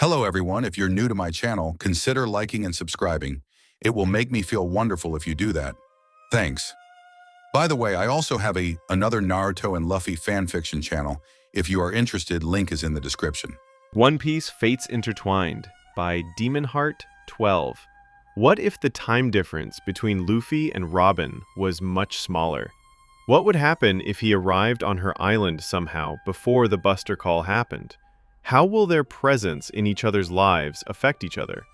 Hello everyone, if you're new to my channel, consider liking and subscribing. It will make me feel wonderful if you do that. Thanks. By the way, I also have another Naruto and Luffy fanfiction channel. If you are interested, link is in the description. One Piece Fates Intertwined by Demonheart 12. What if the time difference between Luffy and Robin was much smaller? What would happen if he arrived on her island somehow before the Buster Call happened? How will their presence in each other's lives affect each other?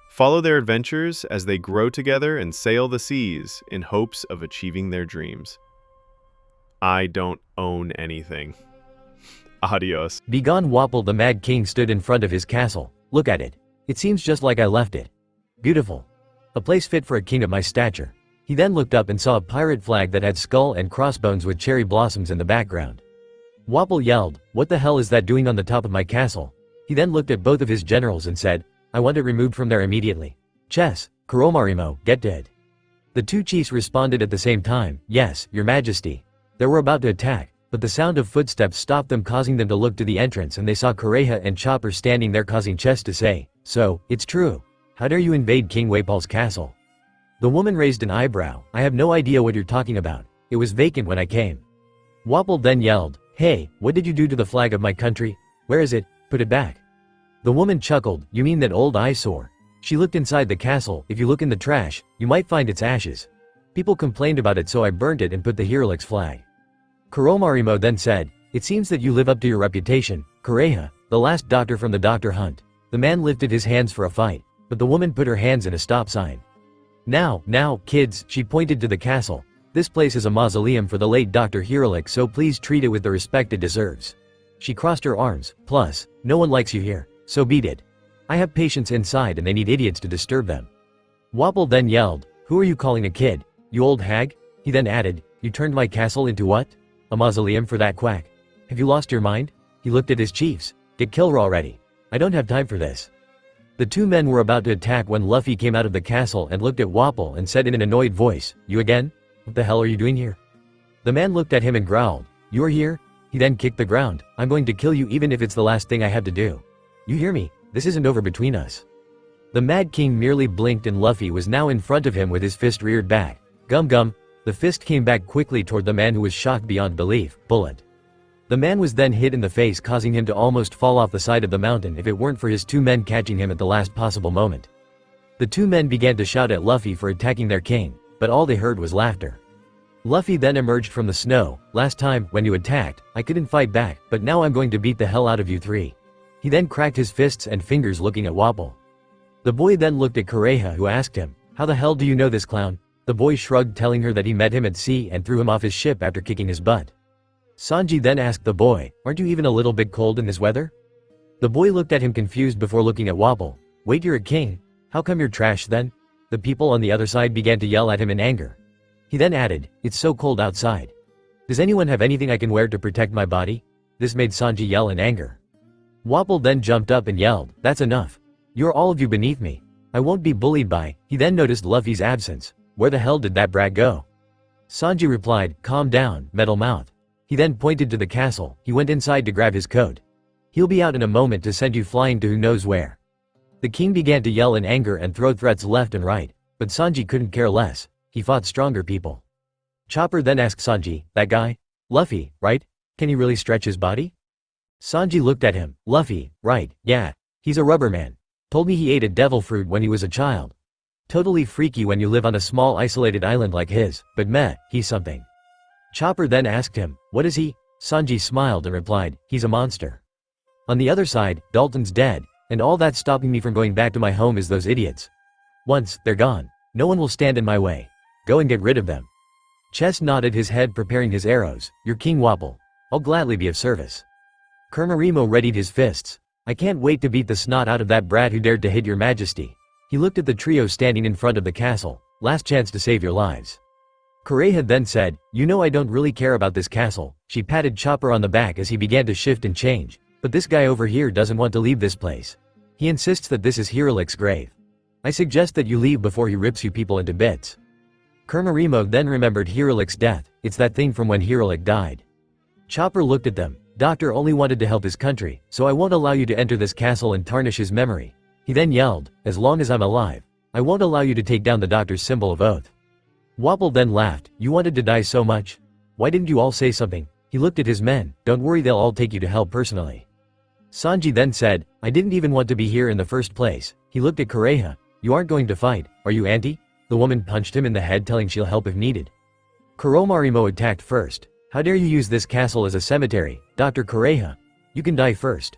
Follow their adventures as they grow together and sail the seas in hopes of achieving their dreams. I don't own anything. Adios. Begone, Wapol. The Mad King stood in front of his castle. Look at it. It seems just like I left it. Beautiful. A place fit for a king of my stature. He then looked up and saw a pirate flag that had skull and crossbones with cherry blossoms in the background. Wapol yelled, "What the hell is that doing on the top of my castle?" He then looked at both of his generals and said, "I want it removed from there immediately. Chess, Kuromarimo, get dead." The two chiefs responded at the same time, "Yes, your majesty." They were about to attack, but the sound of footsteps stopped them, causing them to look to the entrance, and they saw Kureha and Chopper standing there, causing Chess to say, "So, it's true. How dare you invade King Wapol's castle?" The woman raised an eyebrow. "I have no idea what you're talking about. It was vacant when I came." Wapol then yelled, "Hey, what did you do to the flag of my country? Where is it? Put it back." The woman chuckled, "You mean that old eyesore?" She looked inside the castle. "If you look in the trash, you might find its ashes. People complained about it, so I burnt it and put the Herolix flag." Kuromarimo then said, "It seems that you live up to your reputation, Kureha, the last doctor from the Doctor Hunt." The man lifted his hands for a fight, but the woman put her hands in a stop sign. Now, kids," she pointed to the castle. "This place is a mausoleum for the late Dr. Herolix, so please treat it with the respect it deserves." She crossed her arms. "Plus, no one likes you here, so beat it. I have patients inside and they need idiots to disturb them." Wapol then yelled, "Who are you calling a kid, you old hag?" He then added, "You turned my castle into what? A mausoleum for that quack? Have you lost your mind?" He looked at his chiefs. "Get killed already. I don't have time for this." The two men were about to attack when Luffy came out of the castle and looked at Wapol and said in an annoyed voice, "You again? What the hell are you doing here?" The man looked at him and growled, "You're here?" He then kicked the ground. "I'm going to kill you even if it's the last thing I have to do. You hear me? This isn't over between us." The Mad King merely blinked and Luffy was now in front of him with his fist reared back. Gum gum. The fist came back quickly toward the man, who was shocked beyond belief. Bullet. The man was then hit in the face, causing him to almost fall off the side of the mountain if it weren't for his two men catching him at the last possible moment. The two men began to shout at Luffy for attacking their king, but all they heard was laughter. Luffy then emerged from the snow. "Last time, when you attacked, I couldn't fight back, but now I'm going to beat the hell out of you three." He then cracked his fists and fingers, looking at Wapol. The boy then looked at Kureha, who asked him, "How the hell do you know this clown?" The boy shrugged, telling her that he met him at sea and threw him off his ship after kicking his butt. Sanji then asked the boy, "Aren't you even a little bit cold in this weather?" The boy looked at him confused before looking at Wapol. "Wait, you're a king? How come you're trash then?" The people on the other side began to yell at him in anger. He then added, "It's so cold outside. Does anyone have anything I can wear to protect my body?" This made Sanji yell in anger. Wapol then jumped up and yelled, "That's enough. You're all of you beneath me. I won't be bullied by." He then noticed Luffy's absence. "Where the hell did that brat go?" Sanji replied, "Calm down, metal mouth." He then pointed to the castle. He went inside to grab his coat. "He'll be out in a moment to send you flying to who knows where." The king began to yell in anger and throw threats left and right, but Sanji couldn't care less. He fought stronger people. Chopper then asked Sanji, "That guy? Luffy, right? Can he really stretch his body?" Sanji looked at him. "Luffy, right, yeah. He's a rubber man. Told me he ate a devil fruit when he was a child. Totally freaky when you live on a small isolated island like his, but meh, he's something." Chopper then asked him, "What is he?" Sanji smiled and replied, "He's a monster." On the other side, Dalton's dead, and all that's stopping me from going back to my home is those idiots. Once they're gone, no one will stand in my way. Go and get rid of them. Chess nodded his head, preparing his arrows. "You're King Wapol. I'll gladly be of service." Kuromarimo readied his fists. "I can't wait to beat the snot out of that brat who dared to hit your majesty." He looked at the trio standing in front of the castle. "Last chance to save your lives." Kureha then said, "You know I don't really care about this castle." She patted Chopper on the back as he began to shift and change. "But this guy over here doesn't want to leave this place. He insists that this is Herolix's grave. I suggest that you leave before he rips you people into bits." Kuromarimo then remembered Herolix's death. "It's that thing from when Herolix died." Chopper looked at them. Doctor only wanted to help his country, so I won't allow you to enter this castle and tarnish his memory. He then yelled, as long as I'm alive, I won't allow you to take down the doctor's symbol of oath. Wapol then laughed, you wanted to die so much? Why didn't you all say something? He looked at his men, don't worry, they'll all take you to help personally. Sanji then said, I didn't even want to be here in the first place. He looked at Kureha, you aren't going to fight, are you auntie? The woman punched him in the head, telling she'll help if needed. Kuromarimo attacked first. How dare you use this castle as a cemetery, Dr. Kureha? You can die first.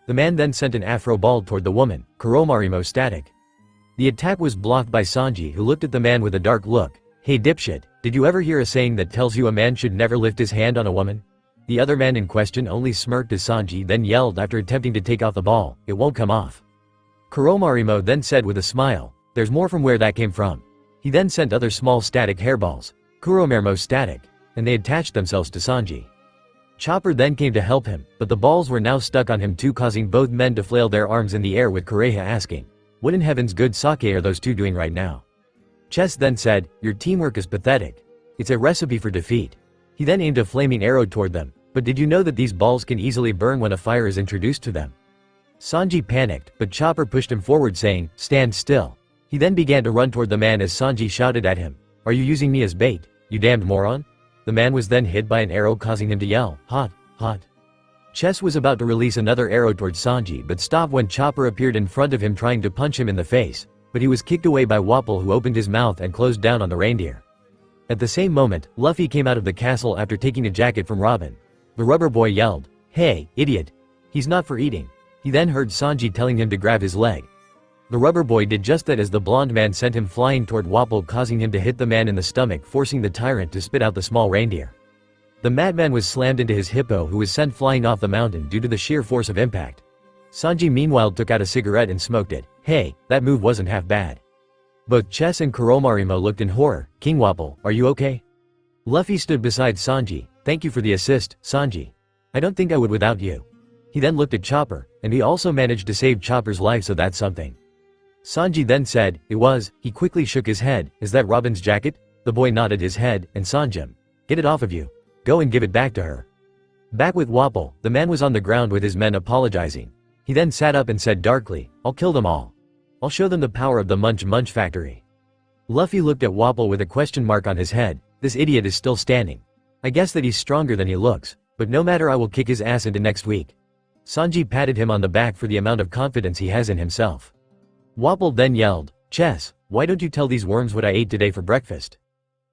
The man then sent an afro ball toward the woman, Kuromarimo static. The attack was blocked by Sanji, who looked at the man with a dark look. Hey dipshit, did you ever hear a saying that tells you a man should never lift his hand on a woman? The other man in question only smirked as Sanji then yelled after attempting to take off the ball, it won't come off. Kuromarimo then said with a smile, there's more from where that came from. He then sent other small static hairballs, Kuromarimo static, and they attached themselves to Sanji. Chopper then came to help him, but the balls were now stuck on him too, causing both men to flail their arms in the air, with Kureha asking, what in heaven's good sake are those two doing right now? Chess then said, your teamwork is pathetic. It's a recipe for defeat. He then aimed a flaming arrow toward them, but did you know that these balls can easily burn when a fire is introduced to them? Sanji panicked, but Chopper pushed him forward saying, stand still. He then began to run toward the man as Sanji shouted at him, are you using me as bait, you damned moron? The man was then hit by an arrow, causing him to yell, hot, hot. Chess was about to release another arrow towards Sanji, but stopped when Chopper appeared in front of him trying to punch him in the face, but he was kicked away by Wapol, who opened his mouth and closed down on the reindeer. At the same moment, Luffy came out of the castle after taking a jacket from Robin. The rubber boy yelled, hey, idiot. He's not for eating. He then heard Sanji telling him to grab his leg. The rubber boy did just that as the blonde man sent him flying toward Wapol, causing him to hit the man in the stomach, forcing the tyrant to spit out the small reindeer. The madman was slammed into his hippo, who was sent flying off the mountain due to the sheer force of impact. Sanji meanwhile took out a cigarette and smoked it. Hey, that move wasn't half bad. Both Chess and Kuromarimo looked in horror. King Wapol, are you okay? Luffy stood beside Sanji. Thank you for the assist, Sanji. I don't think I would without you. He then looked at Chopper, and he also managed to save Chopper's life, so that's something. Sanji then said, it was. He quickly shook his head. Is that Robin's jacket? The boy nodded his head, and Sanjim. Get it off of you. Go and give it back to her. Back with Wapol, the man was on the ground with his men apologizing. He then sat up and said darkly, I'll kill them all. I'll show them the power of the Munch Munch factory. Luffy looked at Wapol with a question mark on his head. This idiot is still standing. I guess that he's stronger than he looks, but no matter, I will kick his ass into next week. Sanji patted him on the back for the amount of confidence he has in himself. Wapol then yelled, Chess, why don't you tell these worms what I ate today for breakfast?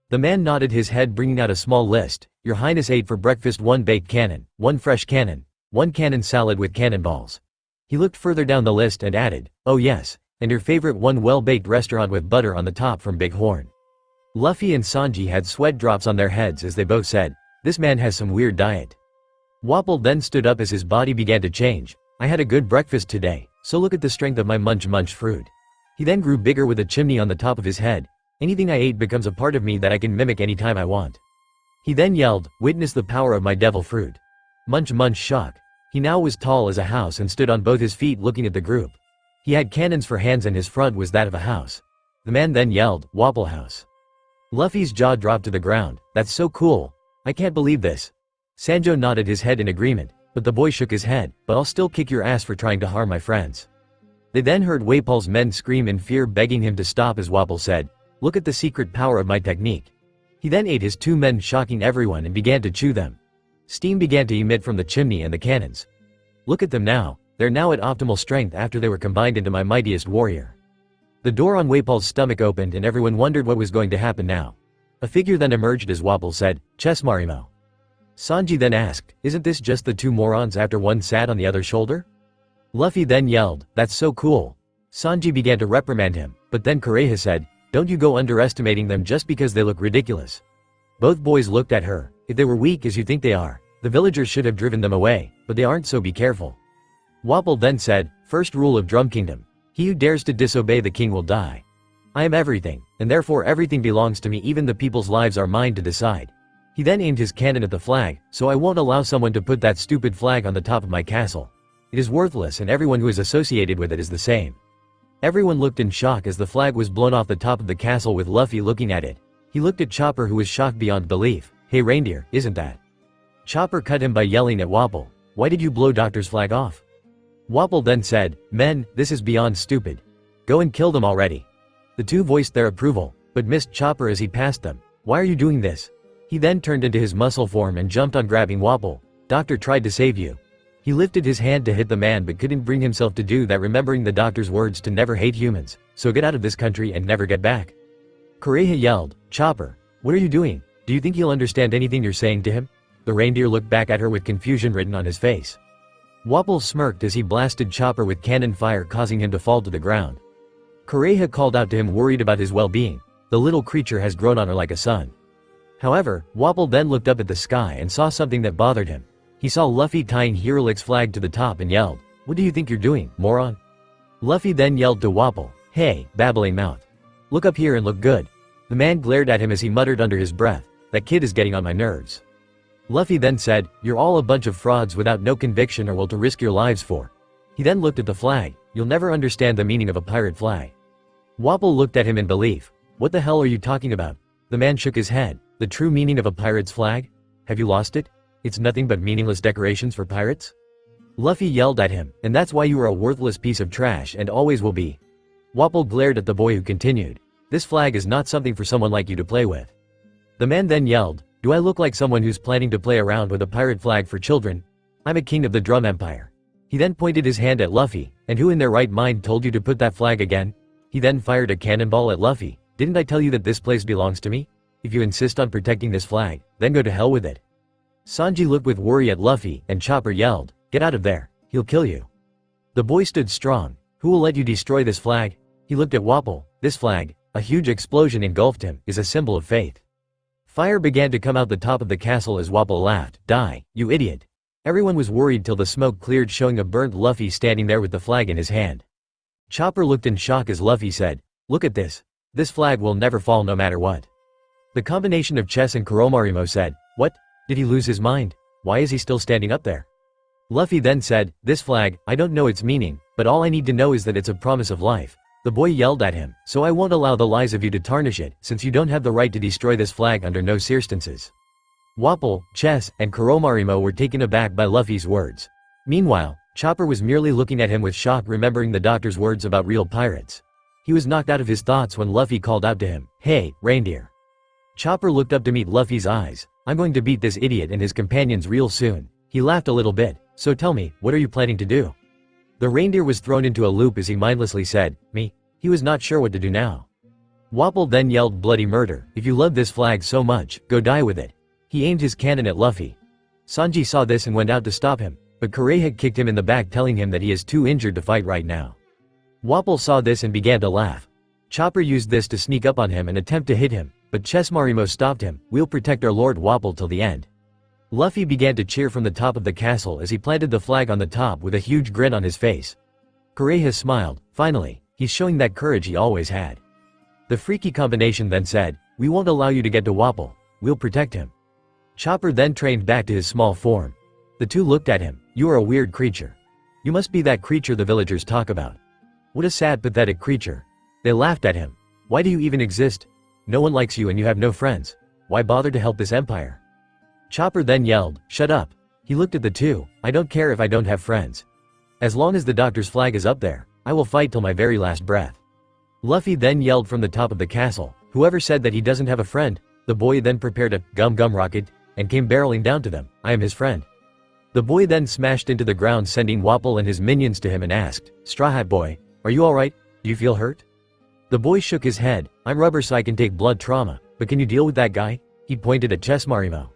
The man nodded his head, bringing out a small list. Your Highness ate for breakfast 1 baked cannon, 1 fresh cannon, 1 cannon salad with cannonballs. He looked further down the list and added, oh yes, and your favorite 1 well-baked restaurant with butter on the top from Big Horn. Luffy and Sanji had sweat drops on their heads as they both said, this man has some weird diet. Wapol then stood up as his body began to change. I had a good breakfast today, so look at the strength of my Munch Munch fruit. He then grew bigger with a chimney on the top of his head. Anything I ate becomes a part of me that I can mimic anytime I want. He then yelled, witness the power of my devil fruit. Munch Munch shock. He now was tall as a house and stood on both his feet looking at the group. He had cannons for hands and his front was that of a house. The man then yelled, Wapol House. Luffy's jaw dropped to the ground. That's so cool. I can't believe this. Sanjo nodded his head in agreement, but the boy shook his head, but I'll still kick your ass for trying to harm my friends. They then heard Wapol's men scream in fear, begging him to stop as Wapol said, look at the secret power of my technique. He then ate his 2 men, shocking everyone, and began to chew them. Steam began to emit from the chimney and the cannons. Look at them now, they're now at optimal strength after they were combined into my mightiest warrior. The door on Wapol's stomach opened and everyone wondered what was going to happen now. A figure then emerged as Wapol said, Chess Marimo. Sanji then asked, isn't this just the 2 morons after one sat on the other shoulder? Luffy then yelled, that's so cool. Sanji began to reprimand him, but then Kureha said, don't you go underestimating them just because they look ridiculous. Both boys looked at her. If they were weak as you think they are, the villagers should have driven them away, but they aren't, so be careful. Wapol then said, first rule of Drum Kingdom. He who dares to disobey the king will die. I am everything, and therefore everything belongs to me, even the people's lives are mine to decide. He then aimed his cannon at the flag, so I won't allow someone to put that stupid flag on the top of my castle. It is worthless and everyone who is associated with it is the same. Everyone looked in shock as the flag was blown off the top of the castle with Luffy looking at it. He looked at Chopper, who was shocked beyond belief. Hey reindeer, isn't that Chopper cut him by yelling at Wobble, "Why did you blow Doctor's flag off?" Wobble then said, "Men, this is beyond stupid. Go and kill them already." The two voiced their approval, but missed Chopper as he passed them. "Why are you doing this?" He then turned into his muscle form and jumped on grabbing Wobble. "Doctor tried to save you." He lifted his hand to hit the man but couldn't bring himself to do that, remembering the doctor's words to never hate humans, so get out of this country and never get back. Kureha yelled, "Chopper, what are you doing? Do you think he'll understand anything you're saying to him?" The reindeer looked back at her with confusion written on his face. Wobble smirked as he blasted Chopper with cannon fire, causing him to fall to the ground. Kureha called out to him, worried about his well-being. The little creature has grown on her like a son. However, Wobble then looked up at the sky and saw something that bothered him. He saw Luffy tying Herolic's flag to the top and yelled, "What do you think you're doing, moron?" Luffy then yelled to Wobble, "Hey, babbling mouth. Look up here and look good." The man glared at him as he muttered under his breath, "That kid is getting on my nerves." Luffy then said, "You're all a bunch of frauds without no conviction or will to risk your lives for." He then looked at the flag. "You'll never understand the meaning of a pirate flag." Wobble looked at him in belief. "What the hell are you talking about?" The man shook his head. "The true meaning of a pirate's flag? Have you lost it? It's nothing but meaningless decorations for pirates?" Luffy yelled at him, "And that's why you are a worthless piece of trash and always will be." Wobble glared at the boy, who continued, "This flag is not something for someone like you to play with." The man then yelled, "Do I look like someone who's planning to play around with a pirate flag for children? I'm a king of the Drum Empire." He then pointed his hand at Luffy, "And who in their right mind told you to put that flag again?" He then fired a cannonball at Luffy. "Didn't I tell you that this place belongs to me? If you insist on protecting this flag, then go to hell with it." Sanji looked with worry at Luffy, and Chopper yelled, "Get out of there, he'll kill you." The boy stood strong. "Who will let you destroy this flag?" He looked at Wobble. "This flag," a huge explosion engulfed him, "is a symbol of faith." Fire began to come out the top of the castle as Wobble laughed, "Die, you idiot." Everyone was worried till the smoke cleared, showing a burnt Luffy standing there with the flag in his hand. Chopper looked in shock as Luffy said, "Look at this. This flag will never fall no matter what." The combination of Chess and Kuromarimo said, "What? Did he lose his mind? Why is he still standing up there?" Luffy then said, "This flag, I don't know its meaning, but all I need to know is that it's a promise of life." The boy yelled at him, "So I won't allow the lies of you to tarnish it, since you don't have the right to destroy this flag under no circumstances." Wobble, Chess, and Kuromarimo were taken aback by Luffy's words. Meanwhile, Chopper was merely looking at him with shock, remembering the doctor's words about real pirates. He was knocked out of his thoughts when Luffy called out to him, "Hey, reindeer." Chopper looked up to meet Luffy's eyes. "I'm going to beat this idiot and his companions real soon." He laughed a little bit. "So tell me, what are you planning to do?" The reindeer was thrown into a loop as he mindlessly said, "Me?" He was not sure what to do now. Wobble then yelled, "Bloody murder. If you love this flag so much, go die with it." He aimed his cannon at Luffy. Sanji saw this and went out to stop him, but Kureha kicked him in the back, telling him that he is too injured to fight right now. Wobble saw this and began to laugh. Chopper used this to sneak up on him and attempt to hit him, but Chessmarimo stopped him. "We'll protect our Lord Wobble till the end." Luffy began to cheer from the top of the castle as he planted the flag on the top with a huge grin on his face. Kureha smiled. Finally, he's showing that courage he always had. The freaky combination then said, "We won't allow you to get to Wobble. We'll protect him." Chopper then trained back to his small form. The two looked at him. "You are a weird creature. You must be that creature the villagers talk about. What a sad, pathetic creature." They laughed at him. "Why do you even exist? No one likes you and you have no friends. Why bother to help this empire?" Chopper then yelled, "Shut up." He looked at the two. "I don't care if I don't have friends. As long as the doctor's flag is up there, I will fight till my very last breath." Luffy then yelled from the top of the castle, "Whoever said that he doesn't have a friend?" The boy then prepared a gum rocket and came barreling down to them. "I am his friend." The boy then smashed into the ground, sending Wobble and his minions to him, and asked, "Straw Hat Boy, are you alright? Do you feel hurt?" The boy shook his head. "I'm rubber so I can take blood trauma, but can you deal with that guy?" He pointed at Chessmarimo.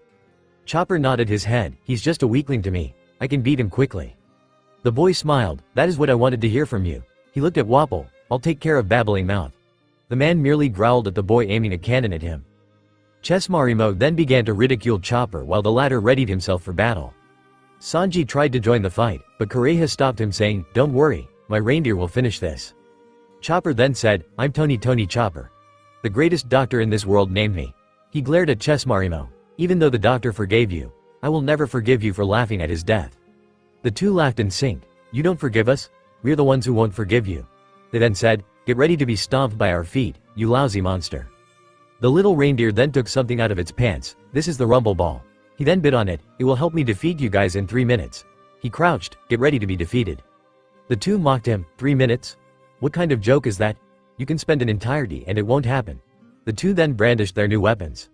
Chopper nodded his head. "He's just a weakling to me. I can beat him quickly." The boy smiled. "That is what I wanted to hear from you." He looked at Wobble. "I'll take care of babbling mouth." The man merely growled at the boy, aiming a cannon at him. Chessmarimo then began to ridicule Chopper while the latter readied himself for battle. Sanji tried to join the fight, but Kureha stopped him, saying, "Don't worry, my reindeer will finish this." Chopper then said, "I'm Tony Chopper. The greatest doctor in this world named me." He glared at Chessmarimo. "Even though the doctor forgave you, I will never forgive you for laughing at his death." The two laughed in sync. "You don't forgive us? We're the ones who won't forgive you." They then said, "Get ready to be stomped by our feet, you lousy monster." The little reindeer then took something out of its pants. "This is the rumble ball." He He then bit on it. It will help me defeat you guys in 3 minutes. He crouched, get ready to be defeated. The two mocked him, 3 minutes? What kind of joke is that? You can spend an entirety and it won't happen. The two then brandished their new weapons.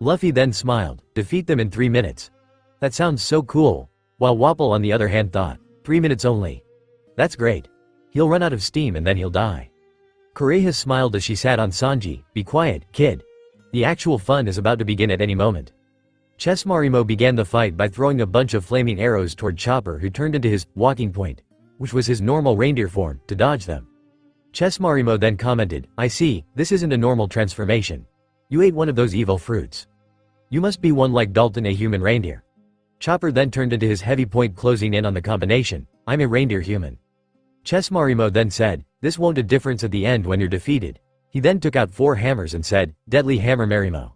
Luffy then smiled, defeat them in 3 minutes. That sounds so cool. While Wapol on the other hand thought, 3 minutes only. That's great. He'll run out of steam and then he'll die. Kureha smiled as she sat on Sanji, be quiet, kid. The actual fun is about to begin at any moment. Chessmarimo began the fight by throwing a bunch of flaming arrows toward Chopper, who turned into his walking point, which was his normal reindeer form, to dodge them. Chessmarimo then commented, I see, this isn't a normal transformation. You ate one of those evil fruits. You must be one like Dalton, a human reindeer. Chopper then turned into his heavy point, closing in on the combination, I'm a reindeer human. Chessmarimo then said, this won't a difference at the end when you're defeated. He then took out 4 hammers and said, Deadly Hammer Marimo.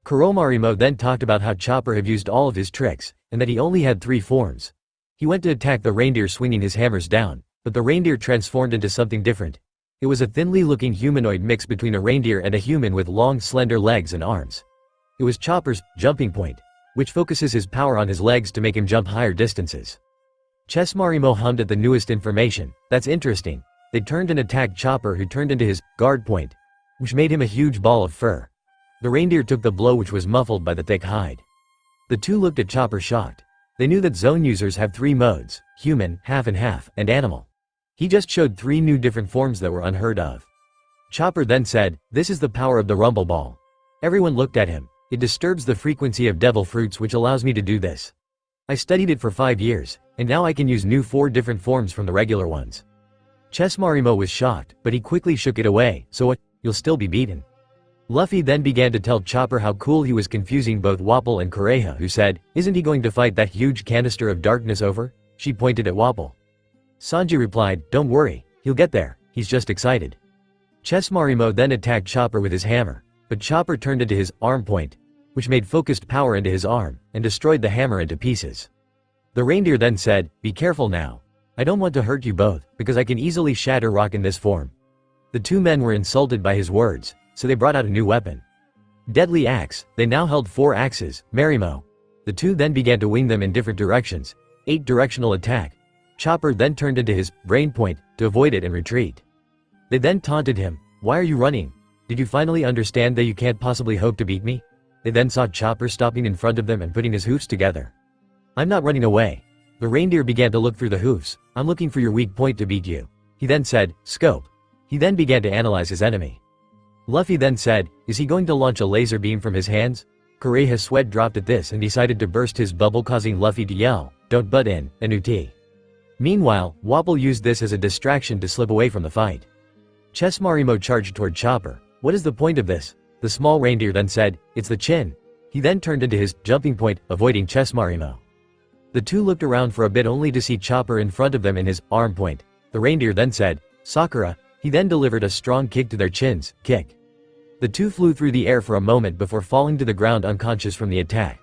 Kuromarimo then talked about how Chopper had used all of his tricks, and that he only had 3 forms. He went to attack the reindeer swinging his hammers down, but the reindeer transformed into something different. It was a thinly looking humanoid mix between a reindeer and a human with long slender legs and arms. It was Chopper's jumping point, which focuses his power on his legs to make him jump higher distances. Chessmarimo hummed at the newest information, that's interesting. They turned and attacked Chopper, who turned into his guard point, which made him a huge ball of fur. The reindeer took the blow, which was muffled by the thick hide. The two looked at Chopper shocked. They knew that zone users have 3 modes, human, half and half, and animal. He just showed 3 new different forms that were unheard of. Chopper then said, this is the power of the rumble ball. Everyone looked at him. It disturbs the frequency of devil fruits, which allows me to do this. I studied it for 5 years, and now I can use new 4 different forms from the regular ones. Chessmarimo was shocked, but he quickly shook it away, so what, you'll still be beaten. Luffy then began to tell Chopper how cool he was, confusing both Wapol and Kureha, who said, isn't he going to fight that huge canister of darkness over? She pointed at Wapol. Sanji replied, don't worry, he'll get there, he's just excited. Chessmarimo then attacked Chopper with his hammer, but Chopper turned into his arm point, which made focused power into his arm, and destroyed the hammer into pieces. The reindeer then said, be careful now. I don't want to hurt you both, because I can easily shatter rock in this form. The 2 men were insulted by his words, so they brought out a new weapon. Deadly Axe. They now held 4 axes, Marimo. The 2 then began to wing them in different directions. 8 directional attack. Chopper then turned into his brain point to avoid it and retreat. They then taunted him, why are you running? Did you finally understand that you can't possibly hope to beat me? They then saw Chopper stopping in front of them and putting his hoofs together. I'm not running away. The reindeer began to look through the hoofs. I'm looking for your weak point to beat you. He then said, scope. He then began to analyze his enemy. Luffy then said, is he going to launch a laser beam from his hands? Kureha's sweat dropped at this and decided to burst his bubble, causing Luffy to yell, don't butt in, Anuti. Meanwhile, Wapol used this as a distraction to slip away from the fight. Chessmarimo charged toward Chopper. What is the point of this? The small reindeer then said, it's the chin. He then turned into his jumping point, avoiding Chessmarimo. The 2 looked around for a bit only to see Chopper in front of them in his arm point. The reindeer then said, Sakura. He then delivered a strong kick to their chins, kick. The 2 flew through the air for a moment before falling to the ground unconscious from the attack.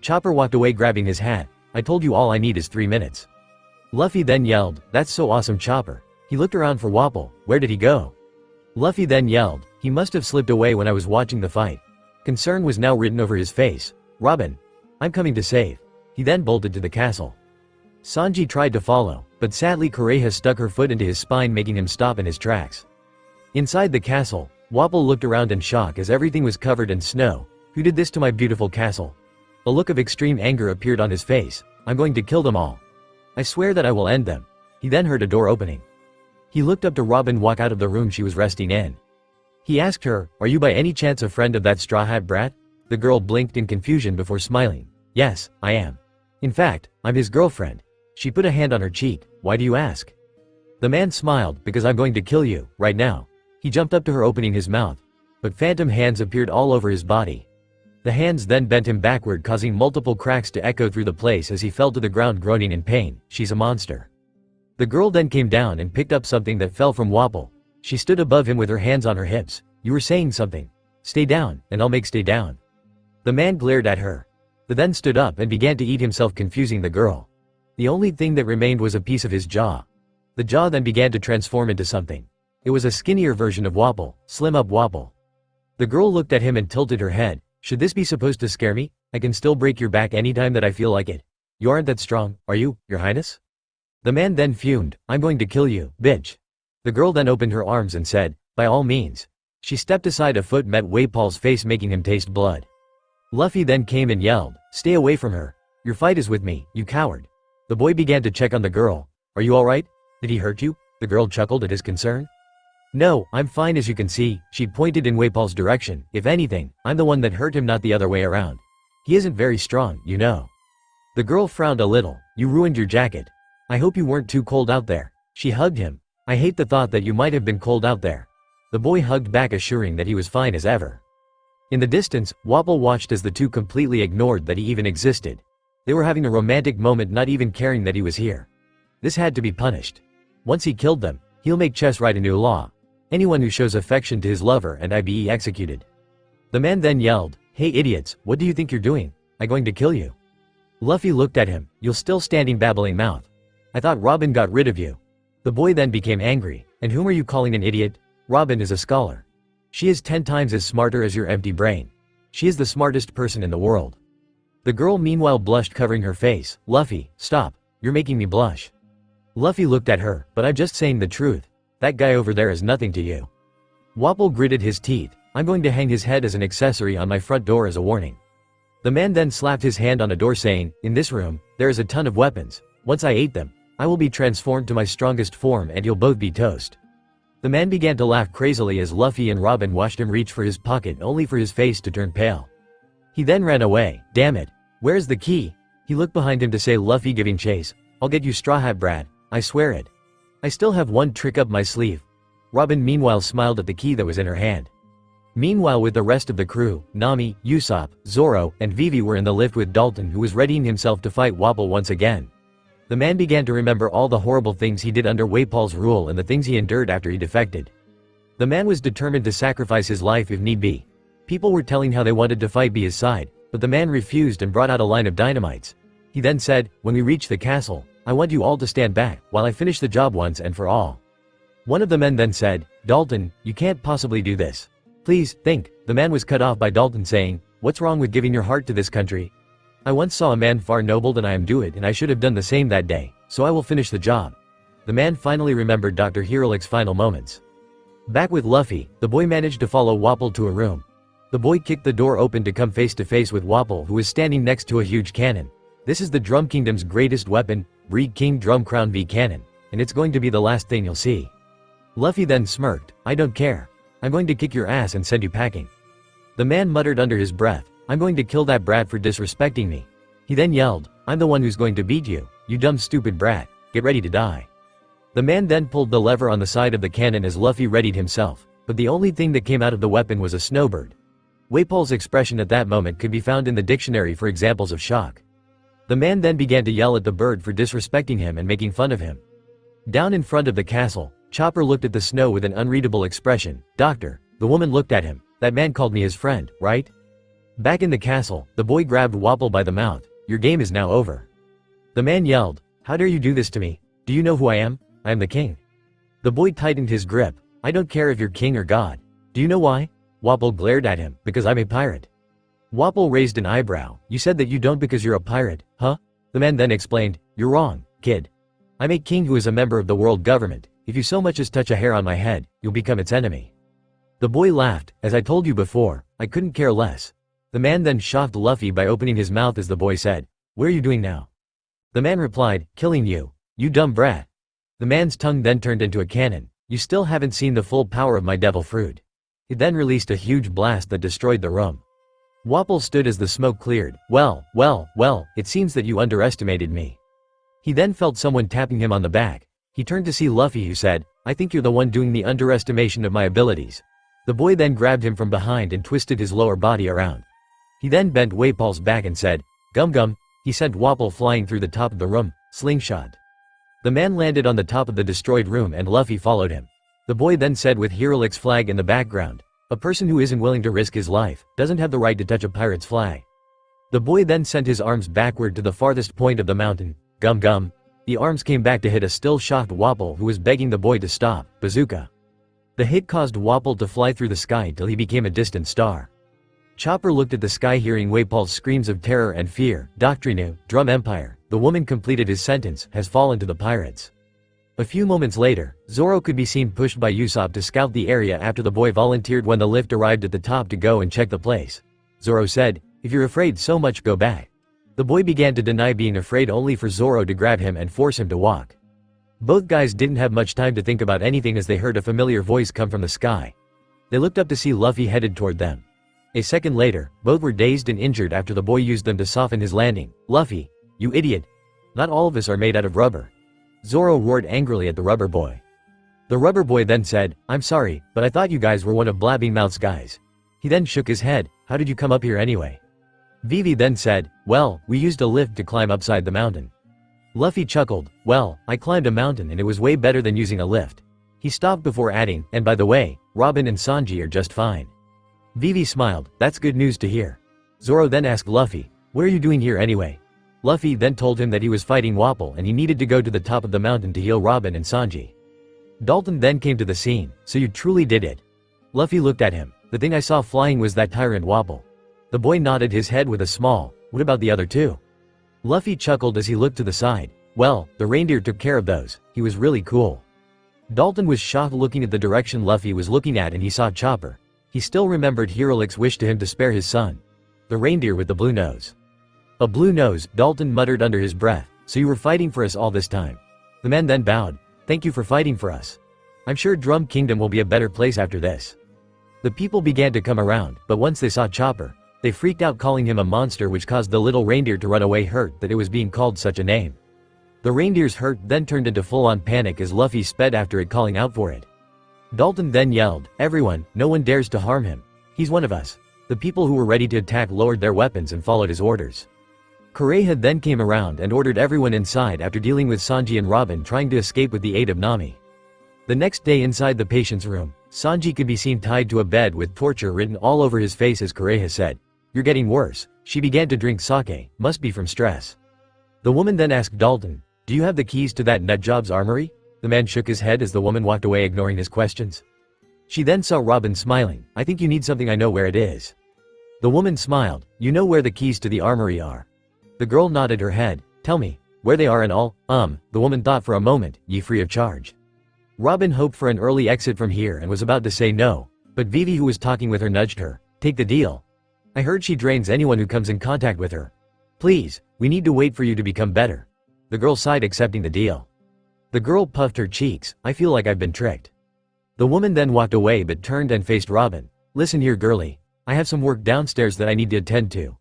Chopper walked away grabbing his hat. I told you all I need is 3 minutes. Luffy then yelled, that's so awesome, Chopper. He looked around for Wapol. Where did he go? Luffy then yelled, he must have slipped away when I was watching the fight. Concern was now written over his face. Robin. I'm coming to save. He then bolted to the castle. Sanji tried to follow, but sadly Kureha stuck her foot into his spine, making him stop in his tracks. Inside the castle, Wapol looked around in shock as everything was covered in snow. Who did this to my beautiful castle? A look of extreme anger appeared on his face. I'm going to kill them all. I swear that I will end them. He then heard a door opening. He looked up to Robin walk out of the room she was resting in. He asked her, are you by any chance a friend of that straw hat brat? The girl blinked in confusion before smiling. Yes, I am. In fact, I'm his girlfriend. She put a hand on her cheek. Why do you ask? The man smiled, because I'm going to kill you, right now. He jumped up to her, opening his mouth. But phantom hands appeared all over his body. The hands then bent him backward, causing multiple cracks to echo through the place as he fell to the ground groaning in pain. She's a monster. The girl then came down and picked up something that fell from Wapol. She stood above him with her hands on her hips. You were saying something. Stay down, and I'll make stay down. The man glared at her. The then stood up and began to eat himself, confusing the girl. The only thing that remained was a piece of his jaw. The jaw then began to transform into something. It was a skinnier version of Wapol, slim up Wapol. The girl looked at him and tilted her head. Should this be supposed to scare me? I can still break your back anytime that I feel like it. You aren't that strong, are you, your highness? The man then fumed, I'm going to kill you, bitch. The girl then opened her arms and said, by all means. She stepped aside. A foot met Waipal's face, making him taste blood. Luffy then came and yelled, stay away from her. Your fight is with me, you coward. The boy began to check on the girl. Are you alright? Did he hurt you? The girl chuckled at his concern. No, I'm fine. As you can see, she pointed in Waipal's direction. If anything, I'm the one that hurt him, not the other way around. He isn't very strong, you know. The girl frowned a little. You ruined your jacket. I hope you weren't too cold out there. She hugged him. I hate the thought that you might have been cold out there. The boy hugged back, assuring that he was fine as ever. In the distance, Wapol watched as the two completely ignored that he even existed. They were having a romantic moment, not even caring that he was here. This had to be punished. Once he killed them, he'll make chess write a new law. Anyone who shows affection to his lover and be executed. The man then yelled, hey idiots, what do you think you're doing? I'm going to kill you. Luffy looked at him, you're still standing babbling mouth. I thought Robin got rid of you. The boy then became angry, and whom are you calling an idiot? Robin is a scholar. She is 10 times as smarter as your empty brain. She is the smartest person in the world. The girl meanwhile blushed, covering her face. Luffy, stop, you're making me blush. Luffy looked at her, but I'm just saying the truth. That guy over there is nothing to you. Wapol gritted his teeth. I'm going to hang his head as an accessory on my front door as a warning. The man then slapped his hand on a door, saying, in this room, there is a ton of weapons. Once I ate them, I will be transformed to my strongest form and you'll both be toast. The man began to laugh crazily as Luffy and Robin watched him reach for his pocket, only for his face to turn pale. He then ran away. Damn it. Where's the key? He looked behind him to say, Luffy giving chase. I'll get you, Straw Hat Brat. I swear it. I still have one trick up my sleeve. Robin meanwhile smiled at the key that was in her hand. Meanwhile, with the rest of the crew, Nami, Usopp, Zoro, and Vivi were in the lift with Dalton, who was readying himself to fight Wapol once again. The man began to remember all the horrible things he did under Waipol's rule and the things he endured after he defected. The man was determined to sacrifice his life if need be. People were telling how they wanted to fight by his side, but the man refused and brought out a line of dynamites. He then said, when we reach the castle, I want you all to stand back, while I finish the job once and for all. One of the men then said, Dalton, you can't possibly do this. Please, think. The man was cut off by Dalton, saying, what's wrong with giving your heart to this country? I once saw a man far noble than I am do it, and I should have done the same that day, so I will finish the job. The man finally remembered Dr. Herolic's final moments. Back with Luffy, the boy managed to follow Wapol to a room. The boy kicked the door open to come face to face with Wapol, who was standing next to a huge cannon. This is the Drum Kingdom's greatest weapon, Breed King Drum Crown V Cannon, and it's going to be the last thing you'll see. Luffy then smirked, I don't care. I'm going to kick your ass and send you packing. The man muttered under his breath, I'm going to kill that brat for disrespecting me. He then yelled, I'm the one who's going to beat you, you dumb stupid brat, get ready to die. The man then pulled the lever on the side of the cannon as Luffy readied himself, but the only thing that came out of the weapon was a snowbird. Waipol's expression at that moment could be found in the dictionary for examples of shock. The man then began to yell at the bird for disrespecting him and making fun of him. Down in front of the castle, Chopper looked at the snow with an unreadable expression. Doctor, the woman looked at him, that man called me his friend, right? Back in the castle, the boy grabbed Wapol by the mouth. Your game is now over. The man yelled, how dare you do this to me? Do you know who I am? I am the king. The boy tightened his grip. I don't care if you're king or god. Do you know why? Wapol glared at him, because I'm a pirate. Wapol raised an eyebrow. You said that you don't because you're a pirate, huh? The man then explained, you're wrong, kid. I'm a king who is a member of the world government. If you so much as touch a hair on my head, you'll become its enemy. The boy laughed. As I told you before, I couldn't care less. The man then shocked Luffy by opening his mouth as the boy said, what are you doing now? The man replied, killing you, you dumb brat. The man's tongue then turned into a cannon. You still haven't seen the full power of my devil fruit. It then released a huge blast that destroyed the room. Wapol stood as the smoke cleared. Well, it seems that you underestimated me. He then felt someone tapping him on the back. He turned to see Luffy, who said, I think you're the one doing the underestimation of my abilities. The boy then grabbed him from behind and twisted his lower body around. He then bent Waipol's back and said, Gum Gum. He sent Wapol flying through the top of the room, slingshot. The man landed on the top of the destroyed room and Luffy followed him. The boy then said with Herolic's flag in the background, a person who isn't willing to risk his life, doesn't have the right to touch a pirate's flag. The boy then sent his arms backward to the farthest point of the mountain. Gum Gum. The arms came back to hit a still shocked Wapol, who was begging the boy to stop. Bazooka. The hit caused Wapol to fly through the sky till he became a distant star. Chopper looked at the sky, hearing Waypal's screams of terror and fear. Doctrinu, Drum Empire, the woman completed his sentence, has fallen to the pirates. A few moments later, Zoro could be seen pushed by Usopp to scout the area after the boy volunteered when the lift arrived at the top to go and check the place. Zoro said, "If you're afraid so much, go back." The boy began to deny being afraid, only for Zoro to grab him and force him to walk. Both guys didn't have much time to think about anything as they heard a familiar voice come from the sky. They looked up to see Luffy headed toward them. A second later, both were dazed and injured after the boy used them to soften his landing. "Luffy, you idiot! Not all of us are made out of rubber." Zoro roared angrily at the rubber boy. The rubber boy then said, "I'm sorry, but I thought you guys were one of Blabbing Mouth's guys." He then shook his head. "How did you come up here anyway?" Vivi then said, "Well, we used a lift to climb upside the mountain." Luffy chuckled, "Well, I climbed a mountain and it was way better than using a lift." He stopped before adding, "And by the way, Robin and Sanji are just fine." Vivi smiled, "That's good news to hear." Zoro then asked Luffy, "What are you doing here anyway?" Luffy then told him that he was fighting Wapol and he needed to go to the top of the mountain to heal Robin and Sanji. Dalton then came to the scene. "So you truly did it?" Luffy looked at him. "The thing I saw flying was that tyrant Wapol." The boy nodded his head with a smile. "What about the other two?" Luffy chuckled as he looked to the side. "Well, the reindeer took care of those. He was really cool." Dalton was shocked looking at the direction Luffy was looking at, and he saw Chopper. He still remembered Hirolik's wish to him to spare his son. The reindeer with the blue nose. "A blue nose," Dalton muttered under his breath. "So you were fighting for us all this time?" The man then bowed. "Thank you for fighting for us. I'm sure Drum Kingdom will be a better place after this." The people began to come around, but once they saw Chopper, they freaked out, calling him a monster, which caused the little reindeer to run away, hurt that it was being called such a name. The reindeer's hurt then turned into full-on panic as Luffy sped after it, calling out for it. Dalton then yelled, "Everyone, no one dares to harm him. He's one of us." The people who were ready to attack lowered their weapons and followed his orders. Kureha then came around and ordered everyone inside after dealing with Sanji and Robin trying to escape with the aid of Nami. The next day, inside the patient's room, Sanji could be seen tied to a bed with torture written all over his face as Kureha said, "You're getting worse." She began to drink sake, must be from stress. The woman then asked Dalton, "Do you have the keys to that nutjob's armory?" The man shook his head as the woman walked away, ignoring his questions. She then saw Robin smiling. "I think you need something, I know where it is." The woman smiled, "You know where the keys to the armory are?" The girl nodded her head. "Tell me where they are and all." The woman thought for a moment. "Ye free of charge." Robin hoped for an early exit from here and was about to say no, but Vivi, who was talking with her, nudged her. "Take the deal. I heard she drains anyone who comes in contact with her. Please, we need to wait for you to become better." The girl sighed, accepting the deal. The girl puffed her cheeks. "I feel like I've been tricked." The woman then walked away but turned and faced Robin. "Listen here, girlie. I have some work downstairs that I need to attend to.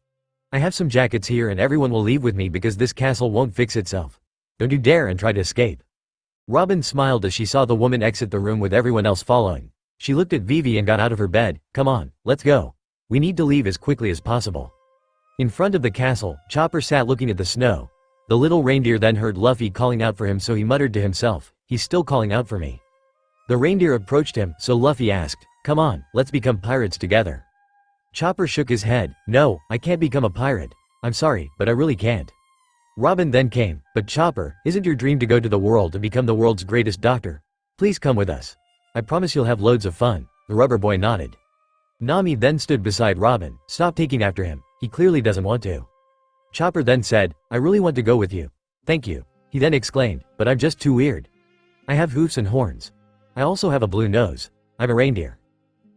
I have some jackets here and everyone will leave with me because this castle won't fix itself. Don't you dare and try to escape." Robin smiled as she saw the woman exit the room with everyone else following. She looked at Vivi and got out of her bed. "Come on, let's go. We need to leave as quickly as possible." In front of the castle, Chopper sat looking at the snow. The little reindeer then heard Luffy calling out for him, so he muttered to himself, "He's still calling out for me." The reindeer approached him, so Luffy asked, "Come on, let's become pirates together." Chopper shook his head. "No, I can't become a pirate. I'm sorry, but I really can't." Robin then came. "But Chopper, isn't your dream to go to the world to become the world's greatest doctor? Please come with us. I promise you'll have loads of fun." The rubber boy nodded. Nami then stood beside Robin. "Stop taking after him. He clearly doesn't want to." Chopper then said, "I really want to go with you." "Thank you." He then exclaimed, "But I'm just too weird. I have hoofs and horns. I also have a blue nose. I'm a reindeer."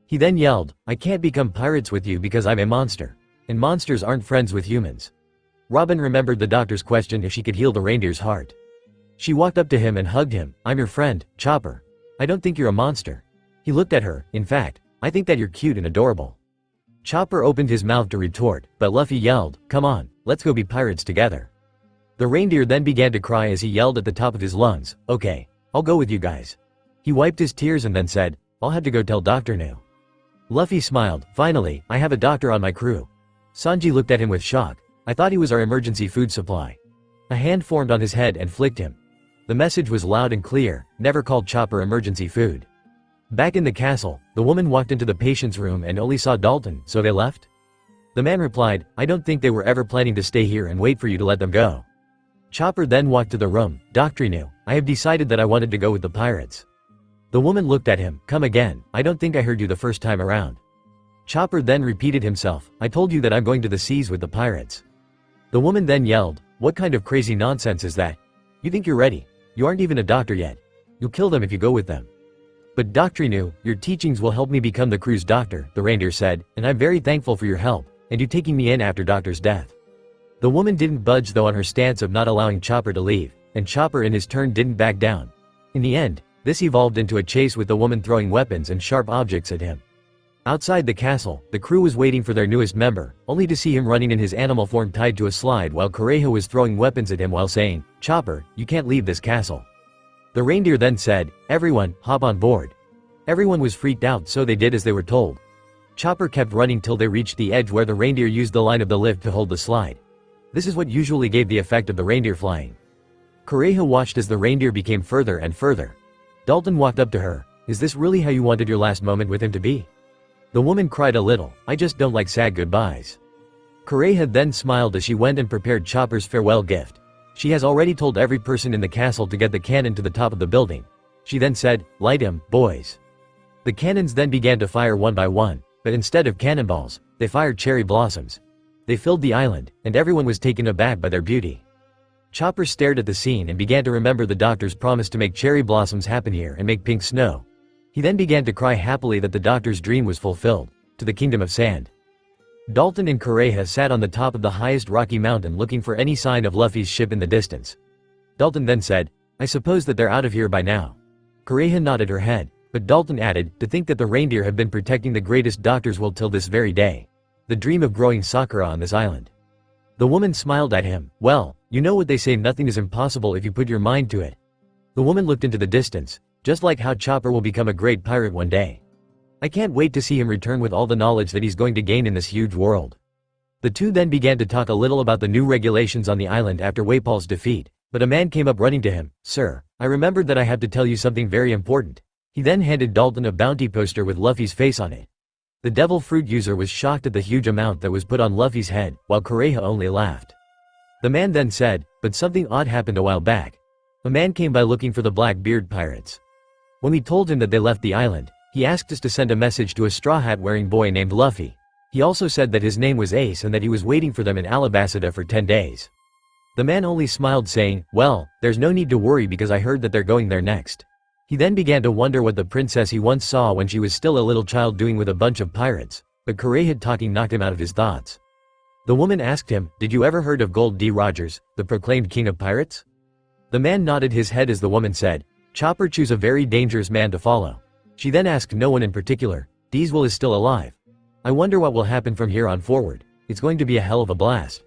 He then yelled, "I can't become pirates with you because I'm a monster. And monsters aren't friends with humans." Robin remembered the doctor's question if she could heal the reindeer's heart. She walked up to him and hugged him. "I'm your friend, Chopper. I don't think you're a monster." He looked at her. "In fact, I think that you're cute and adorable." Chopper opened his mouth to retort, but Luffy yelled, "Come on, let's go be pirates together." The reindeer then began to cry as he yelled at the top of his lungs, "Okay, I'll go with you guys." He wiped his tears and then said, "I'll have to go tell Dr. Nu." Luffy smiled. "Finally, I have a doctor on my crew." Sanji looked at him with shock. "I thought he was our emergency food supply." A hand formed on his head and flicked him. The message was loud and clear, "Never call Chopper emergency food." Back in the castle, the woman walked into the patient's room and only saw Dalton, so they left? The man replied, "I don't think they were ever planning to stay here and wait for you to let them go." Chopper then walked to the room. "Dr. Nu, I have decided that I wanted to go with the pirates." The woman looked at him. "Come again, I don't think I heard you the first time around." Chopper then repeated himself, I told you that I'm going to the seas with the pirates. The woman then yelled, what kind of crazy nonsense is that? You think you're ready? You aren't even a doctor yet. You'll kill them if you go with them. But Doctrinu, your teachings will help me become the crew's doctor, the reindeer said, and I'm very thankful for your help, and you taking me in after Doctor's death. The woman didn't budge though on her stance of not allowing Chopper to leave, and Chopper in his turn didn't back down. In the end, this evolved into a chase with the woman throwing weapons and sharp objects at him. Outside the castle, the crew was waiting for their newest member, only to see him running in his animal form tied to a slide while Kureha was throwing weapons at him while saying, Chopper, you can't leave this castle. The reindeer then said, everyone, hop on board. Everyone was freaked out so they did as they were told. Chopper kept running till they reached the edge where the reindeer used the line of the lift to hold the slide. This is what usually gave the effect of the reindeer flying. Kureha watched as the reindeer became further and further. Dalton walked up to her, is this really how you wanted your last moment with him to be? The woman cried a little, I just don't like sad goodbyes. Kureha then smiled as she went and prepared Chopper's farewell gift. She has already told every person in the castle to get the cannon to the top of the building. She then said, light him, boys. The cannons then began to fire one by one, but instead of cannonballs, they fired cherry blossoms. They filled the island, and everyone was taken aback by their beauty. Chopper stared at the scene and began to remember the doctor's promise to make cherry blossoms happen here and make pink snow. He then began to cry happily that the doctor's dream was fulfilled, to the kingdom of sand. Dalton and Kureha sat on the top of the highest rocky mountain looking for any sign of Luffy's ship in the distance. Dalton then said, I suppose that they're out of here by now. Kureha nodded her head, but Dalton added, to think that the reindeer have been protecting the greatest doctor's will till this very day. The dream of growing sakura on this island. The woman smiled at him, well, you know what they say, nothing is impossible if you put your mind to it. The woman looked into the distance, just like how Chopper will become a great pirate one day. I can't wait to see him return with all the knowledge that he's going to gain in this huge world. The two then began to talk a little about the new regulations on the island after Waipal's defeat, but a man came up running to him, Sir, I remembered that I have to tell you something very important. He then handed Dalton a bounty poster with Luffy's face on it. The devil fruit user was shocked at the huge amount that was put on Luffy's head, while Kureha only laughed. The man then said, but something odd happened a while back. A man came by looking for the Blackbeard pirates. When we told him that they left the island, he asked us to send a message to a straw hat wearing boy named Luffy. He also said that his name was Ace and that he was waiting for them in Alabasta for 10 days. The man only smiled saying, well, there's no need to worry because I heard that they're going there next. He then began to wonder what the princess he once saw when she was still a little child doing with a bunch of pirates, but Kureha talking knocked him out of his thoughts. The woman asked him, did you ever heard of Gold D. Rogers, the proclaimed king of pirates? The man nodded his head as the woman said, Chopper choose a very dangerous man to follow. She then asked no one in particular, Diesel is still alive. I wonder what will happen from here on forward. It's going to be a hell of a blast.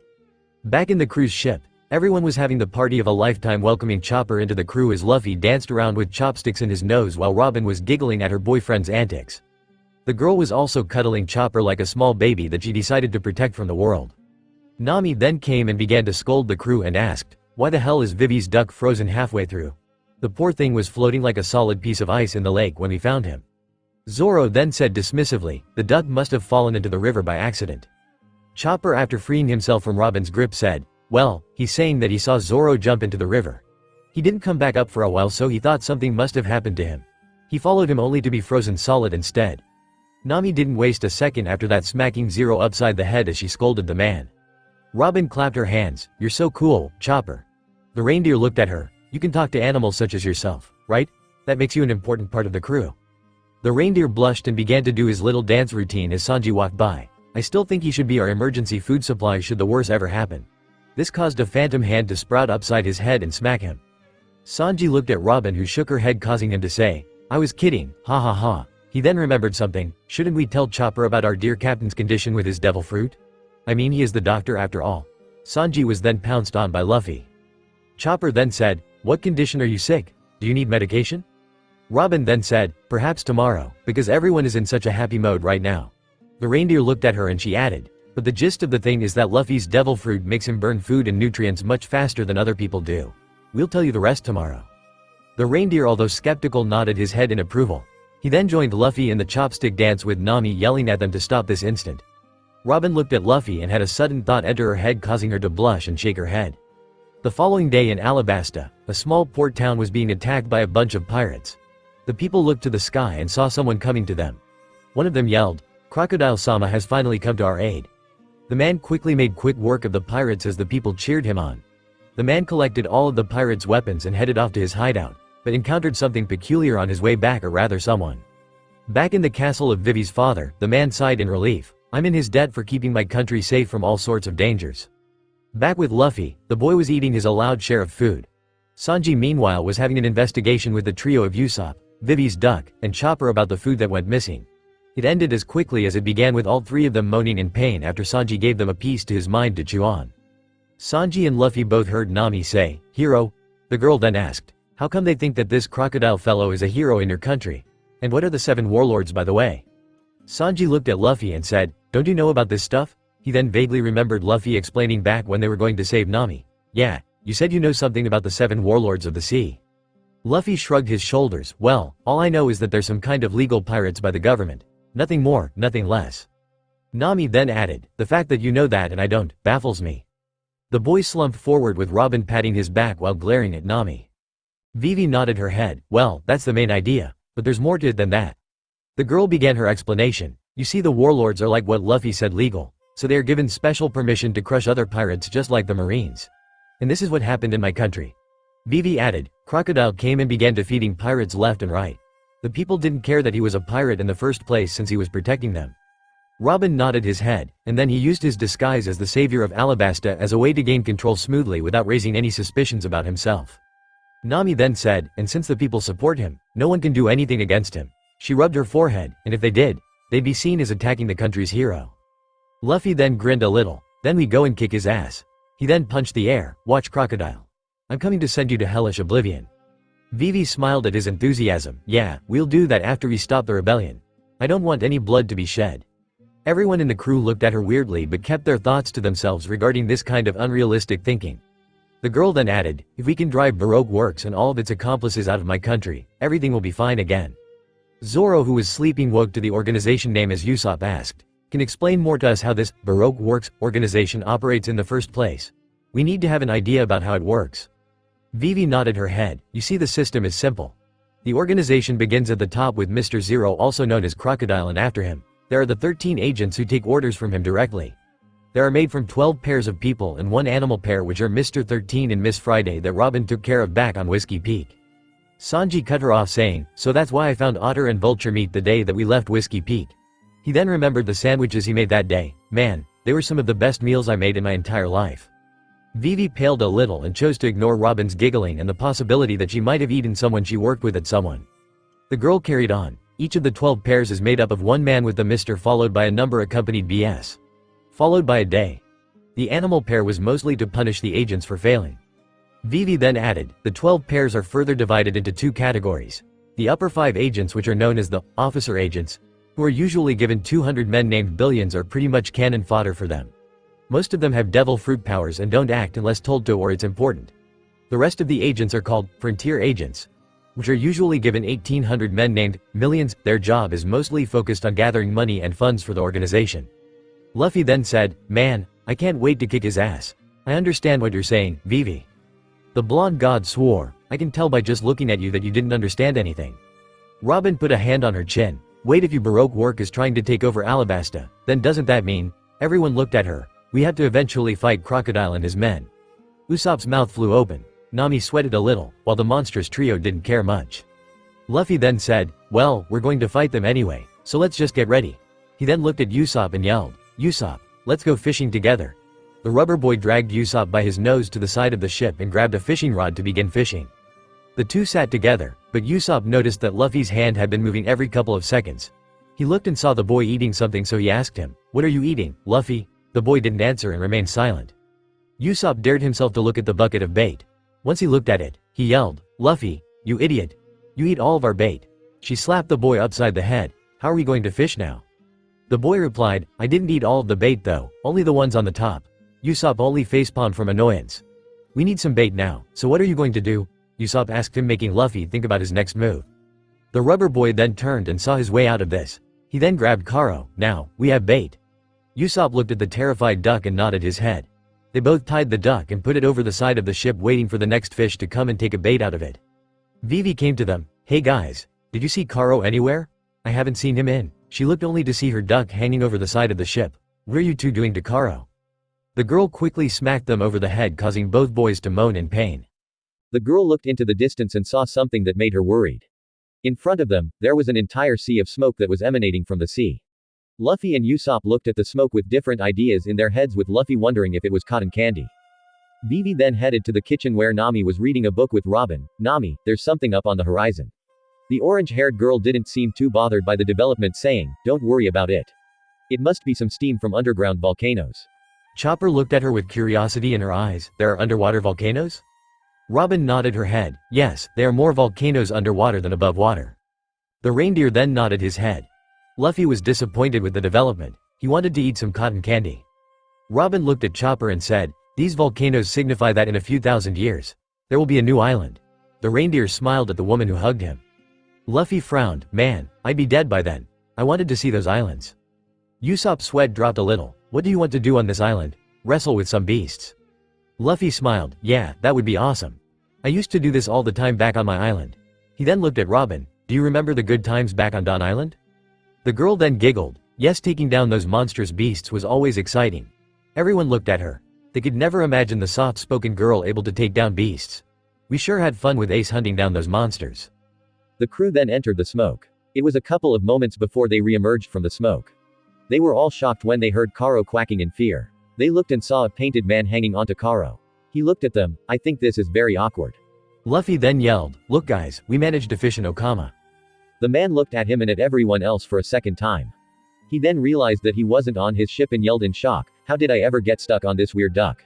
Back in the cruise ship, everyone was having the party of a lifetime welcoming Chopper into the crew as Luffy danced around with chopsticks in his nose while Robin was giggling at her boyfriend's antics. The girl was also cuddling Chopper like a small baby that she decided to protect from the world. Nami then came and began to scold the crew and asked, why the hell is Vivi's duck frozen halfway through? The poor thing was floating like a solid piece of ice in the lake when we found him. Zoro then said dismissively, the duck must have fallen into the river by accident. Chopper after freeing himself from Robin's grip said, well, he's saying that he saw Zoro jump into the river. He didn't come back up for a while so he thought something must have happened to him. He followed him only to be frozen solid instead. Nami didn't waste a second after that smacking Zoro upside the head as she scolded the man. Robin clapped her hands, you're so cool, Chopper. The reindeer looked at her, you can talk to animals such as yourself, right? That makes you an important part of the crew. The reindeer blushed and began to do his little dance routine as Sanji walked by. I still think he should be our emergency food supply should the worst ever happen. This caused a phantom hand to sprout upside his head and smack him. Sanji looked at Robin who shook her head causing him to say, I was kidding, ha ha ha. He then remembered something, shouldn't we tell Chopper about our dear captain's condition with his devil fruit? I mean he is the doctor after all. Sanji was then pounced on by Luffy. Chopper then said, what condition are you sick? Do you need medication? Robin then said, perhaps tomorrow, because everyone is in such a happy mode right now. The reindeer looked at her and she added, but the gist of the thing is that Luffy's devil fruit makes him burn food and nutrients much faster than other people do. We'll tell you the rest tomorrow. The reindeer although skeptical nodded his head in approval. He then joined Luffy in the chopstick dance with Nami yelling at them to stop this instant. Robin looked at Luffy and had a sudden thought enter her head causing her to blush and shake her head. The following day in Alabasta, a small port town was being attacked by a bunch of pirates. The people looked to the sky and saw someone coming to them. One of them yelled, Crocodile-sama has finally come to our aid." The man quickly made quick work of the pirates as the people cheered him on. The man collected all of the pirates' weapons and headed off to his hideout, but encountered something peculiar on his way back, or rather someone. Back in the castle of Vivi's father, the man sighed in relief. "I'm in his debt for keeping my country safe from all sorts of dangers." Back with Luffy, the boy was eating his allowed share of food. Sanji meanwhile was having an investigation with the trio of Usopp, Vivi's duck, and Chopper about the food that went missing. It ended as quickly as it began, with all three of them moaning in pain after Sanji gave them a piece to his mind to chew on. Sanji and Luffy both heard Nami say, "Hero?" The girl then asked, "How come they think that this crocodile fellow is a hero in your country? And what are the 7 warlords, by the way?" Sanji looked at Luffy and said, "Don't you know about this stuff?" He then vaguely remembered Luffy explaining back when they were going to save Nami. "Yeah, you said you know something about the 7 warlords of the sea." Luffy shrugged his shoulders. "Well, all I know is that there's some kind of legal pirates by the government. Nothing more, nothing less." Nami then added, "The fact that you know that and I don't, baffles me." The boy slumped forward with Robin patting his back while glaring at Nami. Vivi nodded her head. "Well, that's the main idea, but there's more to it than that." The girl began her explanation. "You see, the warlords are like what Luffy said, legal, so they are given special permission to crush other pirates just like the Marines. And this is what happened in my country." Vivi added, "Crocodile came and began defeating pirates left and right. The people didn't care that he was a pirate in the first place since he was protecting them." Robin nodded his head, and then he used his disguise as the savior of Alabasta as a way to gain control smoothly without raising any suspicions about himself. Nami then said, "And since the people support him, no one can do anything against him." She rubbed her forehead, and if they did, they'd be seen as attacking the country's hero. Luffy then grinned a little. "Then we go and kick his ass." He then punched the air. "Watch, Crocodile. I'm coming to send you to hellish oblivion." Vivi smiled at his enthusiasm. "Yeah, we'll do that after we stop the rebellion. I don't want any blood to be shed." Everyone in the crew looked at her weirdly but kept their thoughts to themselves regarding this kind of unrealistic thinking. The girl then added, "If we can drive Baroque Works and all of its accomplices out of my country, everything will be fine again." Zoro, who was sleeping, woke to the organization name as Usopp asked, "Can explain more to us how this Baroque Works organization operates in the first place? We need to have an idea about how it works." Vivi nodded her head. "You see, the system is simple. The organization begins at the top with Mr. Zero, also known as Crocodile, and after him, there are the 13 agents who take orders from him directly. They are made from 12 pairs of people and 1 animal pair, which are Mr. 13 and Miss Friday, that Robin took care of back on Whiskey Peak." Sanji cut her off saying, "So that's why I found otter and vulture meat the day that we left Whiskey Peak." He then remembered the sandwiches he made that day. "Man, they were some of the best meals I made in my entire life." Vivi paled a little and chose to ignore Robin's giggling and the possibility that she might have eaten someone she worked with at someone. The girl carried on. "Each of the 12 pairs is made up of 1 man with the Mr. followed by a number accompanied BS. Followed by a day. The animal pair was mostly to punish the agents for failing." Vivi then added, "The 12 pairs are further divided into 2 categories. The upper 5 agents, which are known as the officer agents, who are usually given 200 men named Billions, are pretty much cannon fodder for them. Most of them have devil fruit powers and don't act unless told to or it's important. The rest of the agents are called frontier agents, which are usually given 1,800 men named Millions. Their job is mostly focused on gathering money and funds for the organization." Luffy then said, "Man, I can't wait to kick his ass. I understand what you're saying, Vivi." The blonde god swore, "I can tell by just looking at you that you didn't understand anything." Robin put a hand on her chin. "Wait, if you Baroque Work is trying to take over Alabasta, then doesn't that mean—" Everyone looked at her. "We have to eventually fight Crocodile and his men." Usopp's mouth flew open. Nami sweated a little, while the monstrous trio didn't care much. Luffy then said, "Well, we're going to fight them anyway, so let's just get ready." He then looked at Usopp and yelled, "Usopp, let's go fishing together." The rubber boy dragged Usopp by his nose to the side of the ship and grabbed a fishing rod to begin fishing. The two sat together, but Usopp noticed that Luffy's hand had been moving every couple of seconds. He looked and saw the boy eating something, so he asked him, "What are you eating, Luffy?" The boy didn't answer and remained silent. Usopp dared himself to look at the bucket of bait. Once he looked at it, he yelled, "Luffy, you idiot! You eat all of our bait." She slapped the boy upside the head. "How are we going to fish now?" The boy replied, "I didn't eat all of the bait though, only the ones on the top." Usopp only facepalmed from annoyance. "We need some bait now, so what are you going to do?" Usopp asked him, making Luffy think about his next move. The rubber boy then turned and saw his way out of this. He then grabbed Karo. "Now, we have bait." Usopp looked at the terrified duck and nodded his head. They both tied the duck and put it over the side of the ship, waiting for the next fish to come and take a bait out of it. Vivi came to them. "Hey guys, did you see Karo anywhere? I haven't seen him in She looked only to see her duck hanging over the side of the ship. "What are you two doing to Karo?" The girl quickly smacked them over the head, causing both boys to moan in pain. The girl looked into the distance and saw something that made her worried. In front of them, there was an entire sea of smoke that was emanating from the sea. Luffy and Usopp looked at the smoke with different ideas in their heads, with Luffy wondering if it was cotton candy. Vivi then headed to the kitchen where Nami was reading a book with Robin. "Nami, there's something up on the horizon." The orange-haired girl didn't seem too bothered by the development, saying, "Don't worry about it. It must be some steam from underground volcanoes." Chopper looked at her with curiosity in her eyes. "There are underwater volcanoes?" Robin nodded her head. "Yes, there are more volcanoes underwater than above water." The reindeer then nodded his head. Luffy was disappointed with the development. He wanted to eat some cotton candy. Robin looked at Chopper and said, "These volcanoes signify that in a few thousand years, there will be a new island." The reindeer smiled at the woman who hugged him. Luffy frowned. "Man, I'd be dead by then. I wanted to see those islands." Usopp's sweat dropped a little. "What do you want to do on this island? Wrestle with some beasts?" Luffy smiled. "Yeah, that would be awesome. I used to do this all the time back on my island." He then looked at Robin. "Do you remember the good times back on Dawn Island?" The girl then giggled. Yes, taking down those monstrous beasts was always exciting. Everyone looked at her. They could never imagine the soft-spoken girl able to take down beasts. "We sure had fun with Ace hunting down those monsters." The crew then entered the smoke. It was a couple of moments before they re-emerged from the smoke. They were all shocked when they heard Karo quacking in fear. They looked and saw a painted man hanging onto Karo. He looked at them. "I think this is very awkward." Luffy then yelled, "Look guys, we managed to fish an Okama." The man looked at him and at everyone else for a second time. He then realized that he wasn't on his ship and yelled in shock, "How did I ever get stuck on this weird duck?"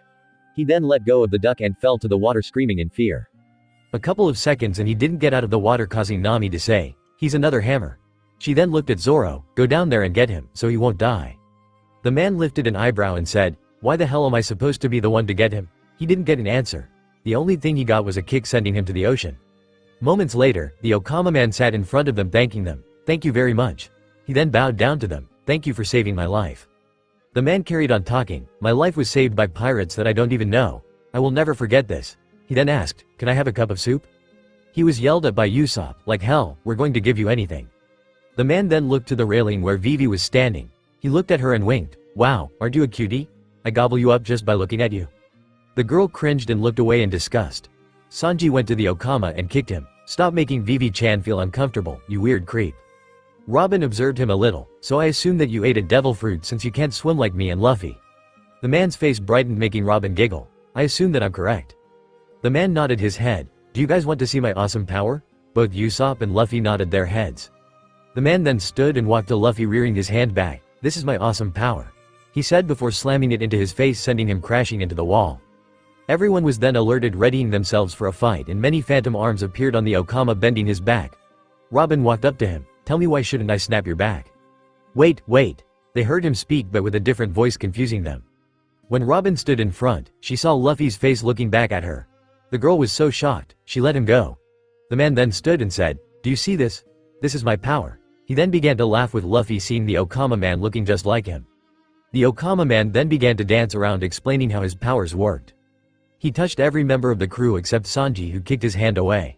He then let go of the duck and fell to the water screaming in fear. A couple of seconds and he didn't get out of the water, causing Nami to say, "He's another hammer." She then looked at Zoro. "Go down there and get him, so he won't die." The man lifted an eyebrow and said, "Why the hell am I supposed to be the one to get him?" He didn't get an answer. The only thing he got was a kick, sending him to the ocean. Moments later, the Okama man sat in front of them, thanking them. "Thank you very much." He then bowed down to them. "Thank you for saving my life." The man carried on talking. "My life was saved by pirates that I don't even know. I will never forget this." He then asked, "Can I have a cup of soup?" He was yelled at by Usopp. "Like hell, we're going to give you anything." The man then looked to the railing where Vivi was standing. He looked at her and winked. "Wow, aren't you a cutie? I gobble you up just by looking at you." The girl cringed and looked away in disgust. Sanji went to the Okama and kicked him. "Stop making Vivi-chan feel uncomfortable, you weird creep." Robin observed him a little. "So I assume that you ate a devil fruit since you can't swim like me and Luffy." The man's face brightened, making Robin giggle. "I assume that I'm correct." The man nodded his head. "Do you guys want to see my awesome power?" Both Usopp and Luffy nodded their heads. The man then stood and walked to Luffy, rearing his hand back. "This is my awesome power," he said before slamming it into his face, sending him crashing into the wall. Everyone was then alerted, readying themselves for a fight, and many phantom arms appeared on the Okama, bending his back. Robin walked up to him. "Tell me, why shouldn't I snap your back?" Wait. They heard him speak, but with a different voice, confusing them. When Robin stood in front, she saw Luffy's face looking back at her. The girl was so shocked, she let him go. The man then stood and said, "Do you see this? This is my power." He then began to laugh with Luffy, seeing the Okama man looking just like him. The Okama man then began to dance around, explaining how his powers worked. He touched every member of the crew except Sanji, who kicked his hand away.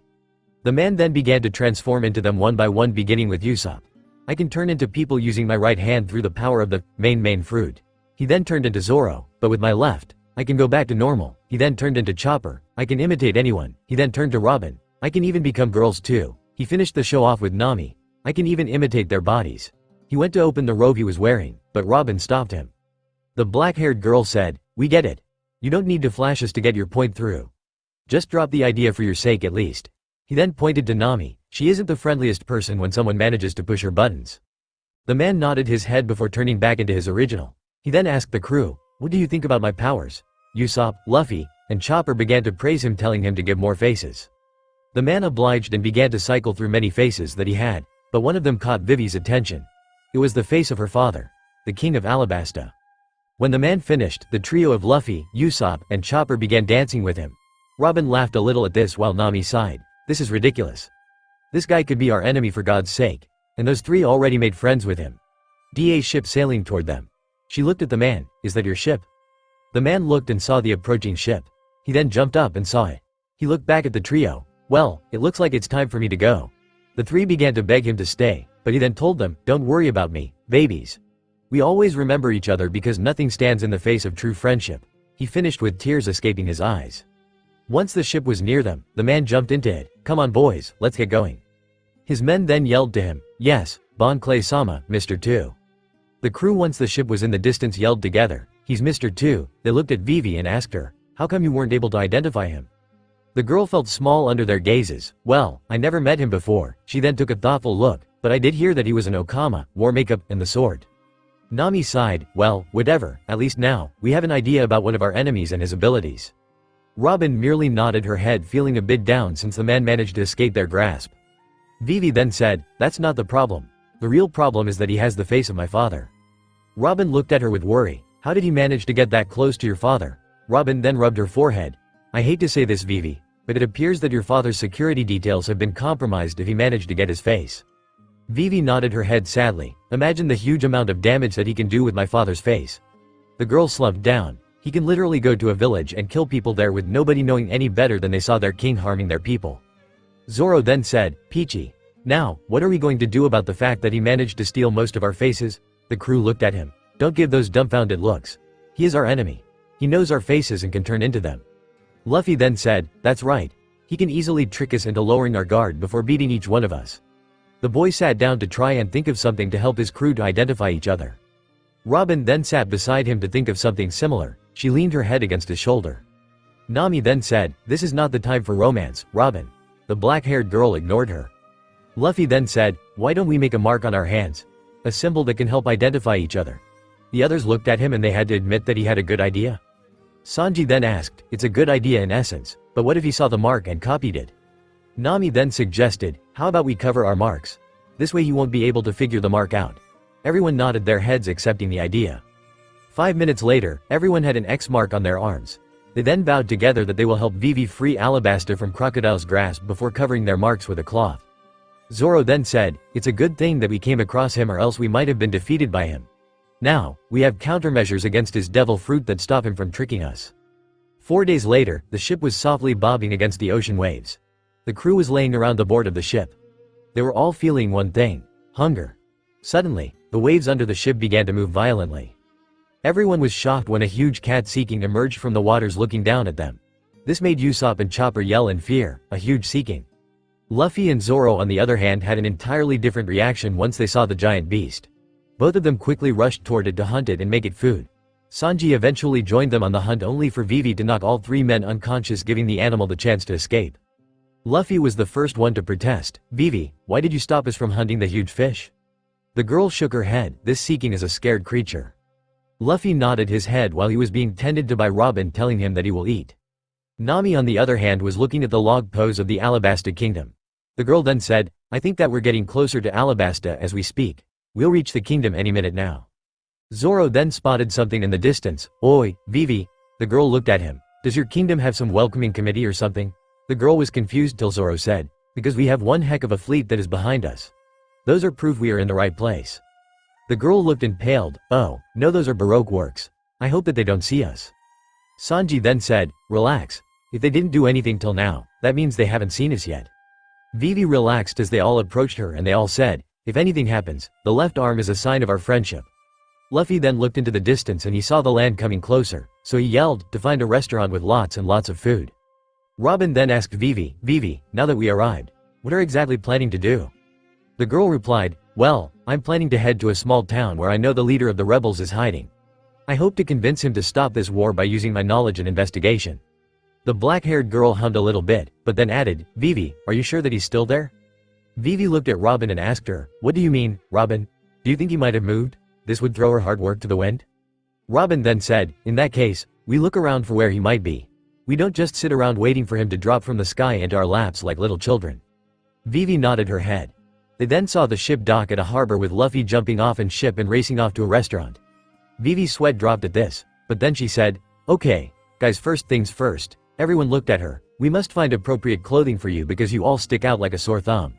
The man then began to transform into them one by one, beginning with Usopp. "I can turn into people using my right hand through the power of the main fruit." He then turned into Zoro, "But with my left, I can go back to normal." He then turned into Chopper. "I can imitate anyone." He then turned to Robin. "I can even become girls too." He finished the show off with Nami. "I can even imitate their bodies." He went to open the robe he was wearing, but Robin stopped him. The black-haired girl said, "We get it. You don't need to flash us to get your point through. Just drop the idea for your sake at least." He then pointed to Nami. "She isn't the friendliest person when someone manages to push her buttons." The man nodded his head before turning back into his original. He then asked the crew, "What do you think about my powers?" Usopp, Luffy, and Chopper began to praise him, telling him to give more faces. The man obliged and began to cycle through many faces that he had, but one of them caught Vivi's attention. It was the face of her father, the King of Alabasta. When the man finished, the trio of Luffy, Usopp, and Chopper began dancing with him. Robin laughed a little at this while Nami sighed. "This is ridiculous. This guy could be our enemy, for God's sake." And those three already made friends with him. DA's ship sailing toward them. She looked at the man. "Is that your ship?" The man looked and saw the approaching ship. He then jumped up and saw it. He looked back at the trio. "Well, it looks like it's time for me to go." The three began to beg him to stay. But he then told them, "Don't worry about me, babies. We always remember each other because nothing stands in the face of true friendship." He finished with tears escaping his eyes. Once the ship was near them, the man jumped into it. "Come on boys, let's get going." His men then yelled to him, "Yes, Bon Clay-sama, Mr. 2. The crew once the ship was in the distance yelled together, "He's Mr. 2. They looked at Vivi and asked her, "How come you weren't able to identify him?" The girl felt small under their gazes. "Well, I never met him before." She then took a thoughtful look, "But I did hear that he was an Okama, wore makeup, and the sword." Nami sighed, "Well, whatever, at least now, we have an idea about one of our enemies and his abilities." Robin merely nodded her head, feeling a bit down since the man managed to escape their grasp. Vivi then said, "That's not the problem. The real problem is that he has the face of my father." Robin looked at her with worry. "How did he manage to get that close to your father?" Robin then rubbed her forehead. "I hate to say this, Vivi, but it appears that your father's security details have been compromised if he managed to get his face." Vivi nodded her head sadly. "Imagine the huge amount of damage that he can do with my father's face." The girl slumped down. "He can literally go to a village and kill people there with nobody knowing any better than they saw their king harming their people." Zoro then said, "Peachy. Now, what are we going to do about the fact that he managed to steal most of our faces?" The crew looked at him. "Don't give those dumbfounded looks. He is our enemy. He knows our faces and can turn into them." Luffy then said, "That's right. He can easily trick us into lowering our guard before beating each one of us." The boy sat down to try and think of something to help his crew to identify each other. Robin then sat beside him to think of something similar. She leaned her head against his shoulder. Nami then said, "This is not the time for romance, Robin." The black-haired girl ignored her. Luffy then said, "Why don't we make a mark on our hands? A symbol that can help identify each other." The others looked at him and they had to admit that he had a good idea. Sanji then asked, "It's a good idea in essence, but what if he saw the mark and copied it?" Nami then suggested, "How about we cover our marks? This way he won't be able to figure the mark out." Everyone nodded their heads accepting the idea. 5 minutes later, everyone had an X mark on their arms. They then vowed together that they will help Vivi free Alabasta from Crocodile's grasp before covering their marks with a cloth. Zoro then said, "It's a good thing that we came across him or else we might have been defeated by him. Now, we have countermeasures against his devil fruit that stop him from tricking us." 4 days later, the ship was softly bobbing against the ocean waves. The crew was laying around the board of the ship. They were all feeling one thing: hunger. Suddenly, the waves under the ship began to move violently. Everyone was shocked when a huge cat seeking emerged from the waters looking down at them. This made Usopp and Chopper yell in fear, a huge seeking. Luffy and Zoro on the other hand had an entirely different reaction once they saw the giant beast. Both of them quickly rushed toward it to hunt it and make it food. Sanji eventually joined them on the hunt only for Vivi to knock all 3 men unconscious, giving the animal the chance to escape. Luffy was the first one to protest. "Vivi, why did you stop us from hunting the huge fish?" The girl shook her head. "This seeking is a scared creature." Luffy nodded his head while he was being tended to by Robin, telling him that he will eat. Nami on the other hand was looking at the log pose of the Alabasta kingdom. The girl then said, "I think that we're getting closer to Alabasta as we speak. We'll reach the kingdom any minute now." Zoro then spotted something in the distance. "Oi, Vivi." The girl looked at him. "Does your kingdom have some welcoming committee or something?" The girl was confused till Zoro said, "Because we have one heck of a fleet that is behind us. Those are proof we are in the right place." The girl looked impaled. "Oh, no, those are Baroque works. I hope that they don't see us." Sanji then said, "Relax. If they didn't do anything till now, that means they haven't seen us yet." Vivi relaxed as they all approached her and they all said, "If anything happens, the left arm is a sign of our friendship." Luffy then looked into the distance and he saw the land coming closer, so he yelled to find a restaurant with lots and lots of food. Robin then asked Vivi, "Vivi, now that we arrived, what are exactly planning to do?" The girl replied, "Well, I'm planning to head to a small town where I know the leader of the rebels is hiding. I hope to convince him to stop this war by using my knowledge and investigation." The black-haired girl hummed a little bit, but then added, "Vivi, are you sure that he's still there?" Vivi looked at Robin and asked her, "What do you mean, Robin? Do you think he might have moved? This would throw her hard work to the wind?" Robin then said, "In that case, we look around for where he might be. We don't just sit around waiting for him to drop from the sky into our laps like little children." Vivi nodded her head. They then saw the ship dock at a harbor with Luffy jumping off and ship and racing off to a restaurant. Vivi's sweat dropped at this, but then she said, "Okay, guys, first things first." Everyone looked at her. "We must find appropriate clothing for you because you all stick out like a sore thumb."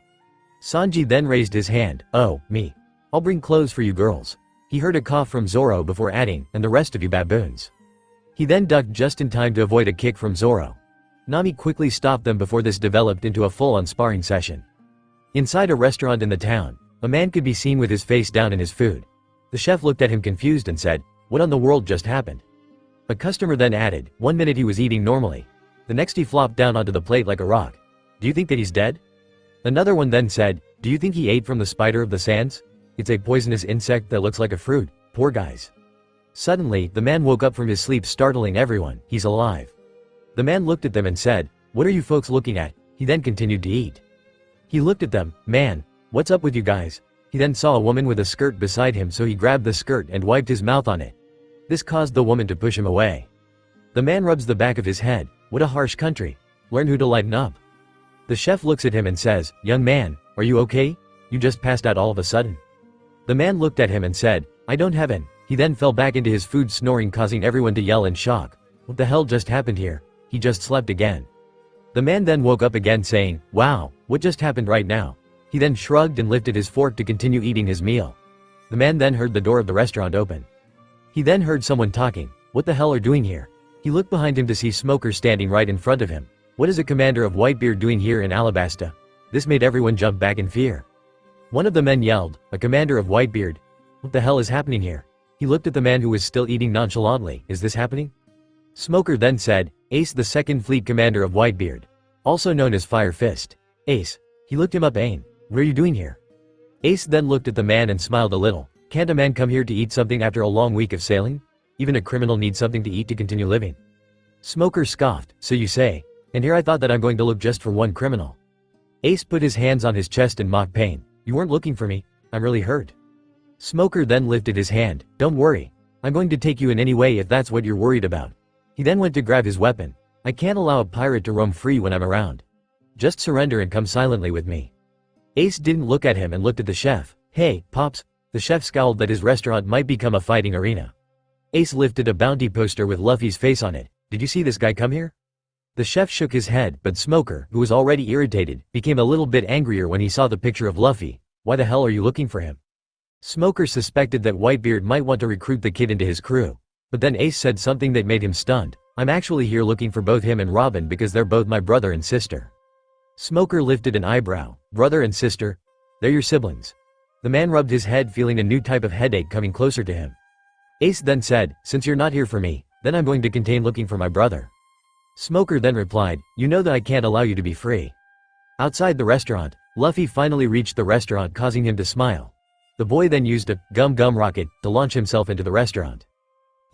Sanji then raised his hand. "Oh, me. I'll bring clothes for you girls." He heard a cough from Zoro before adding, "And the rest of you baboons." He then ducked just in time to avoid a kick from Zoro. Nami quickly stopped them before this developed into a full-on sparring session. Inside a restaurant in the town, A man could be seen with his face down in his food. The chef looked at him confused and said, "What on the world just happened?" A customer then added, "1 minute he was eating normally. The next he flopped down onto the plate like a rock. Do you think that he's dead?" Another one then said, "Do you think he ate from the spider of the sands? It's a poisonous insect that looks like a fruit. Poor guys." Suddenly, the man woke up from his sleep, startling everyone. "He's alive." The man looked at them and said, "What are you folks looking at?" He then continued to eat. He looked at them. "Man, what's up with you guys?" He then saw a woman with a skirt beside him, so he grabbed the skirt and wiped his mouth on it. This caused the woman to push him away. The man rubs the back of his head. "What a harsh country. Learn who to lighten up." The chef looks at him and says, "Young man, are you okay? You just passed out all of a sudden." The man looked at him and said, "I don't have an." He then fell back into his food, snoring, causing everyone to yell in shock. "What the hell just happened here? He just slept again." The man then woke up again saying, "Wow, what just happened right now?" He then shrugged and lifted his fork to continue eating his meal. The man then heard the door of the restaurant open. He then heard someone talking. "What the hell are doing here?" He looked behind him to see Smoker standing right in front of him. "What is a commander of Whitebeard doing here in Alabasta?" This made everyone jump back in fear. One of the men yelled, "A commander of Whitebeard? What the hell is happening here?" He looked at the man who was still eating nonchalantly. "Is this happening?" Smoker then said, "Ace, the 2nd Fleet Commander of Whitebeard, also known as Fire Fist." "Ace." He looked him up. "Ain, what are you doing here?" Ace then looked at the man and smiled a little. "Can't a man come here to eat something after a long week of sailing? Even a criminal needs something to eat to continue living." Smoker scoffed, "So you say, and here I thought that I'm going to look just for one criminal." Ace put his hands on his chest in mock pain. "You weren't looking for me. I'm really hurt." Smoker then lifted his hand. "Don't worry. I'm going to take you in any way if that's what you're worried about." He then went to grab his weapon. "I can't allow a pirate to roam free when I'm around. Just surrender and come silently with me." Ace didn't look at him and looked at the chef. "Hey, Pops." The chef scowled that his restaurant might become a fighting arena. Ace lifted a bounty poster with Luffy's face on it. "Did you see this guy come here?" The chef shook his head, but Smoker, who was already irritated, became a little bit angrier when he saw the picture of Luffy. "Why the hell are you looking for him?" Smoker suspected that Whitebeard might want to recruit the kid into his crew. But then Ace said something that made him stunned. "I'm actually here looking for both him and Robin because they're both my brother and sister." Smoker lifted an eyebrow. "Brother and sister? They're your siblings." The man rubbed his head, feeling a new type of headache coming closer to him. Ace then said, "Since you're not here for me, then I'm going to continue looking for my brother." Smoker then replied, "You know that I can't allow you to be free." Outside the restaurant, Luffy finally reached the restaurant, causing him to smile. The boy then used a gum rocket to launch himself into the restaurant.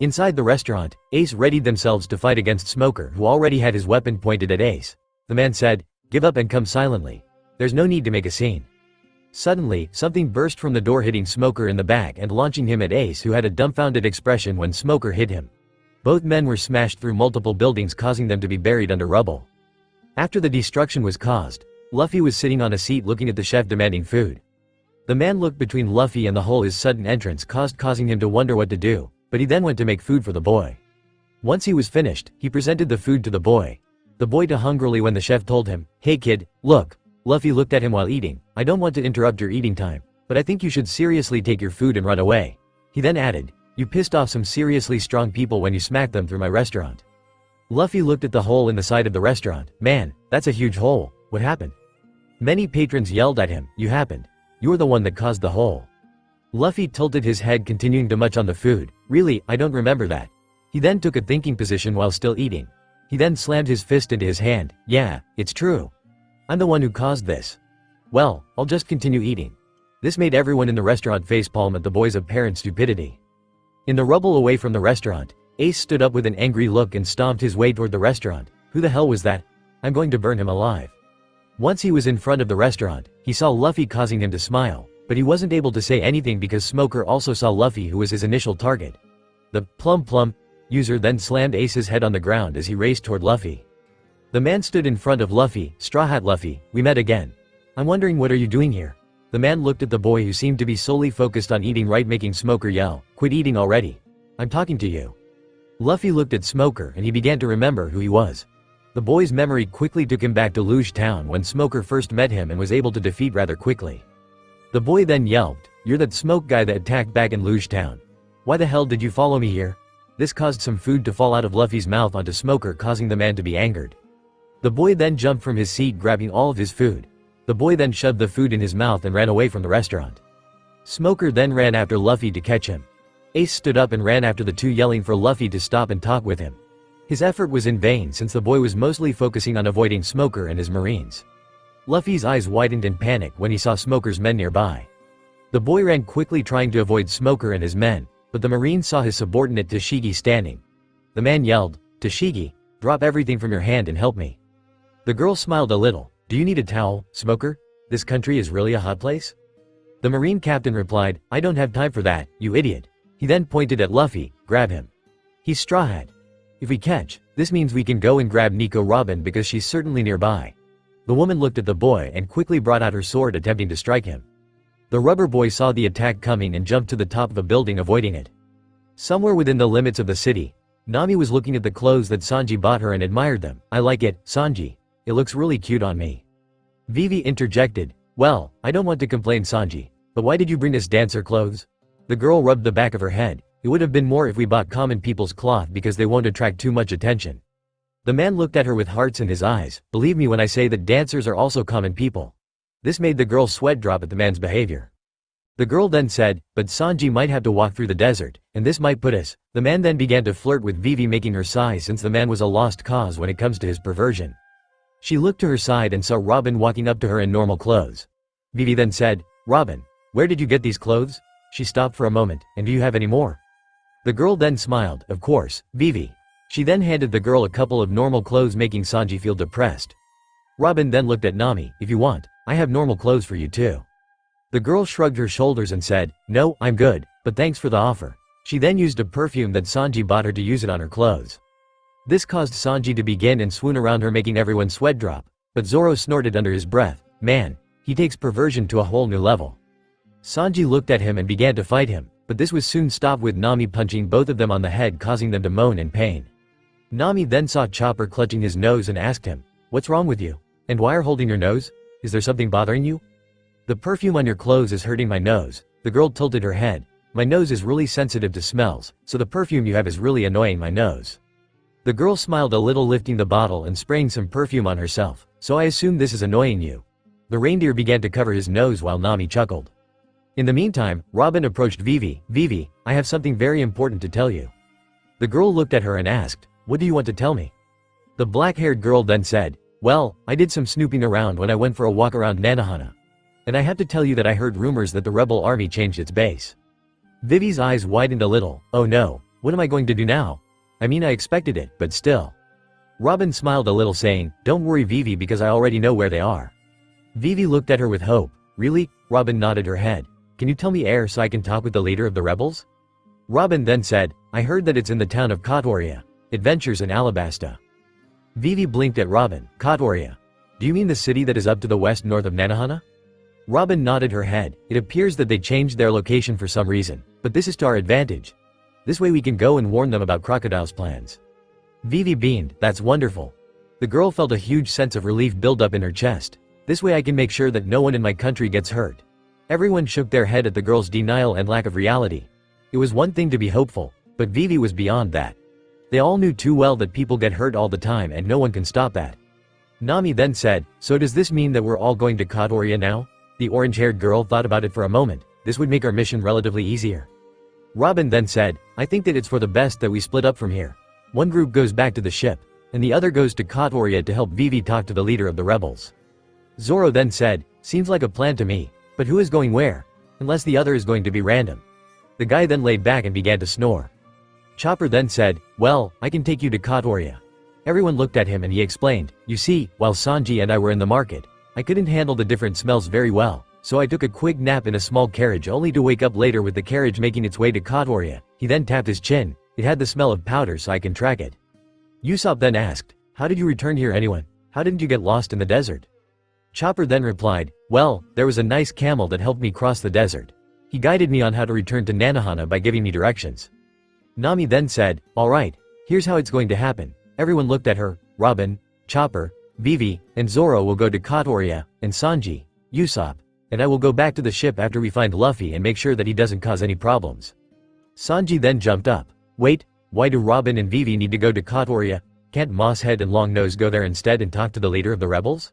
Inside the restaurant, Ace readied themselves to fight against Smoker, who already had his weapon pointed at Ace. The man said, "Give up and come silently. There's no need to make a scene." Suddenly, something burst from the door, hitting Smoker in the back and launching him at Ace, who had a dumbfounded expression when Smoker hit him. Both men were smashed through multiple buildings, causing them to be buried under rubble. After the destruction was caused, Luffy was sitting on a seat looking at the chef demanding food. The man looked between Luffy and the hole his sudden entrance causing him to wonder what to do, but he then went to make food for the boy. Once he was finished, he presented the food to the boy. The boy ate hungrily when the chef told him, "Hey kid, look." Luffy looked at him while eating. "I don't want to interrupt your eating time, but I think you should seriously take your food and run away." He then added, "You pissed off some seriously strong people when you smacked them through my restaurant." Luffy looked at the hole in the side of the restaurant. "Man, that's a huge hole. What happened?" Many patrons yelled at him, "You happened. You're the one that caused the hole." Luffy tilted his head, continuing to munch on the food. "Really, I don't remember that." He then took a thinking position while still eating. He then slammed his fist into his hand. "Yeah, it's true. I'm the one who caused this. Well, I'll just continue eating." This made everyone in the restaurant facepalm at the boy's apparent stupidity. In the rubble away from the restaurant, Ace stood up with an angry look and stomped his way toward the restaurant. "Who the hell was that? I'm going to burn him alive." Once he was in front of the restaurant, he saw Luffy, causing him to smile, but he wasn't able to say anything because Smoker also saw Luffy, who was his initial target. The plum user then slammed Ace's head on the ground as he raced toward Luffy. The man stood in front of Luffy. "Straw Hat Luffy, we met again. I'm wondering, what are you doing here?" The man looked at the boy, who seemed to be solely focused on eating, right, making Smoker yell, "Quit eating already. I'm talking to you." Luffy looked at Smoker and he began to remember who he was. The boy's memory quickly took him back to Luge Town when Smoker first met him and was able to defeat rather quickly. The boy then yelped, "You're that smoke guy that attacked back in Luge Town. Why the hell did you follow me here?" This caused some food to fall out of Luffy's mouth onto Smoker, causing the man to be angered. The boy then jumped from his seat, grabbing all of his food. The boy then shoved the food in his mouth and ran away from the restaurant. Smoker then ran after Luffy to catch him. Ace stood up and ran after the two, yelling for Luffy to stop and talk with him. His effort was in vain since the boy was mostly focusing on avoiding Smoker and his marines. Luffy's eyes widened in panic when he saw Smoker's men nearby. The boy ran quickly trying to avoid Smoker and his men, but the marine saw his subordinate Tashigi standing. The man yelled, "Tashigi, drop everything from your hand and help me." The girl smiled a little. "Do you need a towel, Smoker? This country is really a hot place?" The marine captain replied, "I don't have time for that, you idiot." He then pointed at Luffy, "Grab him. He's Straw Hat. If we catch, this means we can go and grab Nico Robin because she's certainly nearby." The woman looked at the boy and quickly brought out her sword, attempting to strike him. The rubber boy saw the attack coming and jumped to the top of a building, avoiding it. Somewhere within the limits of the city, Nami was looking at the clothes that Sanji bought her and admired them. "I like it, Sanji. It looks really cute on me." Vivi interjected, "Well, I don't want to complain, Sanji, but why did you bring us dancer clothes?" The girl rubbed the back of her head. "It would have been more if we bought common people's cloth because they won't attract too much attention." The man looked at her with hearts in his eyes. "Believe me when I say that dancers are also common people." This made the girl's sweat drop at the man's behavior. The girl then said, "But Sanji might have to walk through the desert, and this might put us." The man then began to flirt with Vivi, making her sigh since the man was a lost cause when it comes to his perversion. She looked to her side and saw Robin walking up to her in normal clothes. Vivi then said, "Robin, where did you get these clothes?" She stopped for a moment, "And do you have any more?" The girl then smiled, "Of course, Vivi." She then handed the girl a couple of normal clothes, making Sanji feel depressed. Robin then looked at Nami, "If you want, I have normal clothes for you too." The girl shrugged her shoulders and said, "No, I'm good, but thanks for the offer." She then used a perfume that Sanji bought her to use it on her clothes. This caused Sanji to begin and swoon around her, making everyone sweat drop, but Zoro snorted under his breath, "Man, he takes perversion to a whole new level." Sanji looked at him and began to fight him, but this was soon stopped with Nami punching both of them on the head, causing them to moan in pain. Nami then saw Chopper clutching his nose and asked him, "What's wrong with you? And why are holding your nose? Is there something bothering you?" "The perfume on your clothes is hurting my nose." The girl tilted her head. "My nose is really sensitive to smells, so the perfume you have is really annoying my nose." The girl smiled a little, lifting the bottle and spraying some perfume on herself. "So I assume this is annoying you." The reindeer began to cover his nose while Nami chuckled. In the meantime, Robin approached Vivi. "Vivi, I have something very important to tell you." The girl looked at her and asked, "What do you want to tell me?" The black-haired girl then said, "Well, I did some snooping around when I went for a walk around Nanohana. And I have to tell you that I heard rumors that the rebel army changed its base." Vivi's eyes widened a little. "Oh no, what am I going to do now? I mean, I expected it, but still." Robin smiled a little, saying, "Don't worry, Vivi, because I already know where they are." Vivi looked at her with hope. "Really?" Robin nodded her head. "Can you tell me where so I can talk with the leader of the rebels?" Robin then said, "I heard that it's in the town of Kotoria. Adventures in Alabasta." Vivi blinked at Robin. "Kotoria? Do you mean the city that is up to the west north of Nanohana?" Robin nodded her head. "It appears that they changed their location for some reason, but this is to our advantage. This way we can go and warn them about Crocodile's plans." Vivi beamed. "That's wonderful." The girl felt a huge sense of relief build up in her chest. "This way I can make sure that no one in my country gets hurt." Everyone shook their head at the girl's denial and lack of reality. It was one thing to be hopeful, but Vivi was beyond that. They all knew too well that people get hurt all the time and no one can stop that. Nami then said, "So does this mean that we're all going to Kotoria now?" The orange-haired girl thought about it for a moment. "This would make our mission relatively easier." Robin then said, "I think that it's for the best that we split up from here. One group goes back to the ship, and the other goes to Kotoria to help Vivi talk to the leader of the rebels." Zoro then said, "Seems like a plan to me, but who is going where? Unless the other is going to be random." The guy then laid back and began to snore. Chopper then said, "Well, I can take you to Kotoria." Everyone looked at him and he explained, "You see, while Sanji and I were in the market, I couldn't handle the different smells very well, so I took a quick nap in a small carriage only to wake up later with the carriage making its way to Kotoria." He then tapped his chin. "It had the smell of powder, so I can track it." Usopp then asked, "How did you return here anyway? How didn't you get lost in the desert?" Chopper then replied, "Well, there was a nice camel that helped me cross the desert. He guided me on how to return to Nanohana by giving me directions." Nami then said, "Alright, here's how it's going to happen." Everyone looked at her. Robin, Chopper, Vivi, and Zoro will go to Kotoria, and Sanji, Usopp, and I will go back to the ship after we find Luffy and make sure that he doesn't cause any problems. Sanji then jumped up. "Wait, why do Robin and Vivi need to go to Kotoria? Can't Mosshead and Longnose go there instead and talk to the leader of the rebels?"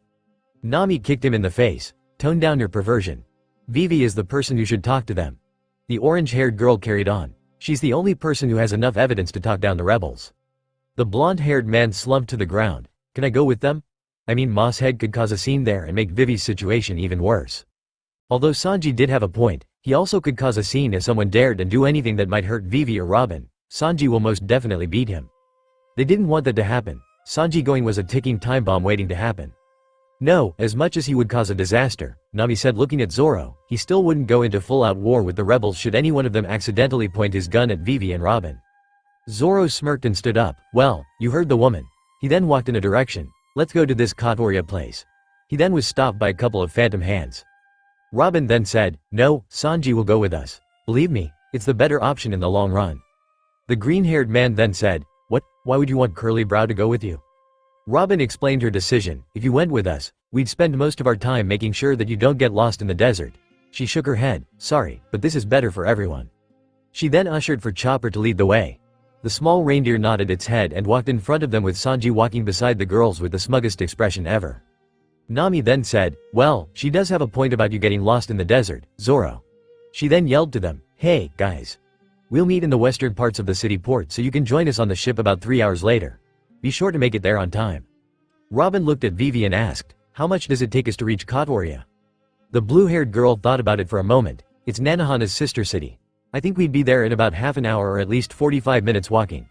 Nami kicked him in the face. Tone down your perversion. Vivi is the person who should talk to them. The orange-haired girl carried on. She's the only person who has enough evidence to talk down the rebels. The blonde-haired man slumped to the ground. Can I go with them? I mean, Mosshead could cause a scene there and make Vivi's situation even worse. Although Sanji did have a point, he also could cause a scene if someone dared and do anything that might hurt Vivi or Robin. Sanji will most definitely beat him. They didn't want that to happen. Sanji going was a ticking time bomb waiting to happen. No, as much as he would cause a disaster, Nami said looking at Zoro, he still wouldn't go into full-out war with the rebels should any one of them accidentally point his gun at Vivi and Robin. Zoro smirked and stood up. Well, you heard the woman. He then walked in a direction. Let's go to this Katoria place. He then was stopped by a couple of phantom hands. Robin then said, no, Sanji will go with us. Believe me, it's the better option in the long run. The green-haired man then said, what, why would you want Curly Brow to go with you? Robin explained her decision, if you went with us, we'd spend most of our time making sure that you don't get lost in the desert. She shook her head, sorry, but this is better for everyone. She then ushered for Chopper to lead the way. The small reindeer nodded its head and walked in front of them with Sanji walking beside the girls with the smuggest expression ever. Nami then said, well, she does have a point about you getting lost in the desert, Zoro. She then yelled to them, hey, guys. We'll meet in the western parts of the city port so you can join us on the ship about 3 hours later. Be sure to make it there on time. Robin looked at Vivi and asked, how much does it take us to reach Katoria? The blue-haired girl thought about it for a moment. It's Nanohana's sister city. I think we'd be there in about half an hour or at least 45 minutes walking.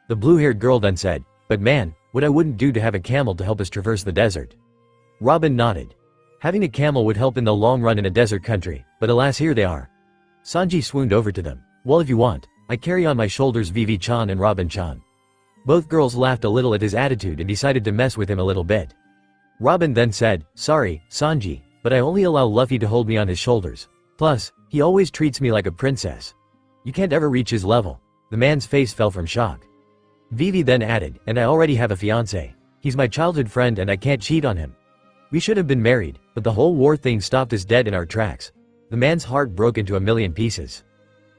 The blue-haired girl then said, but man, what I wouldn't do to have a camel to help us traverse the desert. Robin nodded. Having a camel would help in the long run in a desert country, but alas here they are. Sanji swooned over to them. Well if you want, I carry on my shoulders Vivi-chan and Robin-chan. Both girls laughed a little at his attitude and decided to mess with him a little bit. Robin then said, sorry, Sanji, but I only allow Luffy to hold me on his shoulders. Plus, he always treats me like a princess. You can't ever reach his level. The man's face fell from shock. Vivi then added, and I already have a fiancé. He's my childhood friend and I can't cheat on him. We should have been married, but the whole war thing stopped us dead in our tracks. The man's heart broke into a million pieces.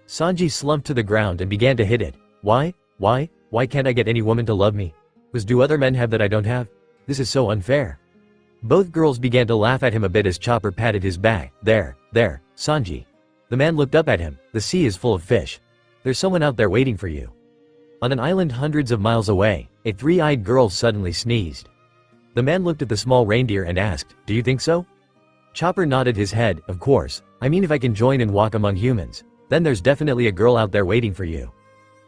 Sanji slumped to the ground and began to hit it. Why? Why can't I get any woman to love me? Do other men have that I don't have? This is so unfair. Both girls began to laugh at him a bit as Chopper patted his back. There, Sanji. The man looked up at him. The sea is full of fish. There's someone out there waiting for you. On an island hundreds of miles away, a three-eyed girl suddenly sneezed. The man looked at the small reindeer and asked, do you think so? Chopper nodded his head, of course. I mean if I can join and walk among humans, then there's definitely a girl out there waiting for you.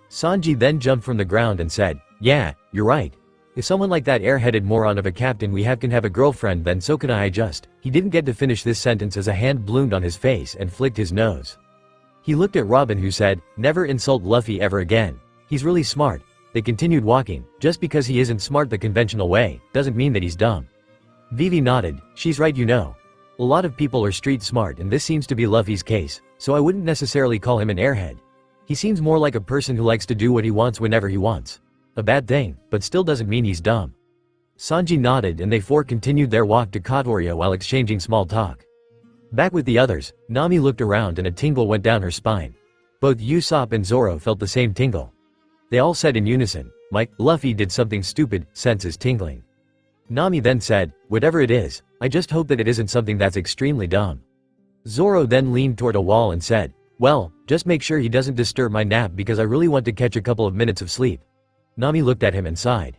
Sanji then jumped from the ground and said, yeah, you're right. If someone like that airheaded moron of a captain we have can have a girlfriend then so can I just. He didn't get to finish this sentence as a hand bloomed on his face and flicked his nose. He looked at Robin who said, never insult Luffy ever again. He's really smart. They continued walking. Just because he isn't smart the conventional way, doesn't mean that he's dumb. Vivi nodded, she's right you know. A lot of people are street smart and this seems to be Luffy's case, so I wouldn't necessarily call him an airhead. He seems more like a person who likes to do what he wants whenever he wants. A bad thing, but still doesn't mean he's dumb. Sanji nodded and they four continued their walk to Katoria while exchanging small talk. Back with the others, Nami looked around and a tingle went down her spine. Both Usopp and Zoro felt the same tingle. They all said in unison, Luffy did something stupid, senses tingling. Nami then said, whatever it is, I just hope that it isn't something that's extremely dumb. Zoro then leaned toward a wall and said, well, just make sure he doesn't disturb my nap because I really want to catch a couple of minutes of sleep. Nami looked at him and sighed.